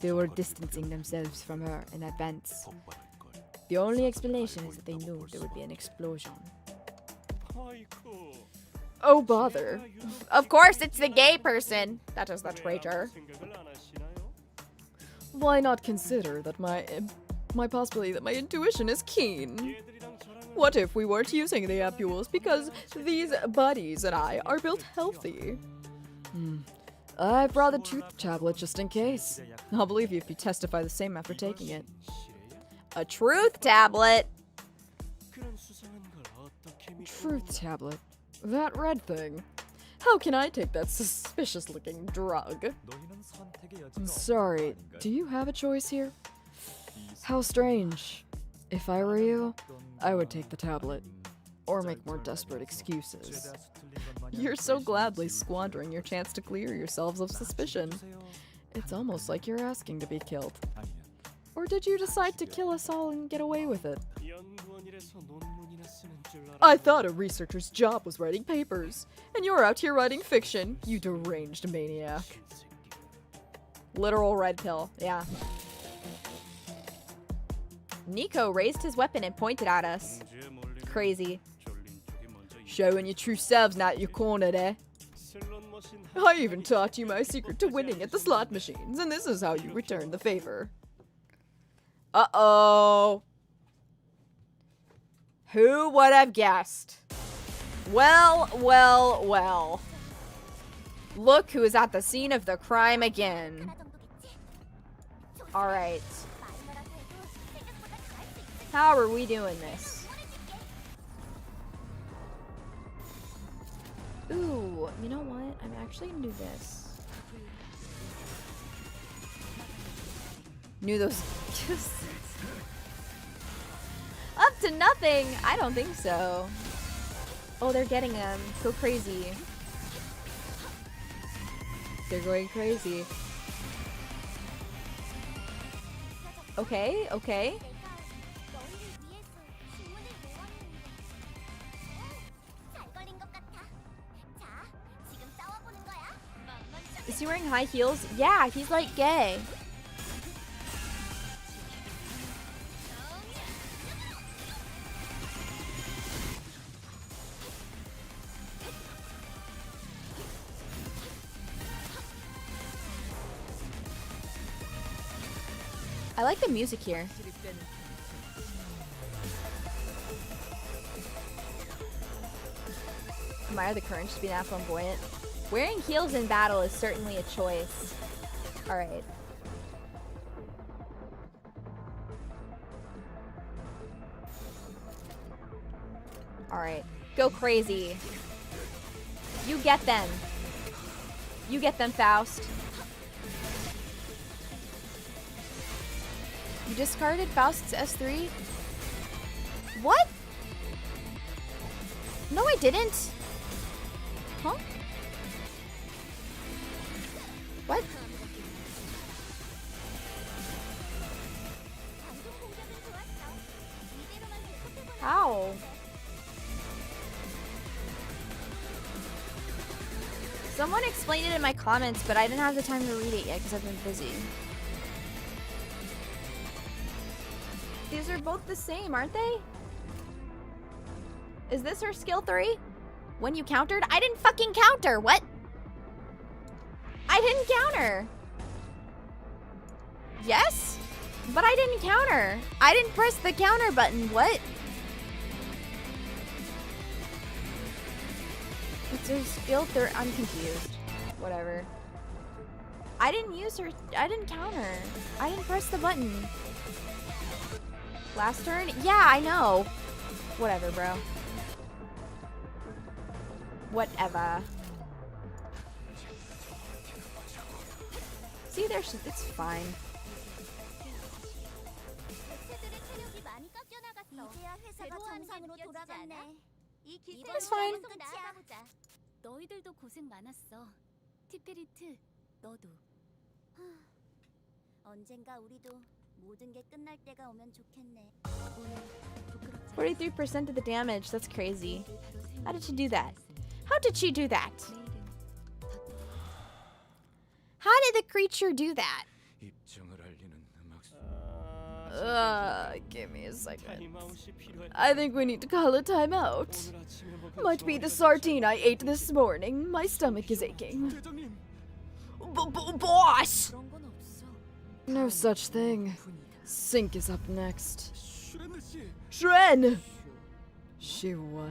they were distancing themselves from her in advance. The only explanation is that they knew there would be an explosion. Oh, bother. Of course, it's the gay person. That is the traitor. Why not consider that my possibility that my intuition is keen? What if we weren't using the apules because these buddies and I are built healthy? I brought a truth tablet just in case. I'll believe you if you testify the same after taking it. A truth tablet. Truth tablet? That red thing? How can I take that suspicious-looking drug? I'm sorry, do you have a choice here? How strange. If I were you, I would take the tablet. Or make more desperate excuses. You're so gladly squandering your chance to clear yourselves of suspicion. It's almost like you're asking to be killed. Or did you decide to kill us all and get away with it? I thought a researcher's job was writing papers, and you're out here writing fiction, you deranged maniac. Literal red pill, yeah. Nico raised his weapon and pointed at us. Crazy. Showing your true selves, not your corner there. I even taught you my secret to winning at the slot machines, and this is how you return the favor. Uh-oh. Who would have guessed? Well, well, well. Look who is at the scene of the crime again. Alright. How are we doing this? Ooh, you know what? I'm actually gonna do this. Knew those... Up to nothing! I don't think so. Oh, they're getting him. Go crazy. They're going crazy. Okay, okay. Is he wearing high heels? Yeah, he's like gay. I like the music here. Admire the courage to be that flamboyant. Wearing heels in battle is certainly a choice. Alright. Alright. Go crazy. You get them. You get them, Faust. You discarded Faust's S3? What? No, I didn't. Huh? What? How? Someone explained it in my comments, but I didn't have the time to read it yet because I've been busy. These are both the same, aren't they? Is this her skill 3? When you countered? I didn't fucking counter! What? I didn't counter! Yes? But I didn't counter! I didn't press the counter button, what? It's her skill 3. I'm confused. Whatever. I didn't use her. I didn't counter. I didn't press the button. Last turn? Yeah, I know. Whatever, bro. Whatever. See, there's... it's fine. It's fine. 너희들도 고생 많았어. 티페리트, 너도. 언젠가 우리도 모든 게 끝날 때가 오면 좋겠네. 43% of the damage. That's crazy. How did she do that? How did she do that? How did the creature do that? Give me a second. I think we need to call a timeout. Might be the sardine I ate this morning. My stomach is aching. Boss! 그런 건 없어. No such thing. Sink is up next. Shren! She what?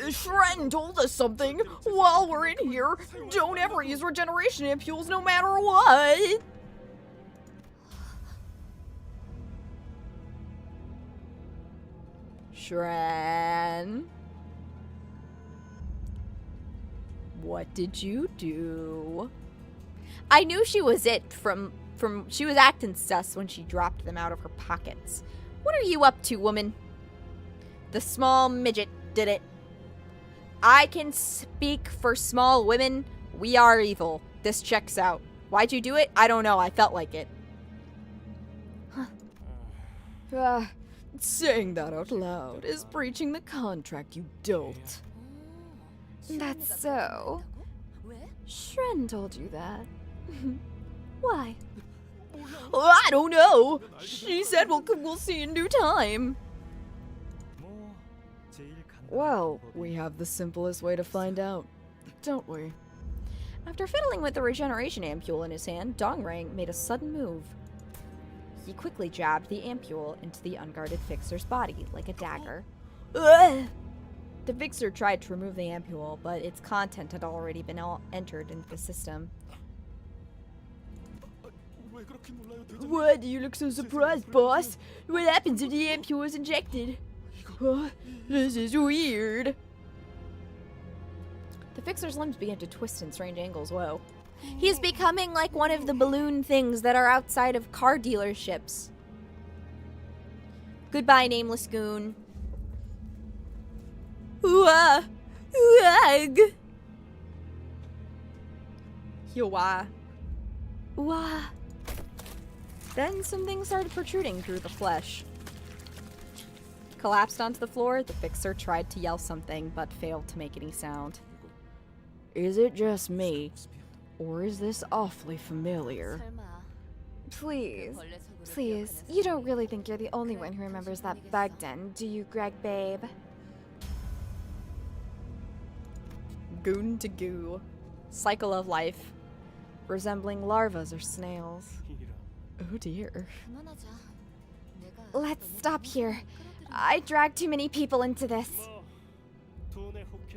Shren told us something. While we're in here, don't ever use regeneration ampules no matter what. Shren? What did you do? I knew she was it from she was acting sus when she dropped them out of her pockets. What are you up to, woman? The small midget did it. I can speak for small women. We are evil. This checks out. Why'd you do it? I don't know. I felt like it. Saying that out loud is breaching the contract, you dolt. That's so. 왜? Shren told you that. Why? I don't know. She said we'll see in due time. Well, we have the simplest way to find out, don't we? After fiddling with the regeneration ampule in his hand, Dongrang made a sudden move. He quickly jabbed the ampule into the unguarded fixer's body like a dagger. Ugh! The fixer tried to remove the ampule, but its content had already been entered into the system. Why do you look so surprised, boss? What happens if the ampule is injected? This is weird. The fixer's limbs began to twist in strange angles. Whoa. He's becoming like one of the balloon things that are outside of car dealerships. Goodbye, nameless goon. Ooh-ah! Ooh-ag! Yo-wah. Ooh-ah. Then something started protruding through the flesh. Collapsed onto the floor, the fixer tried to yell something, but failed to make any sound. Is it just me? Or is this awfully familiar? 설마. Please. 벌레 속으로 Please. You don't really think you're the only one who remembers that bug den, do you, Greg, babe? Goon to goo. Cycle of life. Resembling larvas or snails. Oh dear. 그만하자. 내가 Let's stop here. I dragged too many people into this.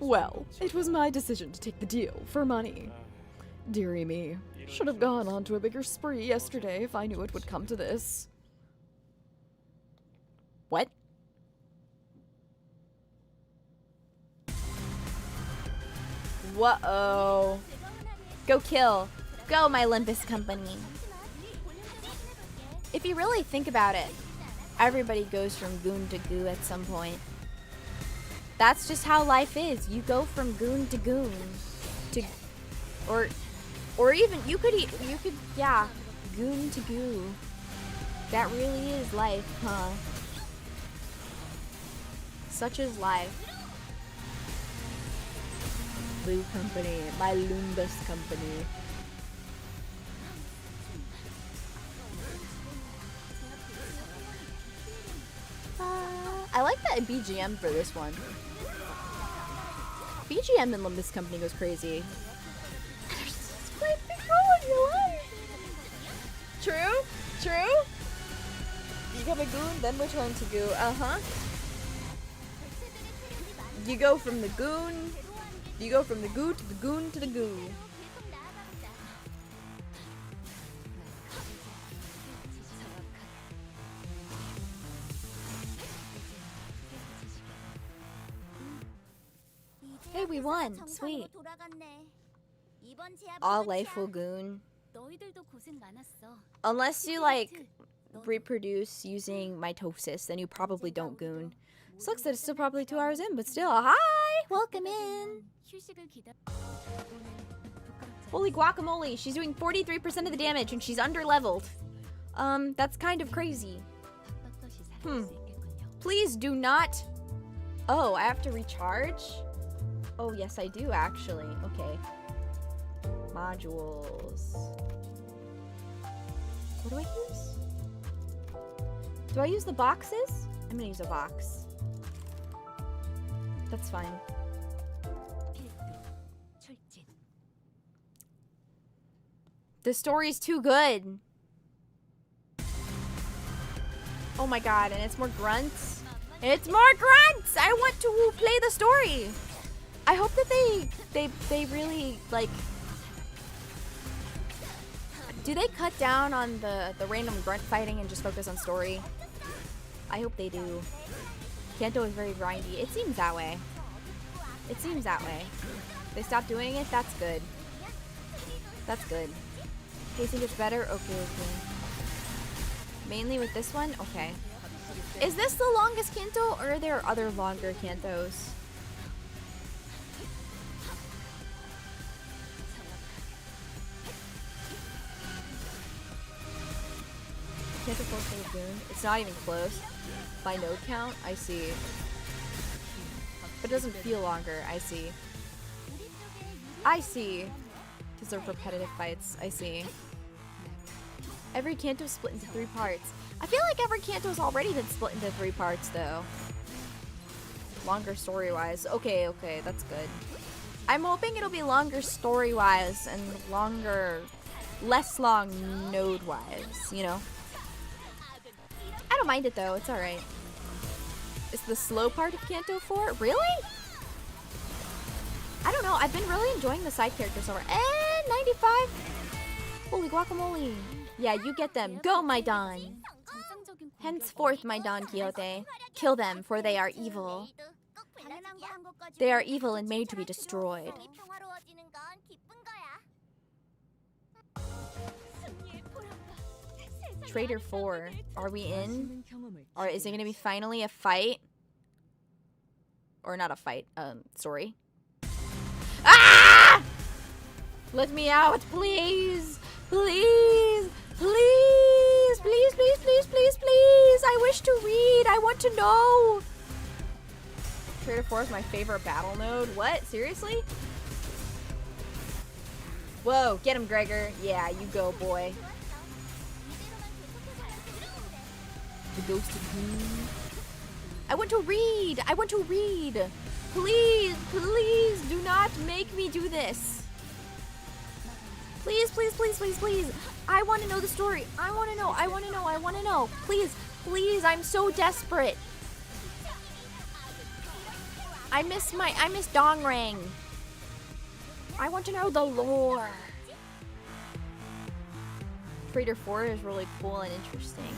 Well, it was my decision to take the deal for money. Dearie me. Should have gone on to a bigger spree yesterday if I knew it would come to this. What? Whoa. Go kill. Go, my Limbus Company. If you really think about it, everybody goes from goon to goo at some point. That's just how life is. You go from goon to goon. Or even, you could, yeah, goon to goo. That really is life, huh? Such is life. Lou Company, my Limbus Company. I like that BGM for this one. BGM in Limbus Company goes crazy. True? True? Become a goon, then return to goo. Uh-huh. You go from the goon, you go from the goo to the goon to the goo. Hey, we won. Sweet. All life will goon. 너희들도 고생 많았어. Unless you, like, reproduce using mitosis, then you probably don't goon. Sucks that it's still probably 2 hours in, but still, hi! Welcome in! 휴식을 기다. Holy guacamole, she's doing 43% of the damage and she's under-leveled. That's kind of crazy. Please do not... Oh, I have to recharge? Oh, yes, I do, actually. Okay. Modules. What do I use? Do I use the boxes? I'm gonna use a box. That's fine. The story's too good. Oh my god, and it's more grunts. It's more grunts! I want to play the story. I hope that they really, like... Do they cut down on the random grunt fighting and just focus on story? I hope they do. Canto is very grindy. It seems that way. It seems that way. They stop doing it? That's good. That's good. Pacing gets better? Okay, okay. Mainly with this one? Okay. Is this the longest canto, or are there other longer cantos? Canto 4 Lagoon? It's not even close. By node count? I see. But it doesn't feel longer. I see. I see. Because they're repetitive fights. I see. Every canto is split into 3 parts. I feel like every canto has already been split into 3 parts, though. Longer story-wise. Okay, okay, that's good. I'm hoping it'll be longer story-wise and longer, less long node-wise, you know? I don't mind it, though. It's alright. It's the slow part of Canto 4? Really? I don't know. I've been really enjoying the side characters over. And 95! Holy guacamole. Yeah, you get them. Go, my Don. Henceforth, my Don Quixote. Kill them, for they are evil. They are evil and made to be destroyed. Trader 4. Are we in? Or is it going to be finally a fight? Or not a fight. Sorry. Ah! Let me out, please! Please! Please! Please, please, please, please, please! I wish to read! I want to know! Trader 4 is my favorite battle node. What? Seriously? Whoa, get him, Gregor. Yeah, you go, boy. The ghost of Moon. I want to read! I want to read! Please, please do not make me do this. Please, please, please, please, please. I want to know the story. I want to know. I want to know. I want to know. Please, please. I'm so desperate. I miss Dongrang. I want to know the lore. Trader 4 is really cool and interesting.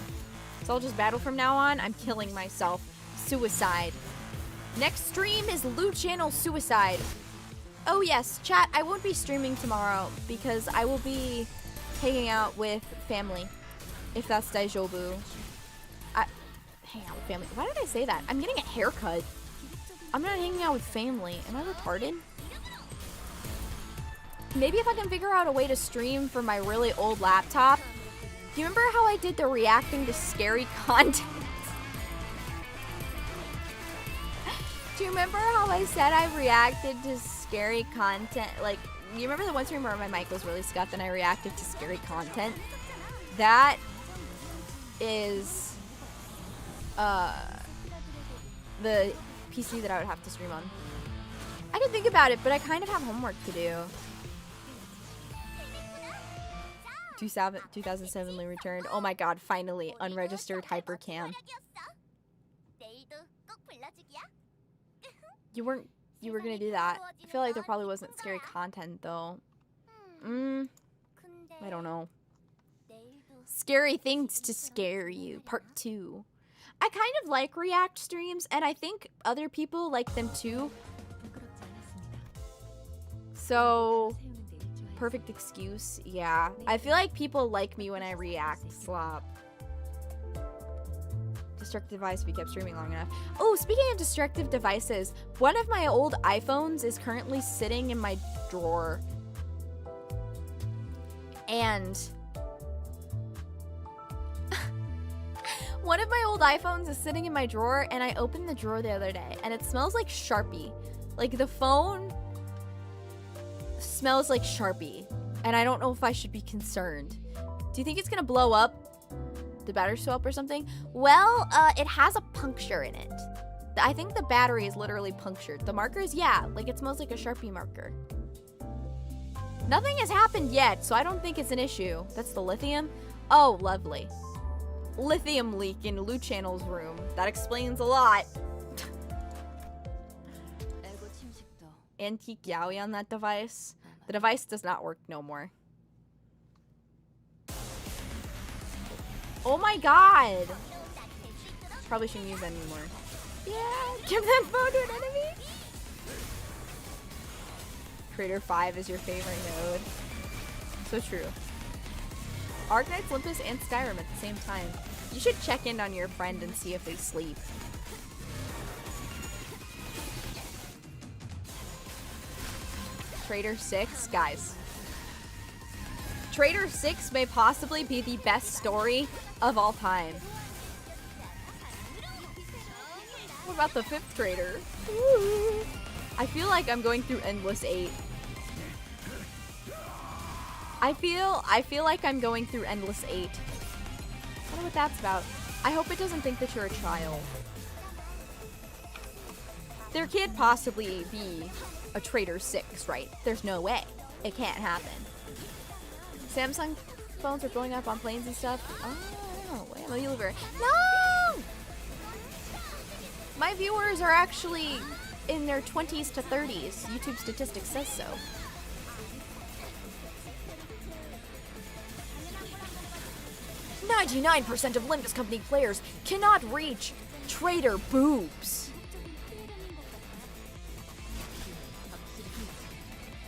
So I'll just battle from now on. I'm killing myself. Suicide. Next stream is Loot Channel Suicide. Oh yes, chat, I won't be streaming tomorrow because I will be hanging out with family. If that's Daijobu. Hang out with family. Why did I say that? I'm getting a haircut. I'm not hanging out with family. Am I retarded? Maybe if I can figure out a way to stream from my really old laptop. Do you remember how I did the reacting to scary content? Do you remember how I said I reacted to scary content? Like, you remember the one stream where my mic was really scuffed and I reacted to scary content? That is the PC that I would have to stream on. I can think about it, but I kind of have homework to do. 2007 returned. Oh my god, finally. Unregistered hypercam. You were gonna do that. I feel like there probably wasn't scary content though. I don't know. Scary things to scare you, part 2. I kind of like react streams and I think other people like them too. So, perfect excuse, yeah. I feel like people like me when I react slop. Destructive device, we kept streaming long enough. Oh, speaking of destructive devices, one of my old iPhones is currently sitting in my drawer. And one of my old iPhones is sitting in my drawer, and I opened the drawer the other day, and it smells like Sharpie. Like, the phone smells like Sharpie, and I don't know if I should be concerned. Do you think it's gonna blow up? The battery swap or something? Well, it has a puncture in it. I think the battery is literally punctured. The markers, yeah, like it smells like a Sharpie marker. Nothing has happened yet, so I don't think it's an issue. That's the lithium? Oh, lovely. Lithium leak in Lou Channel's room. That explains a lot. Antique yaoi on that device. The device does not work no more. Oh my god! Probably shouldn't use that anymore. Yeah, give that phone to an enemy. Crater 5 is your favorite node. So true. Arknights, Limbus, and Skyrim at the same time. You should check in on your friend and see if they sleep. Trader 6, guys. Trader 6 may possibly be the best story of all time. What about the 5th Trader? Woo. I feel like I'm going through Endless 8. I feel like I'm going through Endless 8. I wonder what that's about. I hope it doesn't think that you're a child. There can't possibly be a Trader 6, right? There's no way. It can't happen. Samsung phones are blowing up on planes and stuff. Oh, wait, I'm a believer. No! My viewers are actually in their 20s to 30s. YouTube statistics says so. "99% of Limbus Company players cannot reach Trader boobs."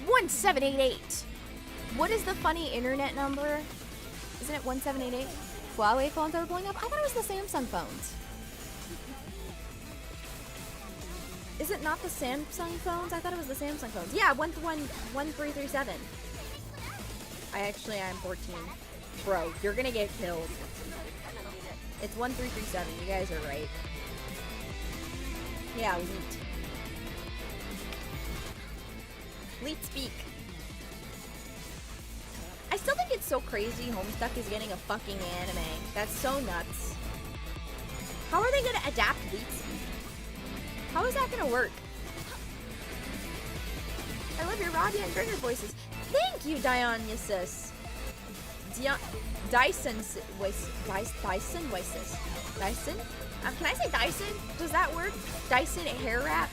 1788. What is the funny internet number? Isn't it 1788? Huawei phones are blowing up? I thought it was the Samsung phones. Is it not the Samsung phones? I thought it was the Samsung phones. Yeah, 1337. I'm 14. Bro, you're gonna get killed. It's 1337. You guys are right. Yeah, Leet. Leet speak. I still think it's so crazy Homestuck is getting a fucking anime. That's so nuts. How are they gonna adapt Leet speak? How is that gonna work? I love your Rabia and Gregor voices. Thank you, Dionysus. Dyson voices. Dyson? Can I say Dyson? Does that work? Dyson hair wrap?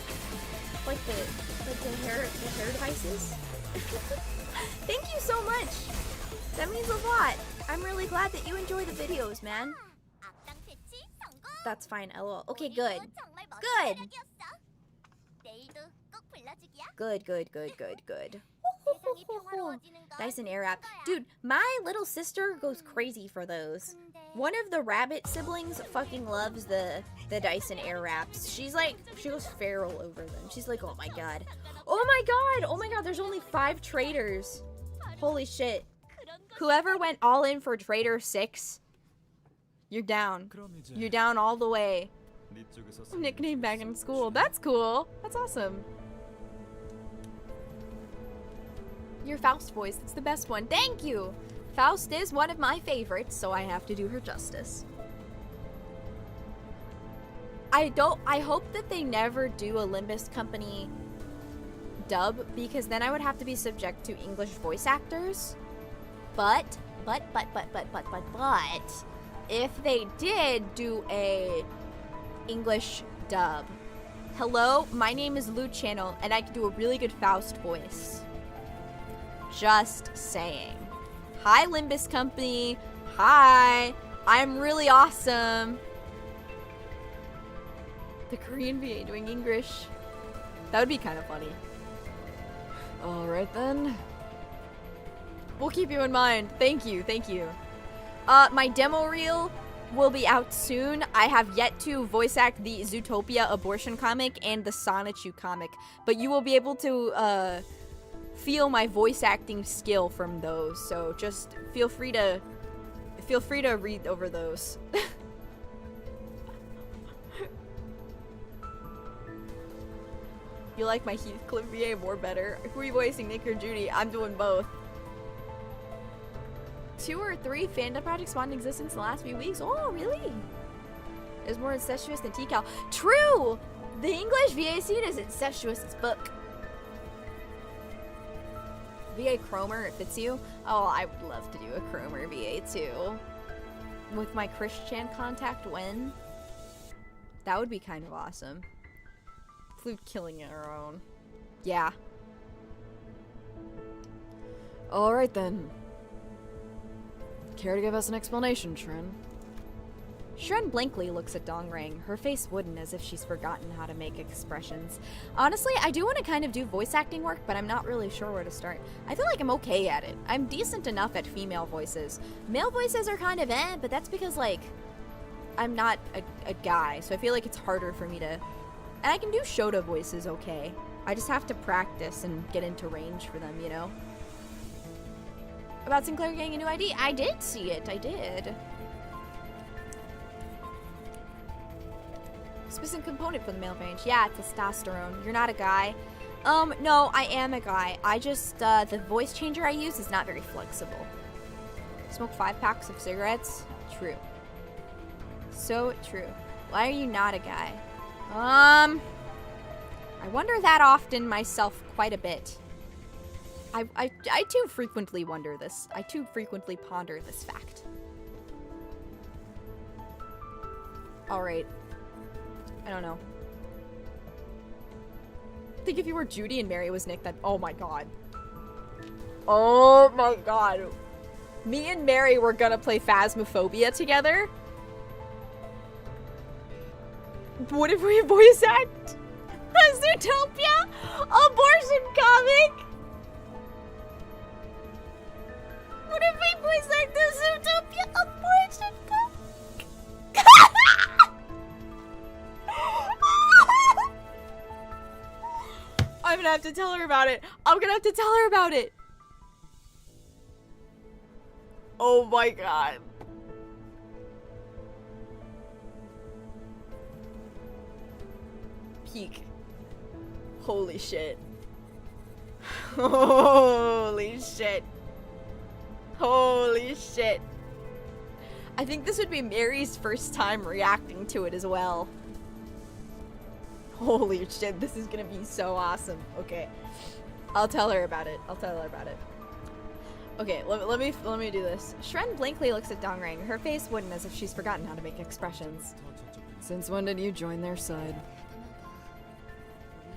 Like the hair devices? Thank you so much. That means a lot. I'm really glad that you enjoy the videos, man. That's fine, lol. Okay, good. Good. Good. Dyson Airwrap. Dude, my little sister goes crazy for those. One of the rabbit siblings fucking loves the Dyson Airwraps. She goes feral over them. She's like, oh my god. Oh my god, there's only 5 traders. Holy shit. Whoever went all in for Trader 6, you're down. You're down all the way. Nickname back in school. That's cool. That's awesome. Your Faust voice, it's the best one. Thank you! Faust is one of my favorites, so I have to do her justice. I hope that they never do a Limbus Company dub, because then I would have to be subject to English voice actors. But, if they did do a English dub. Hello, my name is Lou Channel, and I can do a really good Faust voice. Just saying. Hi, Limbus Company. Hi. I'm really awesome. The Korean VA doing English. That would be kind of funny. Alright then. We'll keep you in mind. Thank you. My demo reel will be out soon. I have yet to voice act the Zootopia abortion comic and the Sonichu comic, but you will be able to feel my voice acting skill from those. So just feel free to read over those. You like my Heathcliff VA more better? Who are you voicing, Nick or Judy? I'm doing both. 2 or 3 fandom projects spawned in existence in the last few weeks. Oh, really? It's more incestuous than TCal. True! The English VA scene is incestuous as fuck. VA Chromer, it fits you? Oh, I would love to do a Chromer VA too. With my Christian contact when? That would be kind of awesome. Flute killing our own. Yeah. Alright then. Care to give us an explanation, Trin? Shren blankly looks at Dongrang, her face wooden as if she's forgotten how to make expressions. Honestly, I do want to kind of do voice acting work, but I'm not really sure where to start. I feel like I'm okay at it. I'm decent enough at female voices. Male voices are kind of but that's because, like, I'm not a guy, so I feel like it's harder for me to... And I can do Shota voices okay. I just have to practice and get into range for them, you know? About Sinclair getting a new ID? I did see it, I did. Specific component for the male range. Yeah, testosterone. You're not a guy. No, I am a guy. I just, the voice changer I use is not very flexible. Smoke 5 packs of cigarettes? True. So true. Why are you not a guy? I wonder that often myself quite a bit. I too frequently wonder this. I too frequently ponder this fact. Alright. I don't know. I think if you were Judy and Mary was Nick, then oh my god. Oh my god. Me and Mary were gonna play Phasmophobia together. What if we voice act a Zootopia abortion comic? What if we voice act a Zootopia abortion comic? I'm gonna have to tell her about it. I'm gonna have to tell her about it. Oh my god. Peak. Holy shit. Holy shit. Holy shit. I think this would be Mary's first time reacting to it as well. Holy shit, this is gonna be so awesome. Okay. I'll tell her about it. I'll tell her about it. Okay, let me do this. Shren blankly looks at Dongrang, her face wooden as if she's forgotten how to make expressions. Since when did you join their side?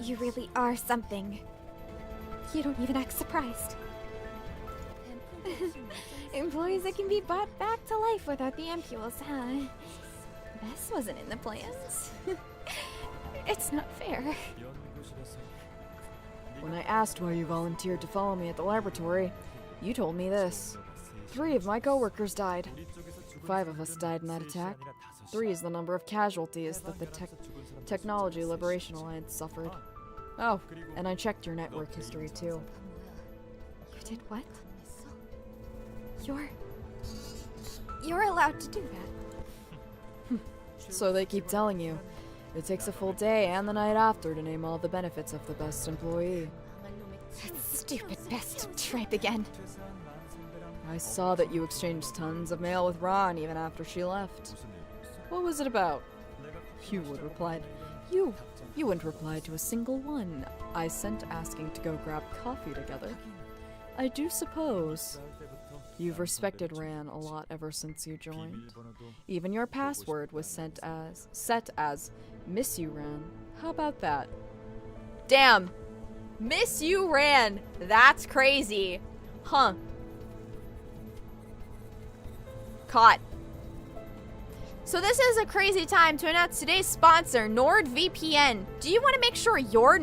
You really are something. You don't even act surprised. Employees that can be brought back to life without the ampules, huh? This wasn't in the plans. It's not fair. When I asked why you volunteered to follow me at the laboratory, you told me this. 3 of my coworkers died. 5 of us died in that attack. 3 is the number of casualties that the Technology Liberation Alliance suffered. Oh, and I checked your network history too. You did what? You're allowed to do that. So they keep telling you. It takes a full day and the night after to name all the benefits of the best employee. That stupid best tripe again. I saw that you exchanged tons of mail with Ron even after she left. What was it about? You would replied. You wouldn't reply to a single one I sent asking to go grab coffee together. I do suppose you've respected Ran a lot ever since you joined. Even your password was set as Miss You Ran. How about that? Damn! Miss You Ran! That's crazy. Huh. Caught. So this is a crazy time to announce today's sponsor, NordVPN. Do you want to make sure your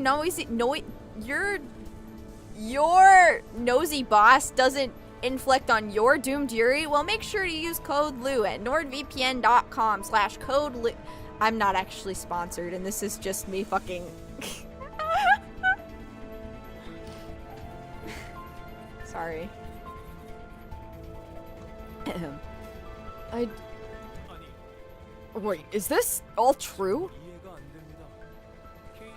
nosy boss doesn't inflict on your doomed Yuri? Well, make sure to use code LOU at nordvpn.com/code LOU. I'm not actually sponsored, and this is just me fucking... Sorry. Wait, is this all true?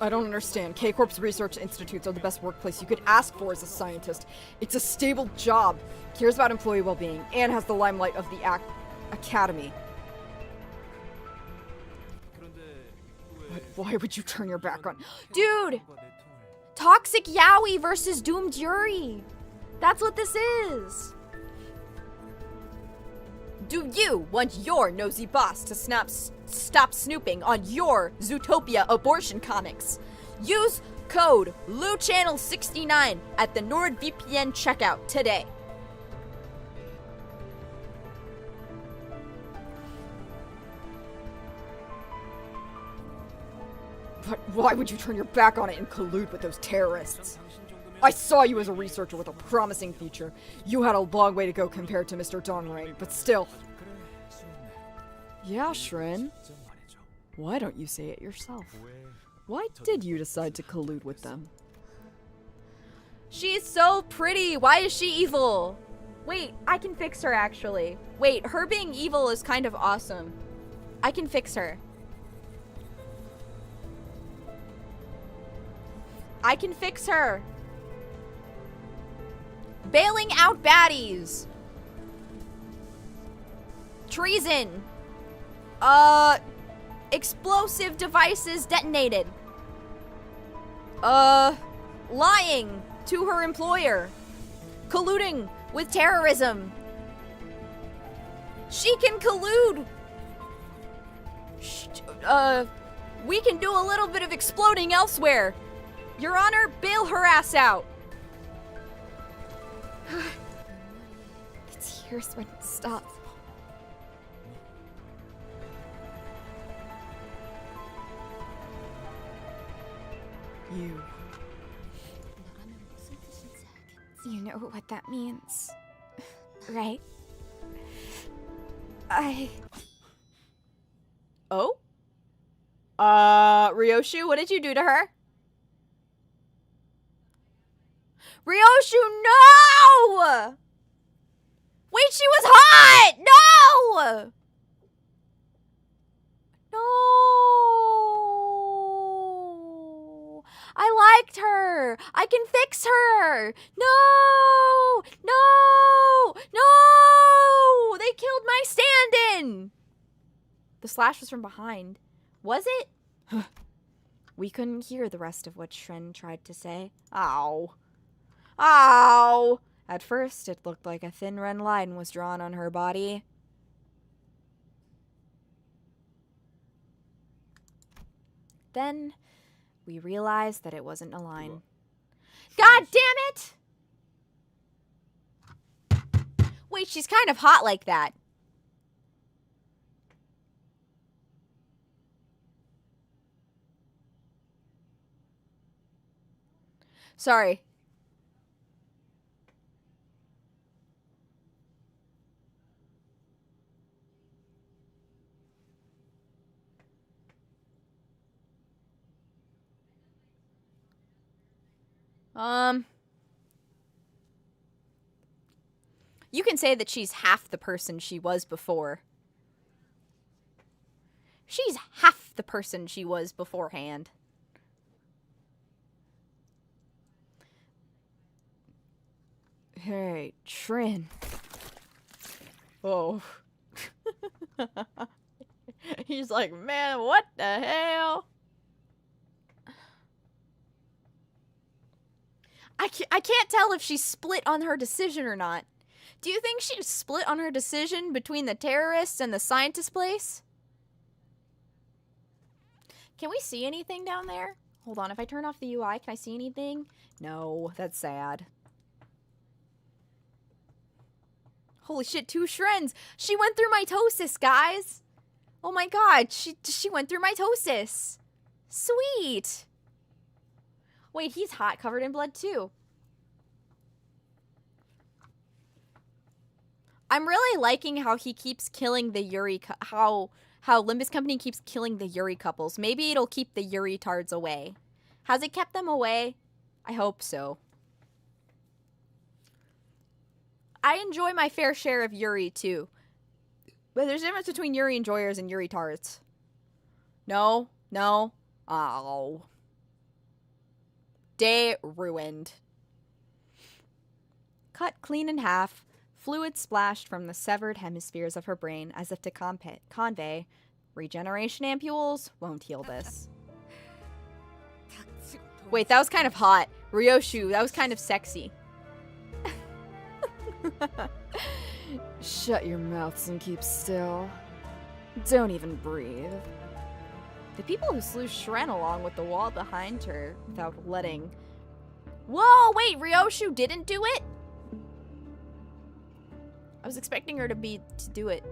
I don't understand. K-Corp's research institutes are the best workplace you could ask for as a scientist. It's a stable job, cares about employee well-being, and has the limelight of the academy. But why would you turn your back on... Dude! Toxic Yaoi versus Doomed Yuri. That's what this is. Do you want your nosy boss to stop snooping on your Zootopia abortion comics? Use code LUCHANNEL69 at the NordVPN checkout today. But why would you turn your back on it and collude with those terrorists? I saw you as a researcher with a promising future. You had a long way to go compared to Mr. Dongrain, but still. Yeah, Shrin. Why don't you say it yourself? Why did you decide to collude with them? She's so pretty. Why is she evil? Wait, I can fix her actually. Wait, her being evil is kind of awesome. I can fix her. I can fix her. Bailing out baddies. Treason. Explosive devices detonated. Lying to her employer. Colluding with terrorism. She can collude. We can do a little bit of exploding elsewhere. Your Honor, bail her ass out. The tears wouldn't stop. You. You know what that means, right? Oh? Ryoshu, what did you do to her? Ryoshu, no! Wait, she was hot! No! No! I liked her! I can fix her! No! No! No! They killed my stand-in! The slash was from behind. Was it? We couldn't hear the rest of what Shren tried to say. Ow. Ow! At first, it looked like a thin red line was drawn on her body. Then, we realized that it wasn't a line. God damn it! Wait, she's kind of hot like that. Sorry. You can say that she's half the person she was before. She's half the person she was beforehand. Hey, Trin. Oh. He's like, man, what the hell? I can't tell if she's split on her decision or not. Do you think she's split on her decision between the terrorists and the scientist place? Can we see anything down there? Hold on, if I turn off the UI, can I see anything? No, that's sad. Holy shit, 2 Shrens! She went through mitosis, guys! Oh my god, she went through mitosis! Sweet! Wait, he's hot, covered in blood too. I'm really liking how he keeps killing the Yuri, how Limbus Company keeps killing the Yuri couples. Maybe it'll keep the Yuri tards away. Has it kept them away? I hope so. I enjoy my fair share of Yuri too. But there's a difference between Yuri enjoyers and Yuri tards. No? No? Oh. Day ruined. Cut clean in half, fluid splashed from the severed hemispheres of her brain as if to convey, regeneration ampules won't heal this. Wait, that was kind of hot. Ryoshu, that was kind of sexy. Shut your mouths and keep still. Don't even breathe. The people who slew Shren along with the wall behind her without letting... Whoa, wait, Ryoshu didn't do it? I was expecting her to do it.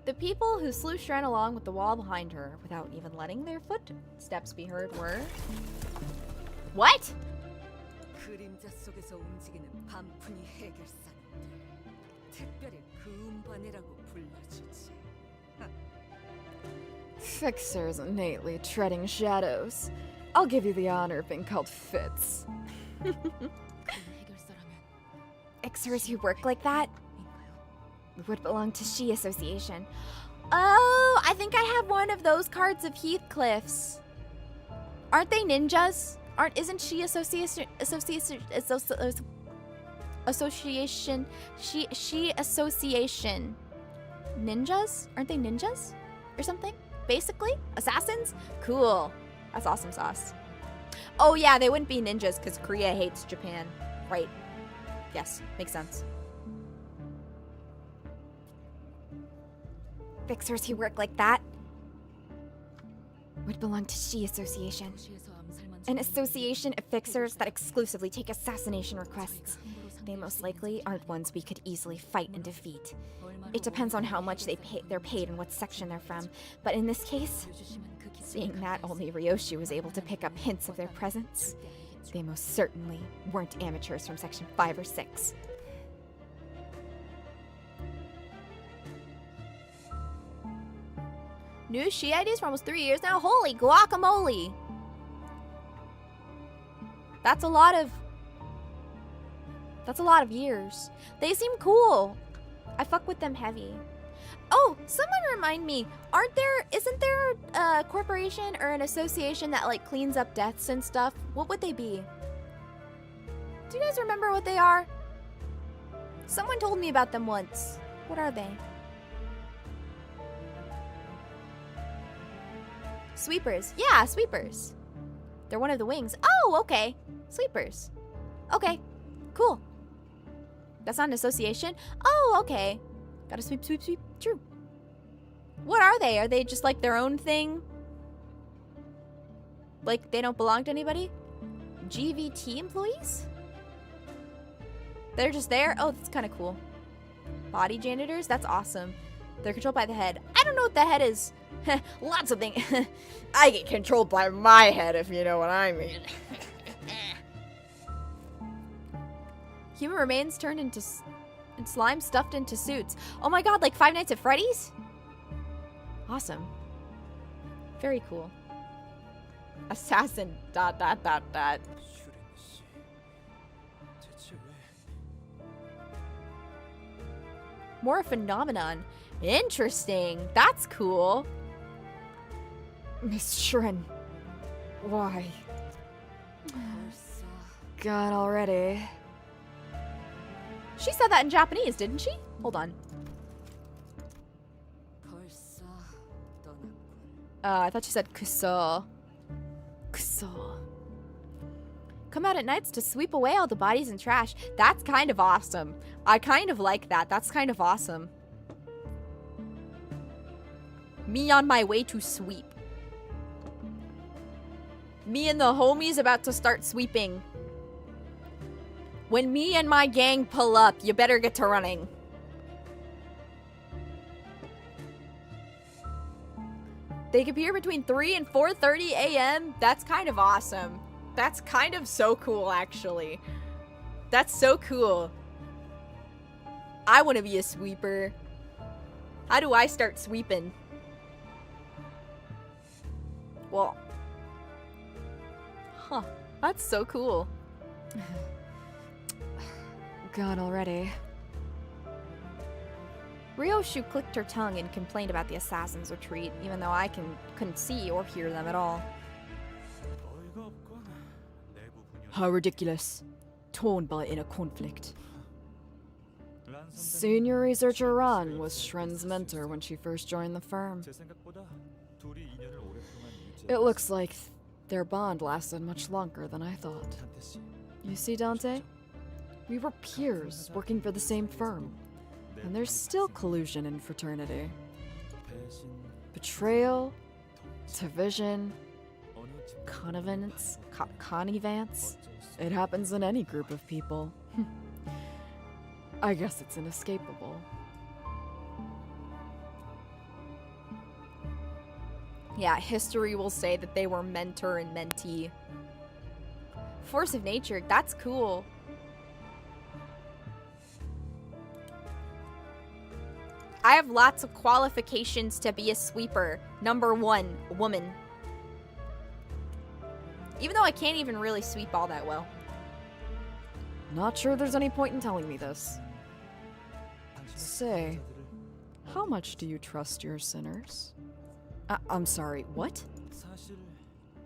The people who slew Shren along with the wall behind her without even letting their footsteps be heard were... What? 그림자 속에서 움직이는 반푼이 해결사님들. 특별히 그 운반이라고 불러주지. Fixers innately treading shadows. I'll give you the honor of being called Fitz. Fixers who work like that would belong to She Association. Oh, I think I have one of those cards of Heathcliff's. Aren't they ninjas? Isn't She Association She Association ninjas? Aren't they ninjas or something? Basically, assassins. Cool. That's awesome sauce. Oh yeah, they wouldn't be ninjas because Korea hates Japan, right? Yes, makes sense. Fixers who work like that would belong to She Association. An association of fixers that exclusively take assassination requests. They most likely aren't ones we could easily fight and defeat. It depends on how much they're paid and what section they're from, but in this case, seeing that only Ryoshu was able to pick up hints of their presence, they most certainly weren't amateurs from section 5 or 6. New She IDs for almost 3 years now. Holy guacamole! That's a lot of years. They seem cool. I fuck with them heavy. Oh, someone remind me, isn't there a corporation or an association that like cleans up deaths and stuff? What would they be? Do you guys remember what they are? Someone told me about them once. What are they? Sweepers. Yeah, sweepers. They're one of the wings. Oh, okay. Sweepers. Okay, cool. That's not an association? Oh, okay. Gotta sweep, sweep, sweep. True. What are they? Are they just like their own thing? Like they don't belong to anybody? GVT employees? They're just there? Oh, that's kind of cool. Body janitors? That's awesome. They're controlled by the head. I don't know what the head is. Lots of things. I get controlled by my head, if you know what I mean. Human remains turned into and slime stuffed into suits. Oh my god, like Five Nights at Freddy's? Awesome. Very cool. Assassin ... More phenomenon. Interesting. That's cool. Miss Shren. Why? Gone already. She said that in Japanese, didn't she? Hold on. I thought she said kuso. Kuso. Come out at nights to sweep away all the bodies and trash. That's kind of awesome. I kind of like that. That's kind of awesome. Me on my way to sweep. Me and the homies about to start sweeping. When me and my gang pull up, you better get to running. They appear between 3 and 4:30 a.m. That's kind of awesome. That's kind of so cool, actually. That's so cool. I want to be a sweeper. How do I start sweeping? Well, huh, that's so cool. Gone already. Ryoshu clicked her tongue and complained about the assassin's retreat, even though I couldn't see or hear them at all. How ridiculous. Torn by inner conflict. Senior researcher Ran was Shren's mentor when she first joined the firm. It looks like their bond lasted much longer than I thought. You see, Dante? We were peers working for the same firm. And there's still collusion in fraternity. Betrayal, division, connivance. It happens in any group of people. I guess it's inescapable. Yeah, history will say that they were mentor and mentee. Force of nature, that's cool. I have lots of qualifications to be a sweeper. Number 1, woman. Even though I can't even really sweep all that well. Not sure there's any point in telling me this. Say, how much do you trust your sinners? I'm sorry, what? 사실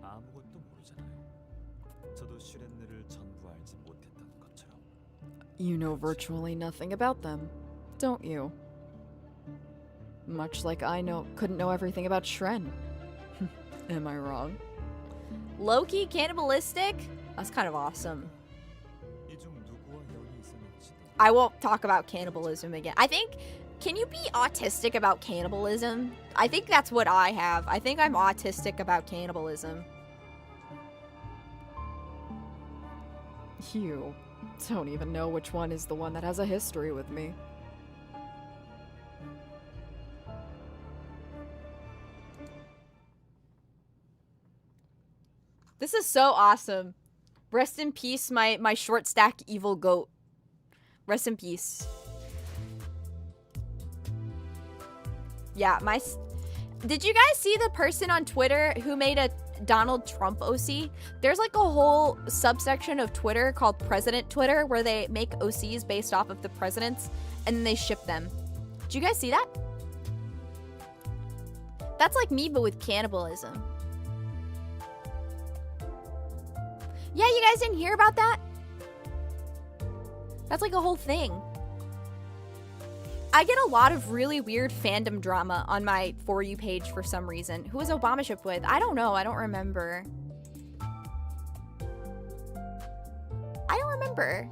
아무것도 모르잖아요. 저도 슈렌느를 전부 알지 못했던 것처럼. You know virtually nothing about them, don't you? Much like I couldn't know everything about Shren. Am I wrong? Low-key cannibalistic? That's kind of awesome. 이중 누구와 연이 있었는지도 I won't talk about cannibalism again. I think, can you be autistic about cannibalism? I think that's what I have. I think I'm autistic about cannibalism. You don't even know which one is the one that has a history with me. This is so awesome. Rest in peace, my short stack evil goat. Rest in peace. Yeah, did you guys see the person on Twitter who made a Donald Trump OC? There's like a whole subsection of Twitter called President Twitter where they make OCs based off of the presidents and then they ship them. Did you guys see that? That's like me but with cannibalism. Yeah, you guys didn't hear about that? That's like a whole thing. I get a lot of really weird fandom drama on my For You page for some reason. Who was Obama shipped with? I don't know. I don't remember. I don't remember.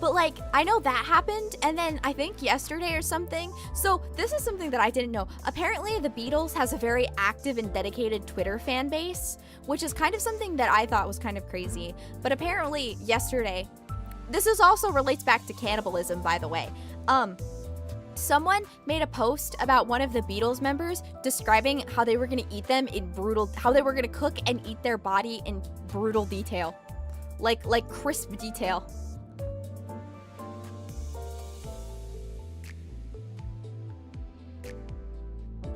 But like, I know that happened, and then I think yesterday or something. So this is something that I didn't know. Apparently the Beatles has a very active and dedicated Twitter fan base, which is kind of something that I thought was kind of crazy. But apparently yesterday, this is also relates back to cannibalism, by the way. Someone made a post about one of the Beatles members describing how they were gonna eat them in how they were gonna cook and eat their body in brutal detail. Like crisp detail.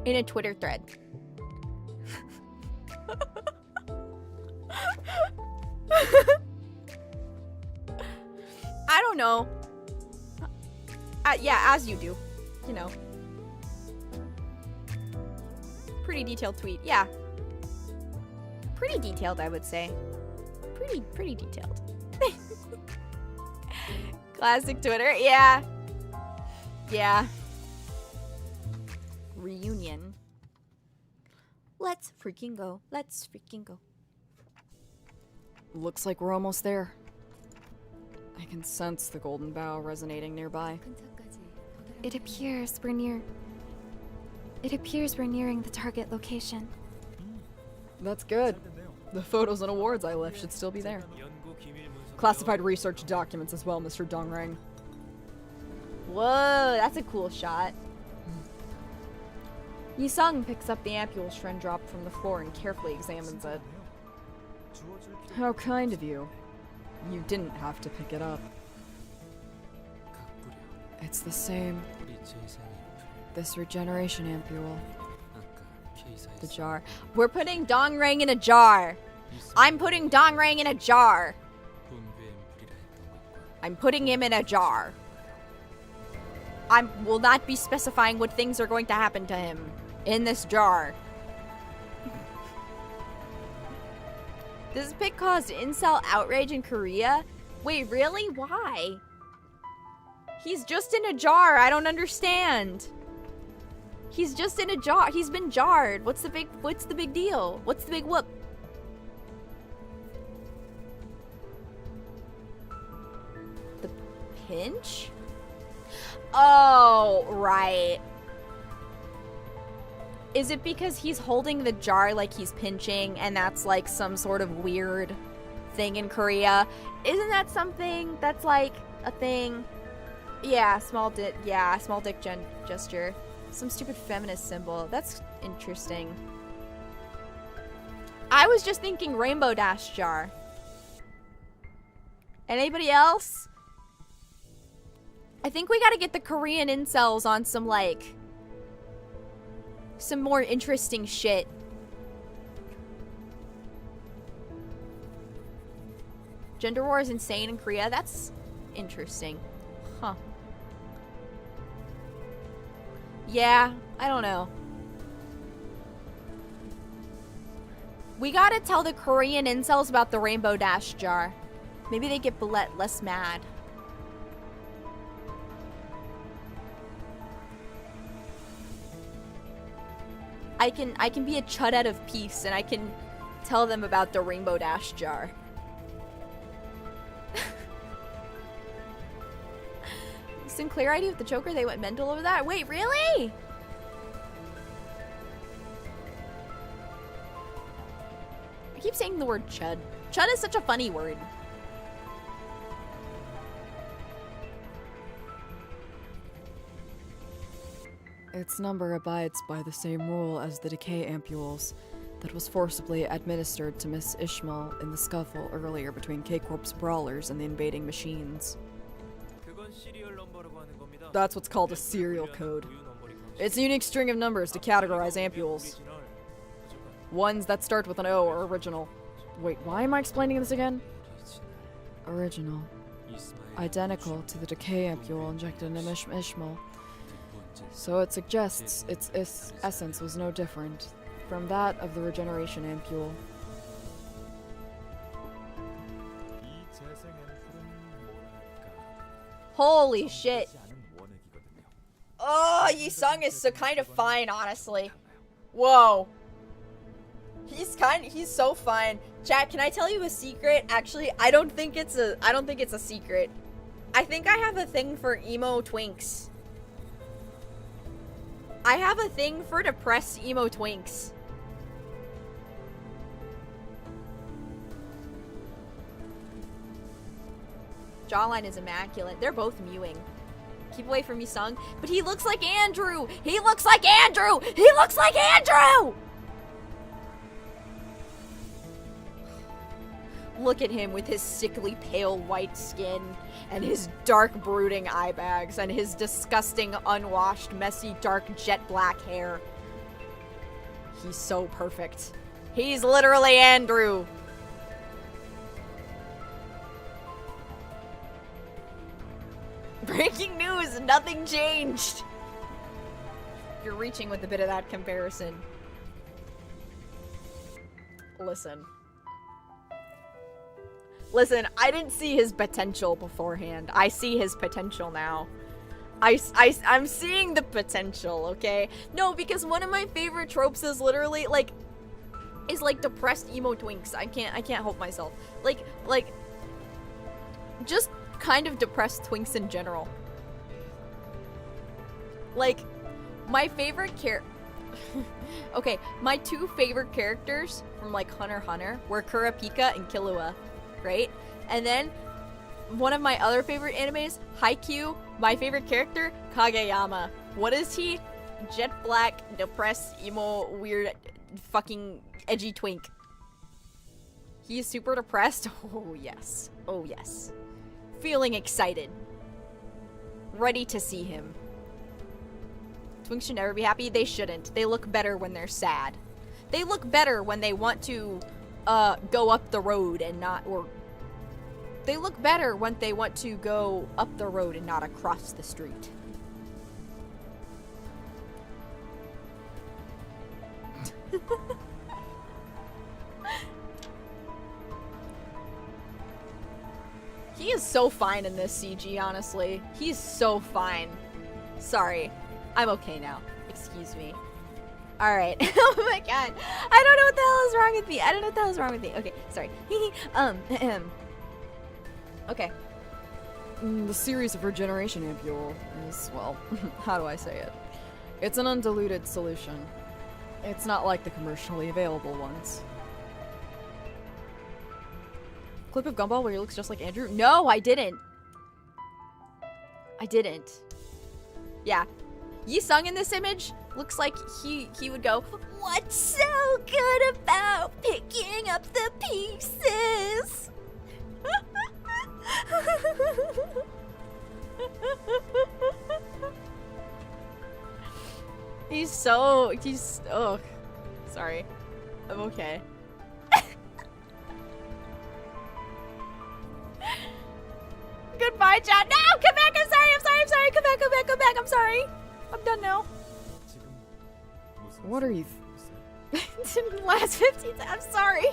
In a Twitter thread. I don't know. Yeah, as you do. You know. Pretty detailed tweet. Yeah. Pretty detailed, I would say. Pretty detailed. Classic Twitter. Yeah. Yeah. Reunion. Let's freaking go. Let's freaking go. Looks like we're almost there. I can sense the golden bough resonating nearby. It appears we're nearing the target location. That's good. The photos and awards I left should still be there. Classified research documents as well, Mr. Dongrang. Whoa, that's a cool shot. Yi-sung picks up the ampule Shren dropped from the floor and carefully examines it. How kind of you. You didn't have to pick it up. It's the same. This regeneration ampule. The jar. We're putting Dongrang in a jar. I'm putting Dongrang in a jar. I'm putting him in a jar. I will not be specifying what things are going to happen to him in this jar. This pic caused incel outrage in Korea? Wait, really? Why? He's just in a jar. I don't understand. He's just in a jar. He's been jarred. What's the big deal? What's the big whoop? The pinch? Oh, right. Is it because he's holding the jar like he's pinching and that's like some sort of weird thing in Korea? Isn't that something that's like a thing? Yeah, small dick gesture. Some stupid feminist symbol. That's interesting. I was just thinking rainbow dash jar. Anybody else? I think we gotta get the Korean incels on some like some more interesting shit. Gender war is insane in Korea? That's interesting. Huh. Yeah, I don't know. We gotta tell the Korean incels about the rainbow dash jar. Maybe they get less mad. I can be a chudette of peace and I can tell them about the rainbow dash jar. Sinclair ID with the choker, they went mental over that? Wait, really? I keep saying the word chud. Chud is such a funny word. Its number abides by the same rule as the decay ampules that was forcibly administered to Miss Ishmael in the scuffle earlier between K-Corp's brawlers and the invading machines. That's what's called a serial code. It's a unique string of numbers to categorize ampules. Ones that start with an O are original. Wait, why am I explaining this again? Original. Identical to the decay ampule injected in Ishmael. So it suggests its essence was no different from that of the regeneration ampule. Holy shit. Oh, Yi-sung is so kind of fine, honestly. Whoa. He's so fine. Chat, can I tell you a secret? Actually, I don't think it's a secret. I think I have a thing for emo twinks. I have a thing for depressed emo twinks. Jawline is immaculate. They're both mewing. Keep away from me, Sung. But he looks like Andrew! He looks like Andrew! He looks like Andrew! Look at him with his sickly pale white skin and his dark brooding eye bags and his disgusting unwashed messy dark jet black hair. He's so perfect. He's literally Andrew. Breaking news, nothing changed. You're reaching with a bit of that comparison. Listen, I didn't see his potential beforehand. I see his potential now. I'm seeing the potential, okay? No, because one of my favorite tropes is literally, like, depressed emo twinks. I can't help myself. Like, just kind of depressed twinks in general. Like, my favorite okay, my two favorite characters from, like, Hunter x Hunter were Kurapika and Killua. Right? And then one of my other favorite animes, Haikyuu, my favorite character, Kageyama. What is he? Jet black, depressed, emo, weird, fucking edgy twink. He's super depressed. Oh yes. Oh yes. Feeling excited. Ready to see him. Twinks should never be happy. They shouldn't. They look better when they're sad. They look better when they want to go up the road and not, or they look better when they want to go up the road and not across the street. is so fine in this CG, honestly. He's so fine. Sorry. I'm okay now. Excuse me. Alright. Oh my god. I don't know what the hell is wrong with me. I don't know what the hell is wrong with me. Okay, sorry. Okay. The series of regeneration ampule is, well, how do I say it? It's an undiluted solution. It's not like the commercially available ones. Clip of Gumball where he looks just like Andrew? No, I didn't. I didn't. Yeah. Yi Sung in this image looks like he would go, "What's so good about picking up the pieces?" he's oh, sorry. I'm okay. Goodbye, Chad. No, come back. I'm sorry. Come back. I'm sorry. I'm done now. What are you? Didn't last 15 times. I'm sorry.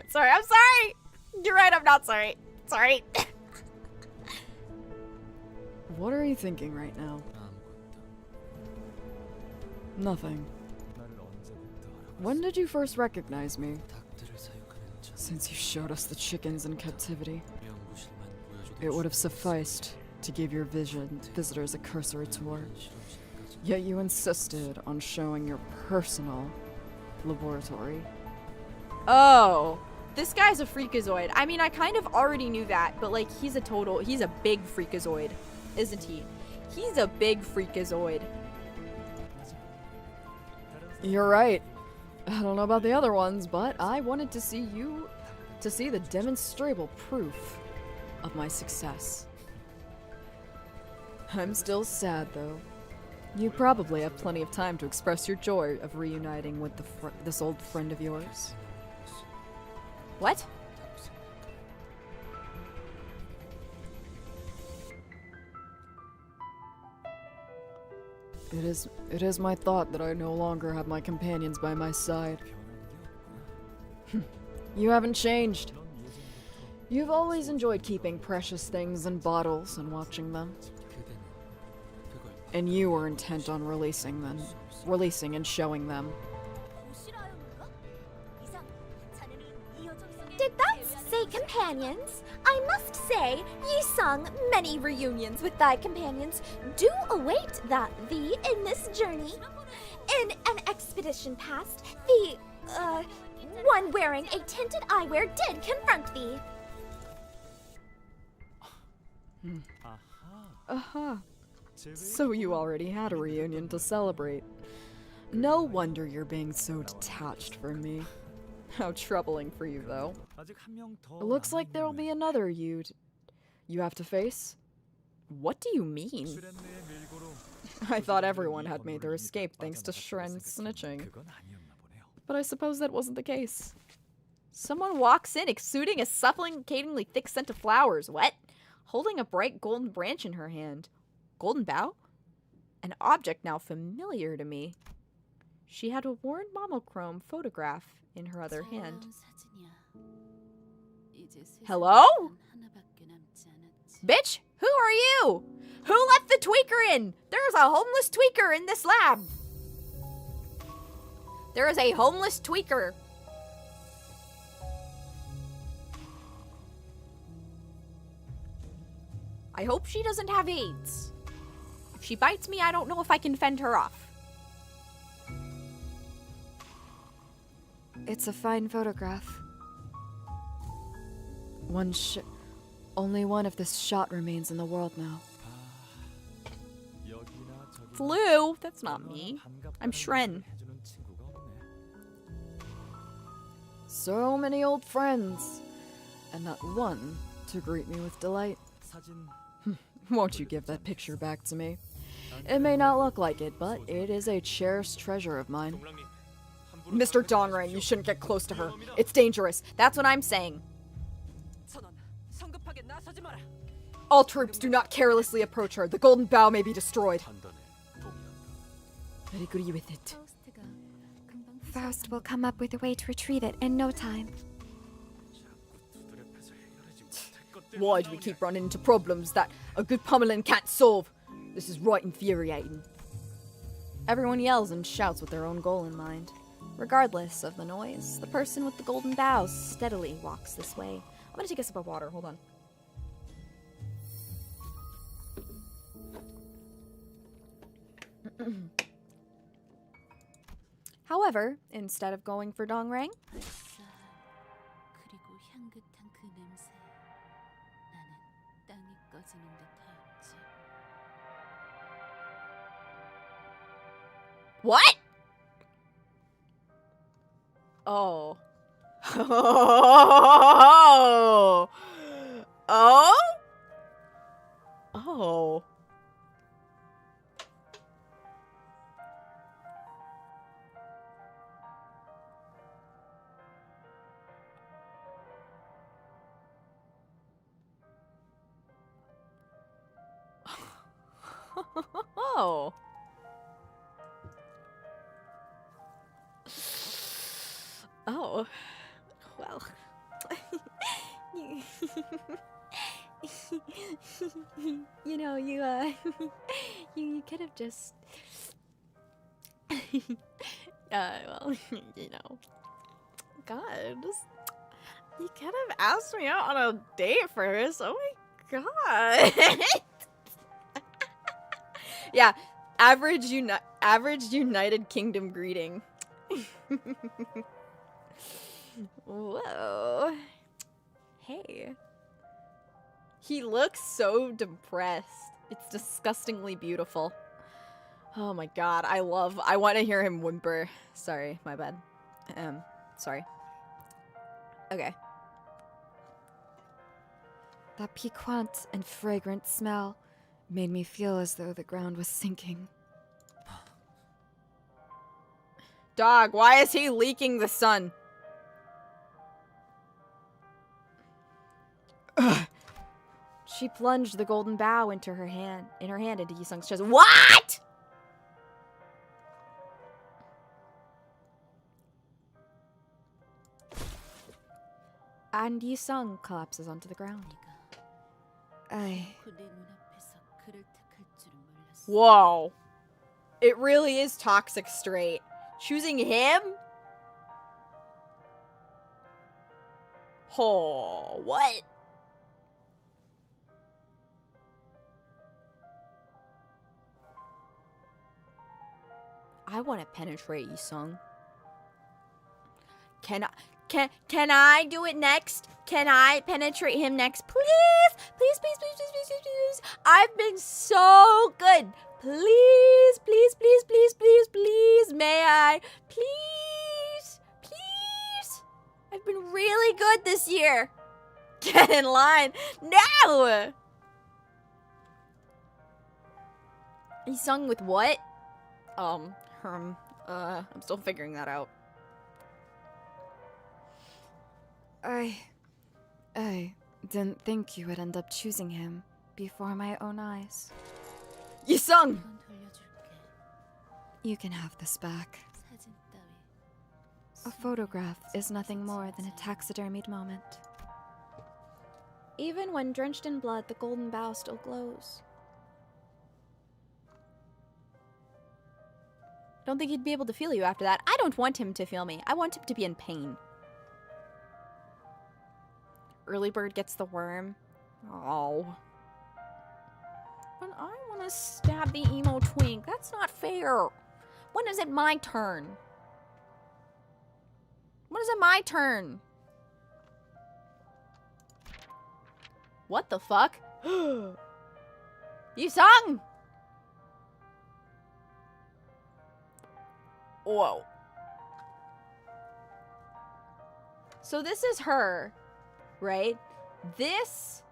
Sorry. I'm sorry. You're right. I'm not sorry. Sorry. What are you thinking right now? Nothing. When did you first recognize me? Since you showed us the chickens in captivity, it would have sufficed to give your visitors a cursory tour. Yet you insisted on showing your personal laboratory. Oh, this guy's a freakazoid. I mean, I kind of already knew that, but like, he's a big freakazoid, isn't he? He's a big freakazoid. You're right. I don't know about the other ones, but I wanted to see the demonstrable proof of my success. I'm still sad, though. You probably have plenty of time to express your joy of reuniting with this old friend of yours. What? It is my thought that I no longer have my companions by my side. You haven't changed. You've always enjoyed keeping precious things in bottles and watching them. And you were intent on releasing and showing them. Did that say companions? I must say, Yi Sung, many reunions with thy companions do await thee in this journey. In an expedition past, the, one wearing a tinted eyewear did confront thee. Aha. So you already had a reunion to celebrate. No wonder you're being so detached from me. How troubling for you, though. It looks like there'll be another you have to face. What do you mean? I thought everyone had made their escape thanks to Shren's snitching. But I suppose that wasn't the case. Someone walks in exuding a suffocatingly thick scent of flowers. What? Holding a bright golden branch in her hand. Golden bough? An object now familiar to me. She had a worn monochrome photograph in her other hand. Hello? Bitch, who are you? Who let the tweaker in? There's a homeless tweaker in this lab. There is a homeless tweaker. I hope she doesn't have AIDS. If she bites me, I don't know if I can fend her off. It's a fine photograph. Only one of this shot remains in the world now. Flu? That's not me. I'm Shren. So many old friends, and not one to greet me with delight. Won't you give that picture back to me? It may not look like it, but it is a cherished treasure of mine. Mr. Dongrain, you shouldn't get close to her. It's dangerous. That's what I'm saying. All troops, do not carelessly approach her. The golden bough may be destroyed. I agree with it. Faust will come up with a way to retrieve it in no time. Why do we keep running into problems that a good pummeling can't solve? This is right infuriating. Everyone yells and shouts with their own goal in mind. Regardless of the noise, the person with the golden bows steadily walks this way. I'm gonna take a sip of water, hold on. However, instead of going for dongrang, 그리고 향긋한 그 냄새. 나는 땅이 꺼지는 듯하였지. what? Oh. Oh. Oh. Oh. Oh. Well. You know, you could have just well, you know. God, you could have asked me out on a date first. Oh my god. Yeah, average United Kingdom greeting. Whoa. Hey. He looks so depressed. It's disgustingly beautiful. Oh my god, I want to hear him whimper. Sorry, my bad. Sorry. Okay. That piquant and fragrant smell made me feel as though the ground was sinking. Dog, why is he leaking the sun? Ugh. She plunged the golden bow into her hand into Yisung's chest. What? And Yisung collapses onto the ground. I... 내 눈앞에서 그를 택할 줄은 몰랐어. Whoa. It really is toxic straight. Choosing him? Oh, what? I want to penetrate Yisung. Can I do it next? Can I penetrate him next? Please! Please, please, please, please, please, please, please. I've been so good. Please, please, please, please, please, please. May I? Please, please. I've been really good this year. Get in line. No! He sung with what? I'm still figuring that out. I didn't think you would end up choosing him before my own eyes. Yisung! 이건 돌려줄게. You can have this back. 사진 따위. A photograph is nothing more than a taxidermied moment. Even when drenched in blood, the golden bow still glows. Don't think he'd be able to feel you after that. I don't want him to feel me. I want him to be in pain. Early bird gets the worm. Oh. But I want to stab the emo twink. That's not fair. When is it my turn? When is it my turn? What the fuck? Yisung! Whoa. So this is her, right? This...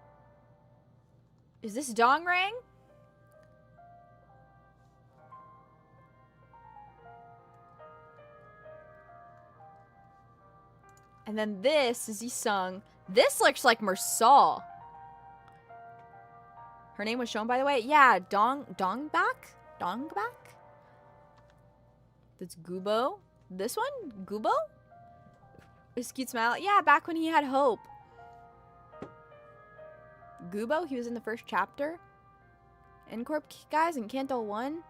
Is this Dongrang? And then this is Yisung. This looks like Mersal. Her name was shown, by the way. Yeah, Dongbak? Dongbak? That's Gubo. This one? Gubo? His cute smile. Yeah, back when he had hope. Gubo? He was in the first chapter? Incorp guys in Canto 1?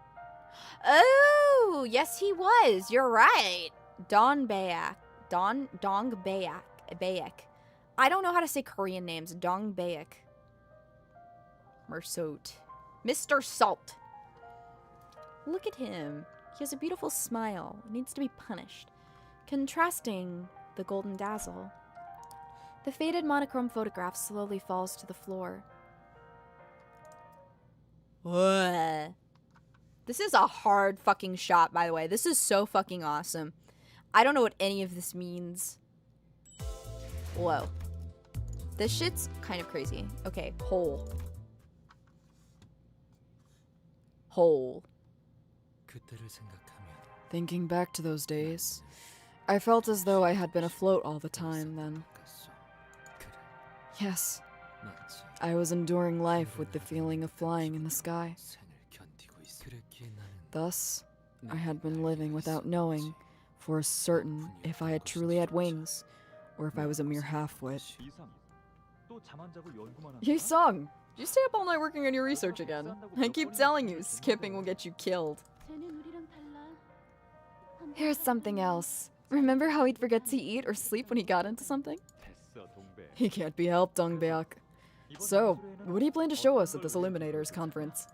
Oh, yes he was. You're right. Dong Baek. Baek. I don't know how to say Korean names. Dong Baek. Mersot. Mr. Salt. Look at him. He has a beautiful smile. It needs to be punished. Contrasting the golden dazzle. The faded monochrome photograph slowly falls to the floor. What? This is a hard fucking shot, by the way. This is so fucking awesome. I don't know what any of this means. Whoa. This shit's kind of crazy. Okay, hole. Hole. Thinking back to those days, I felt as though I had been afloat all the time then. Yes, I was enduring life with the feeling of flying in the sky. Thus, I had been living without knowing for certain if I had truly had wings, or if I was a mere half-wit. Yi-sung, did you stay up all night working on your research again? I keep telling you, skipping will get you killed. Here's something else. Remember how he'd forget to eat or sleep when he got into something? He can't be helped, Dongbaek. So, what do you plan to show us at this Illuminators conference?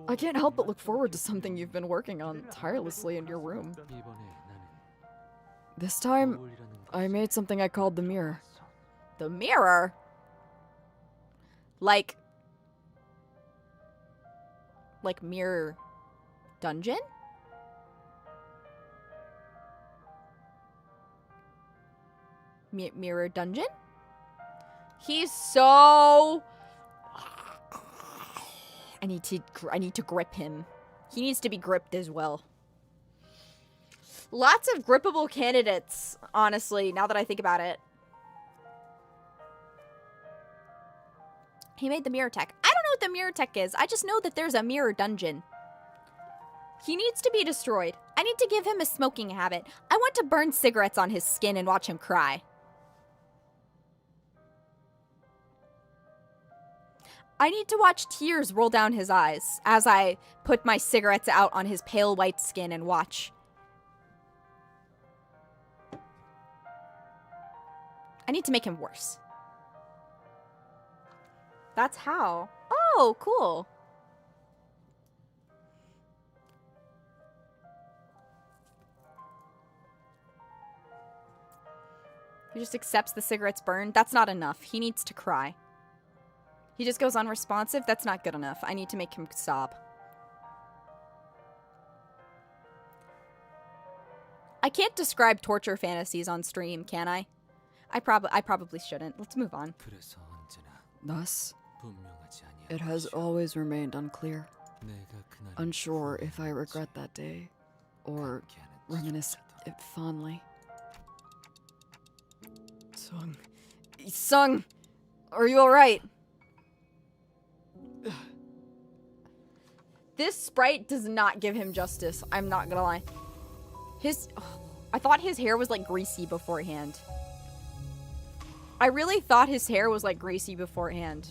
I can't help but look forward to something you've been working on tirelessly in your room. This time, I made something I called the mirror. The mirror? Like mirror dungeon? Mirror dungeon? He's so... I need to grip him. He needs to be gripped as well. Lots of grippable candidates, honestly, now that I think about it. He made the mirror tech. I don't know what the mirror tech is. I just know that there's a mirror dungeon. He needs to be destroyed. I need to give him a smoking habit. I want to burn cigarettes on his skin and watch him cry. I need to watch tears roll down his eyes as I put my cigarettes out on his pale white skin and watch. I need to make him worse. That's how. Oh, cool. He just accepts the cigarettes burned. That's not enough. He needs to cry. He just goes unresponsive. That's not good enough. I need to make him sob. I can't describe torture fantasies on stream, can I? I probably shouldn't. Let's move on. Thus, it has always remained unclear. Unsure if I regret that day, or reminisce it fondly. Sung, are you alright? This sprite does not give him justice. I'm not gonna lie. I thought his hair was like greasy beforehand. I really thought his hair was like greasy beforehand.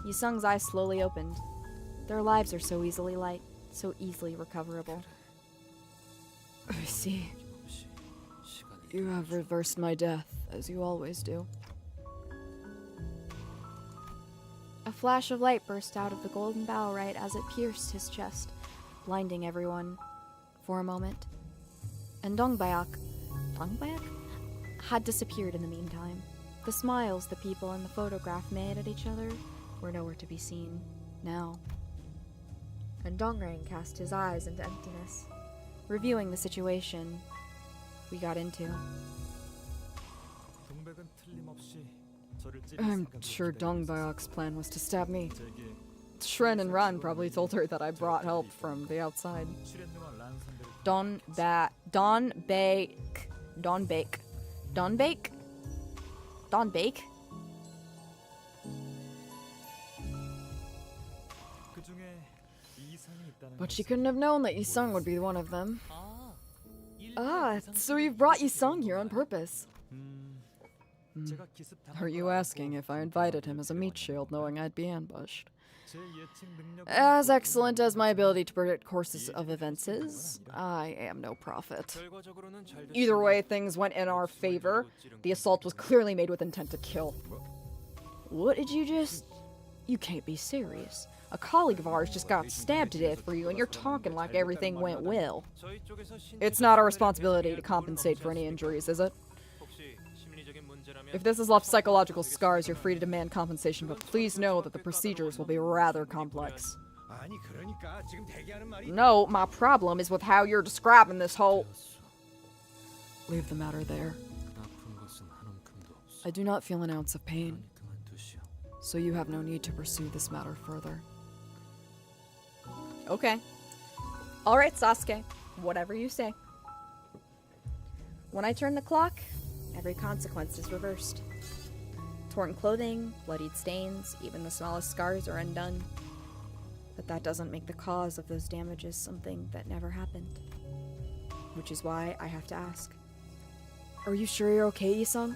Yusung's eyes slowly opened. Their lives are so easily light, so easily recoverable. I see. You have reversed my death, as you always do. A flash of light burst out of the golden bow right as it pierced his chest, blinding everyone for a moment. And Dongbaek had disappeared in the meantime. The smiles the people in the photograph made at each other were nowhere to be seen now. And Dongrang cast his eyes into emptiness, reviewing the situation we got into. I'm sure Dongbaek's plan was to stab me. Shren and Ran probably told her that I brought help from the outside. Don Bake. But she couldn't have known that Yi-sung would be one of them. Ah, so you've brought Yi-sung here on purpose. Are you asking if I invited him as a meat shield knowing I'd be ambushed? As excellent as my ability to predict courses of events is, I am no prophet. Either way, things went in our favor. The assault was clearly made with intent to kill. What did you just... You can't be serious. A colleague of ours just got stabbed to death for you, and you're talking like everything went well. It's not our responsibility to compensate for any injuries, is it? If this has left psychological scars, you're free to demand compensation, but please know that the procedures will be rather complex. No, my problem is with how you're describing this whole... Leave the matter there. I do not feel an ounce of pain, so you have no need to pursue this matter further. Okay. Alright, Sasuke. Whatever you say. When I turn the clock, every consequence is reversed. Torn clothing, bloodied stains, even the smallest scars are undone. But that doesn't make the cause of those damages something that never happened. Which is why I have to ask. Are you sure you're okay, Yi-sung?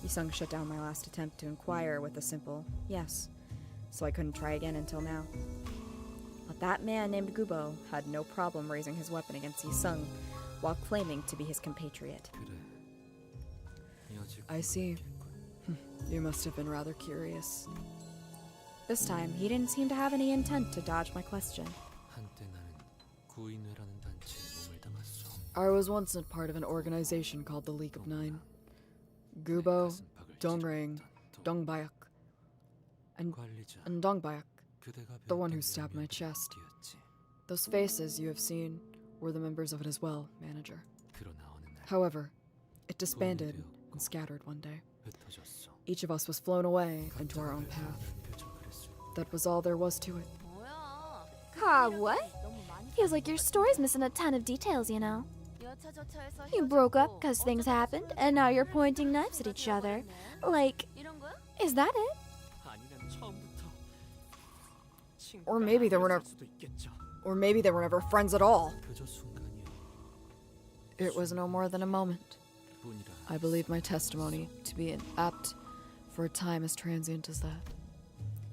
Yi-sung shut down my last attempt to inquire with a simple yes, so I couldn't try again until now. But that man named Gubo had no problem raising his weapon against Yi-sung while claiming to be his compatriot. I see. You must have been rather curious. This time, he didn't seem to have any intent to dodge my question. I was once a part of an organization called the League of Nine. Gubo, Dongrang, Dongbayak, and Dongbayak, the one who stabbed my chest. Those faces you have seen were the members of it as well, manager. However, it disbanded and scattered one day. Each of us was flown away into our own path. That was all there was to it. What? Feels like your story's missing a ton of details, you know. You broke up because things happened, and now you're pointing knives at each other. Like, is that it? Or maybe they were never friends at all. It was no more than a moment. I believe my testimony to be apt for a time as transient as that.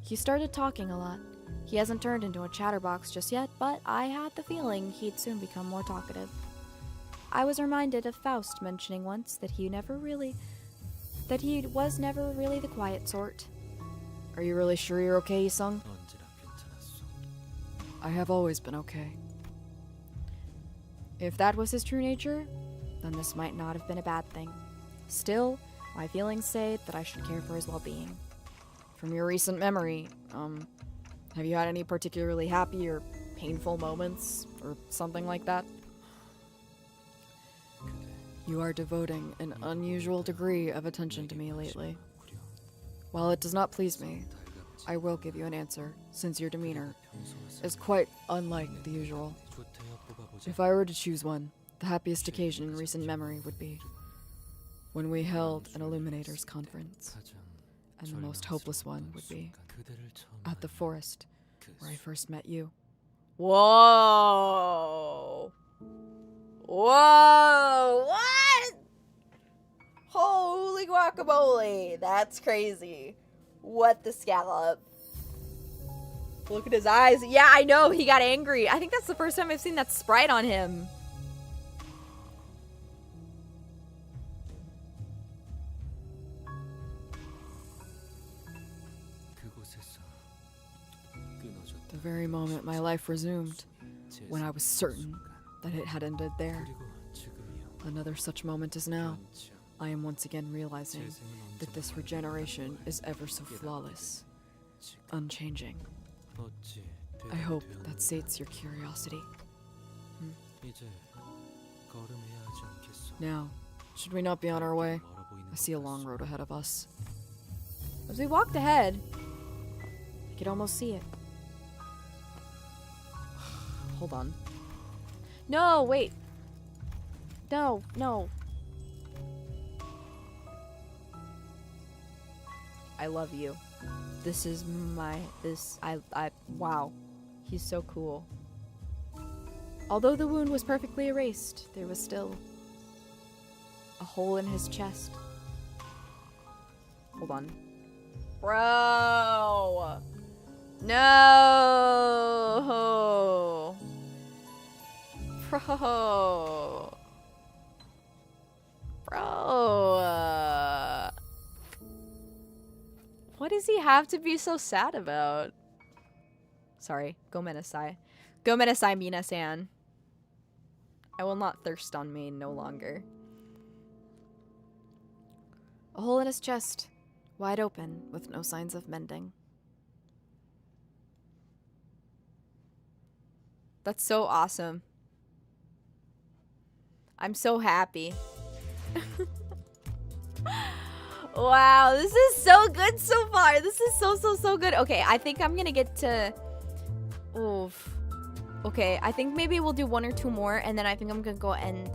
He started talking a lot. He hasn't turned into a chatterbox just yet, but I had the feeling he'd soon become more talkative. I was reminded of Faust mentioning once that he was never really the quiet sort. Are you really sure you're okay, Yi-sung? I have always been okay. If that was his true nature, then this might not have been a bad thing. Still, my feelings say that I should care for his well-being. From your recent memory, have you had any particularly happy or painful moments, or something like that? You are devoting an unusual degree of attention to me lately. While it does not please me, I will give you an answer, since your demeanor is quite unlike the usual. If I were to choose one, the happiest occasion in recent memory would be when we held an Illuminators conference, and the most hopeless one would be at the forest where I first met you. Whoa! Whoa! What? Holy guacamole! That's crazy. What the scallop? Look at his eyes. Yeah, I know, he got angry. I think that's the first time I've seen that sprite on him. The very moment my life resumed, when I was certain that it had ended there. Another such moment is now. I am once again realizing that this regeneration is ever so flawless, unchanging. I hope that sates your curiosity. Now, should we not be on our way? I see a long road ahead of us. As we walked ahead, I could almost see it. Hold on. No, wait. No. I love you. Wow. He's so cool. Although the wound was perfectly erased, there was still a hole in his chest. Hold on. Bro! No! Bro! Bro! What does he have to be so sad about? Sorry, gomenasai. Gomenasai, mina-san. I will not thirst on main no longer. A hole in his chest, wide open, with no signs of mending. That's so awesome. I'm so happy. Wow, this is so good so far. This is so good. Okay, I think I'm gonna get to... Oof. Okay, I think maybe we'll do one or two more, and then I think I'm gonna go end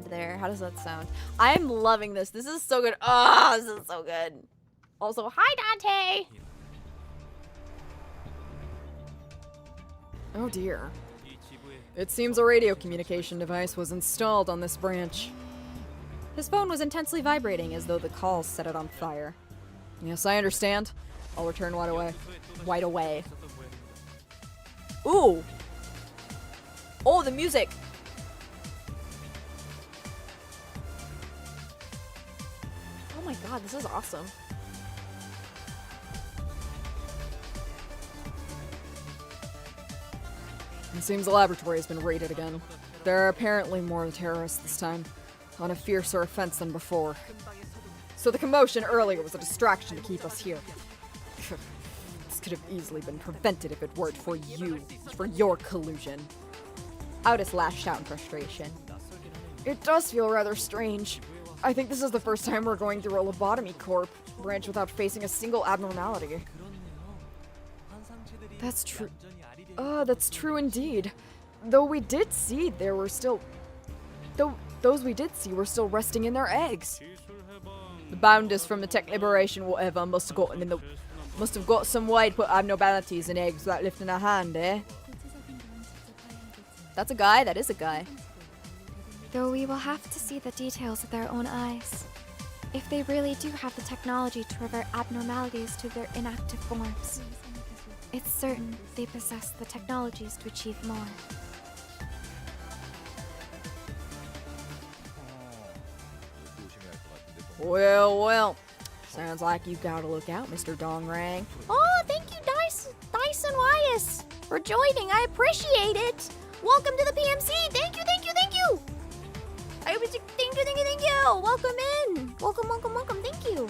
there. How does that sound? I'm loving this. This is so good. Oh, this is so good. Also, hi, Dante! Oh dear. It seems a radio communication device was installed on this branch. His phone was intensely vibrating as though the call set it on fire. Yes, I understand. I'll return right away. Right away. Ooh! Oh, the music! Oh my god, this is awesome. It seems the laboratory has been raided again. There are apparently more terrorists this time, on a fiercer offense than before. So the commotion earlier was a distraction to keep us here. This could have easily been prevented if it weren't for you, for your collusion. Otis lashed out in frustration. It does feel rather strange. I think this is the first time we're going through a lobotomy corp branch without facing a single abnormality. That's true. That's true indeed. Though we did see there were still... those we did see were still resting in their eggs. The bounders from the tech liberation whatever must have got some way to put abnormalities in eggs without lifting a hand, eh? That's a guy, that is a guy. Though we will have to see the details with our own eyes. If they really do have the technology to revert abnormalities to their inactive forms, it's certain they possess the technologies to achieve more. Well. Sounds like you've got to look out, Mr. Dongrang. Oh, thank you, Dyson Wyas, for joining. I appreciate it. Welcome to the PMC. Thank you. Thank you. Welcome in. Welcome. Thank you.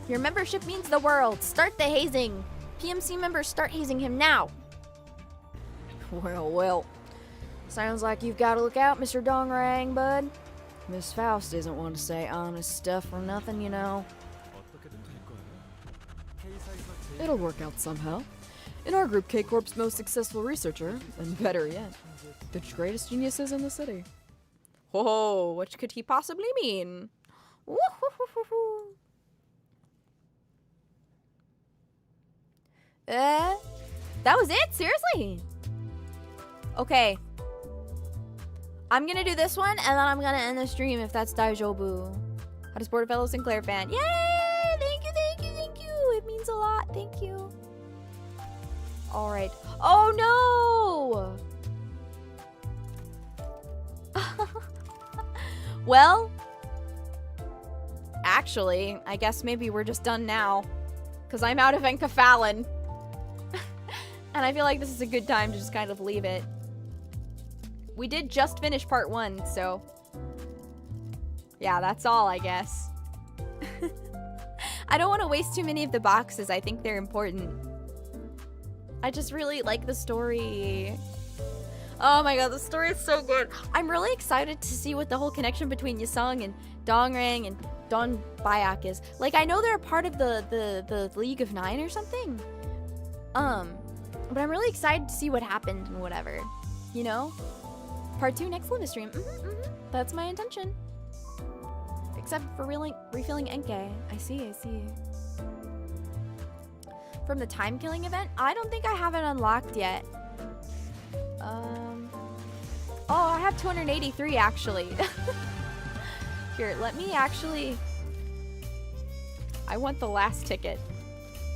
Your membership means the world. Start the hazing. PMC members, start hazing him now. Well. Sounds like you've got to look out, Mr. Dongrang, bud. Miss Faust isn't one to say honest stuff for nothing, you know. It'll work out somehow. In our group, K-Corp's most successful researcher, and better yet, the greatest geniuses in the city. Whoa, what could he possibly mean? That was it? Seriously? Okay. I'm gonna do this one, and then I'm gonna end the stream if that's Daijobu. How to support a fellow Sinclair fan. Yay! Thank you. It means a lot. Thank you. Alright. Oh no! Well, actually, I guess maybe we're just done now. Because I'm out of enkephalin. And I feel like this is a good time to just kind of leave it. We did just finish part 1, so... yeah, that's all, I guess. I don't want to waste too many of the boxes. I think they're important. I just really like the story. Oh my god, the story is so good. I'm really excited to see what the whole connection between Yasung and Dongrang and Don Bayak is. Like, I know they're a part of the League of Nine or something. But I'm really excited to see what happened and whatever. You know? Part 2 next Live stream. That's my intention. Except for refilling Enke. I see. From the time killing event? I don't think I have it unlocked yet. Oh, I have 283 actually. Here, let me actually... I want the last ticket.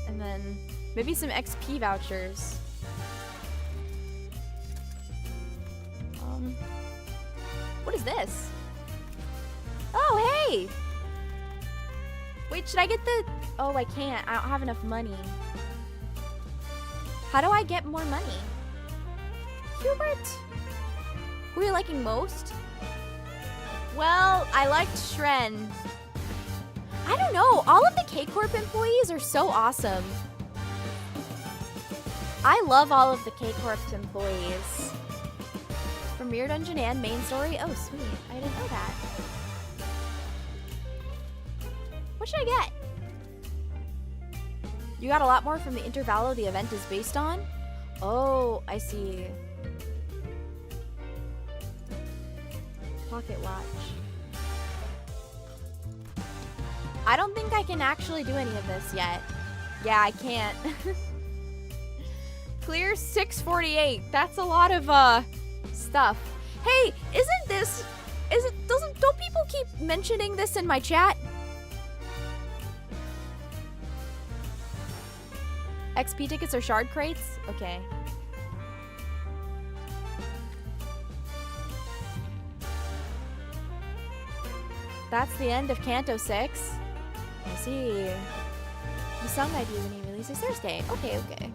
And then maybe some XP vouchers. What is this? Oh, hey! Wait, should I get the... Oh, I can't. I don't have enough money. How do I get more money? Hubert? Who are you liking most? Well, I liked Shren. I don't know. All of the K-Corp employees are so awesome. I love all of the K-Corp employees. Premiere Dungeon and main story? Oh, sweet. I didn't know that. What should I get? You got a lot more from the intervallo the event is based on? Oh, I see. Pocket watch. I don't think I can actually do any of this yet. Yeah, I can't. Clear 648. That's a lot of stuff. Hey, don't people keep mentioning this in my chat? XP tickets or shard crates? Okay. That's the end of Canto 6. I see. The song ID when he releases Thursday. Okay, okay.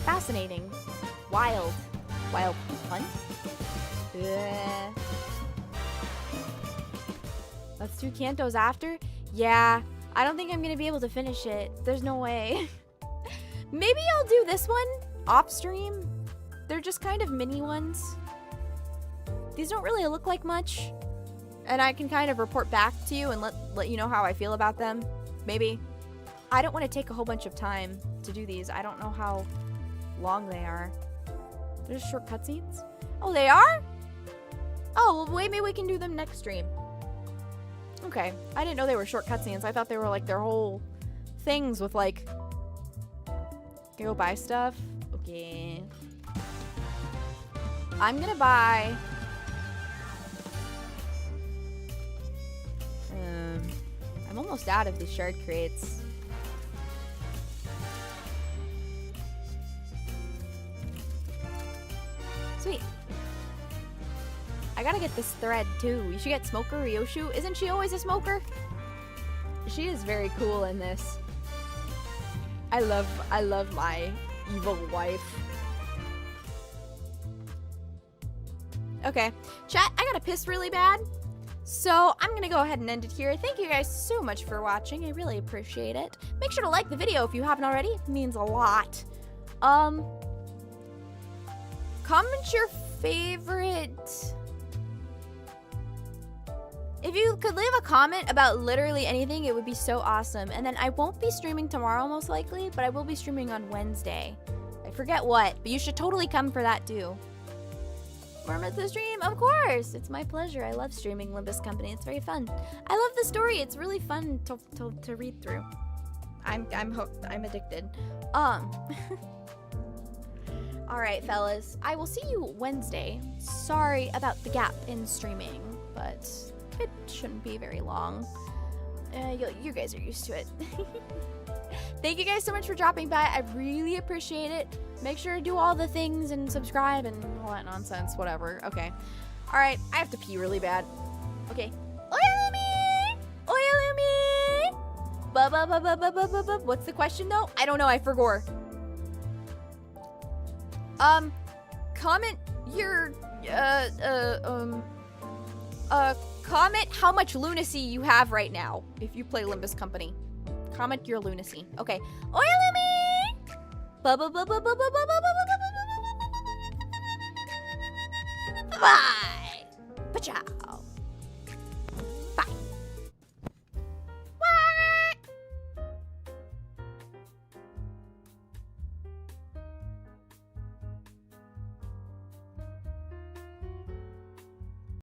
Fascinating. Wild. Wild hunt? Let's do Cantos after? Yeah. I don't think I'm gonna be able to finish it. There's no way. Maybe I'll do this one off stream. They're just kind of mini ones. These don't really look like much. And I can kind of report back to you and let you know how I feel about them. Maybe. I don't want to take a whole bunch of time to do these. I don't know how long they are. They're just short cutscenes? Oh, they are? Oh, well, maybe we can do them next stream. Okay. I didn't know they were short cutscenes. I thought they were like their whole things with like... Go buy stuff. Okay. I'm gonna buy... I'm almost out of these shard crates. Sweet. I gotta get this thread too. You should get Smoker Ryoshu. Isn't she always a smoker? She is very cool in this. I love my evil wife. Okay. Chat, I gotta piss really bad. So I'm gonna go ahead and end it here. Thank you guys so much for watching. I really appreciate it. Make sure to like the video if you haven't already. It means a lot. Comment your favorite. If you could leave a comment about literally anything, it would be so awesome. And then I won't be streaming tomorrow most likely, but I will be streaming on Wednesday. I forget what, but you should totally come for that too. More the stream, of course. It's my pleasure. I love streaming Limbus Company. It's very fun. I love the story. It's really fun to read through. I'm hooked. I'm addicted. All right, fellas. I will see you Wednesday. Sorry about the gap in streaming, but it shouldn't be very long. You guys are used to it. Thank you guys so much for dropping by. I really appreciate it. Make sure to do all the things and subscribe and all that nonsense, whatever. Okay. All right, I have to pee really bad. Okay. Oyalumi! Oyalumi! Ba-ba-ba-ba-ba-ba-ba-ba. What's the question though? I don't know, I forgot. Comment your, comment how much lunacy you have right now if you play Limbus Company. Comment your lunacy. Okay. Oyalumi! Bye! Pacha!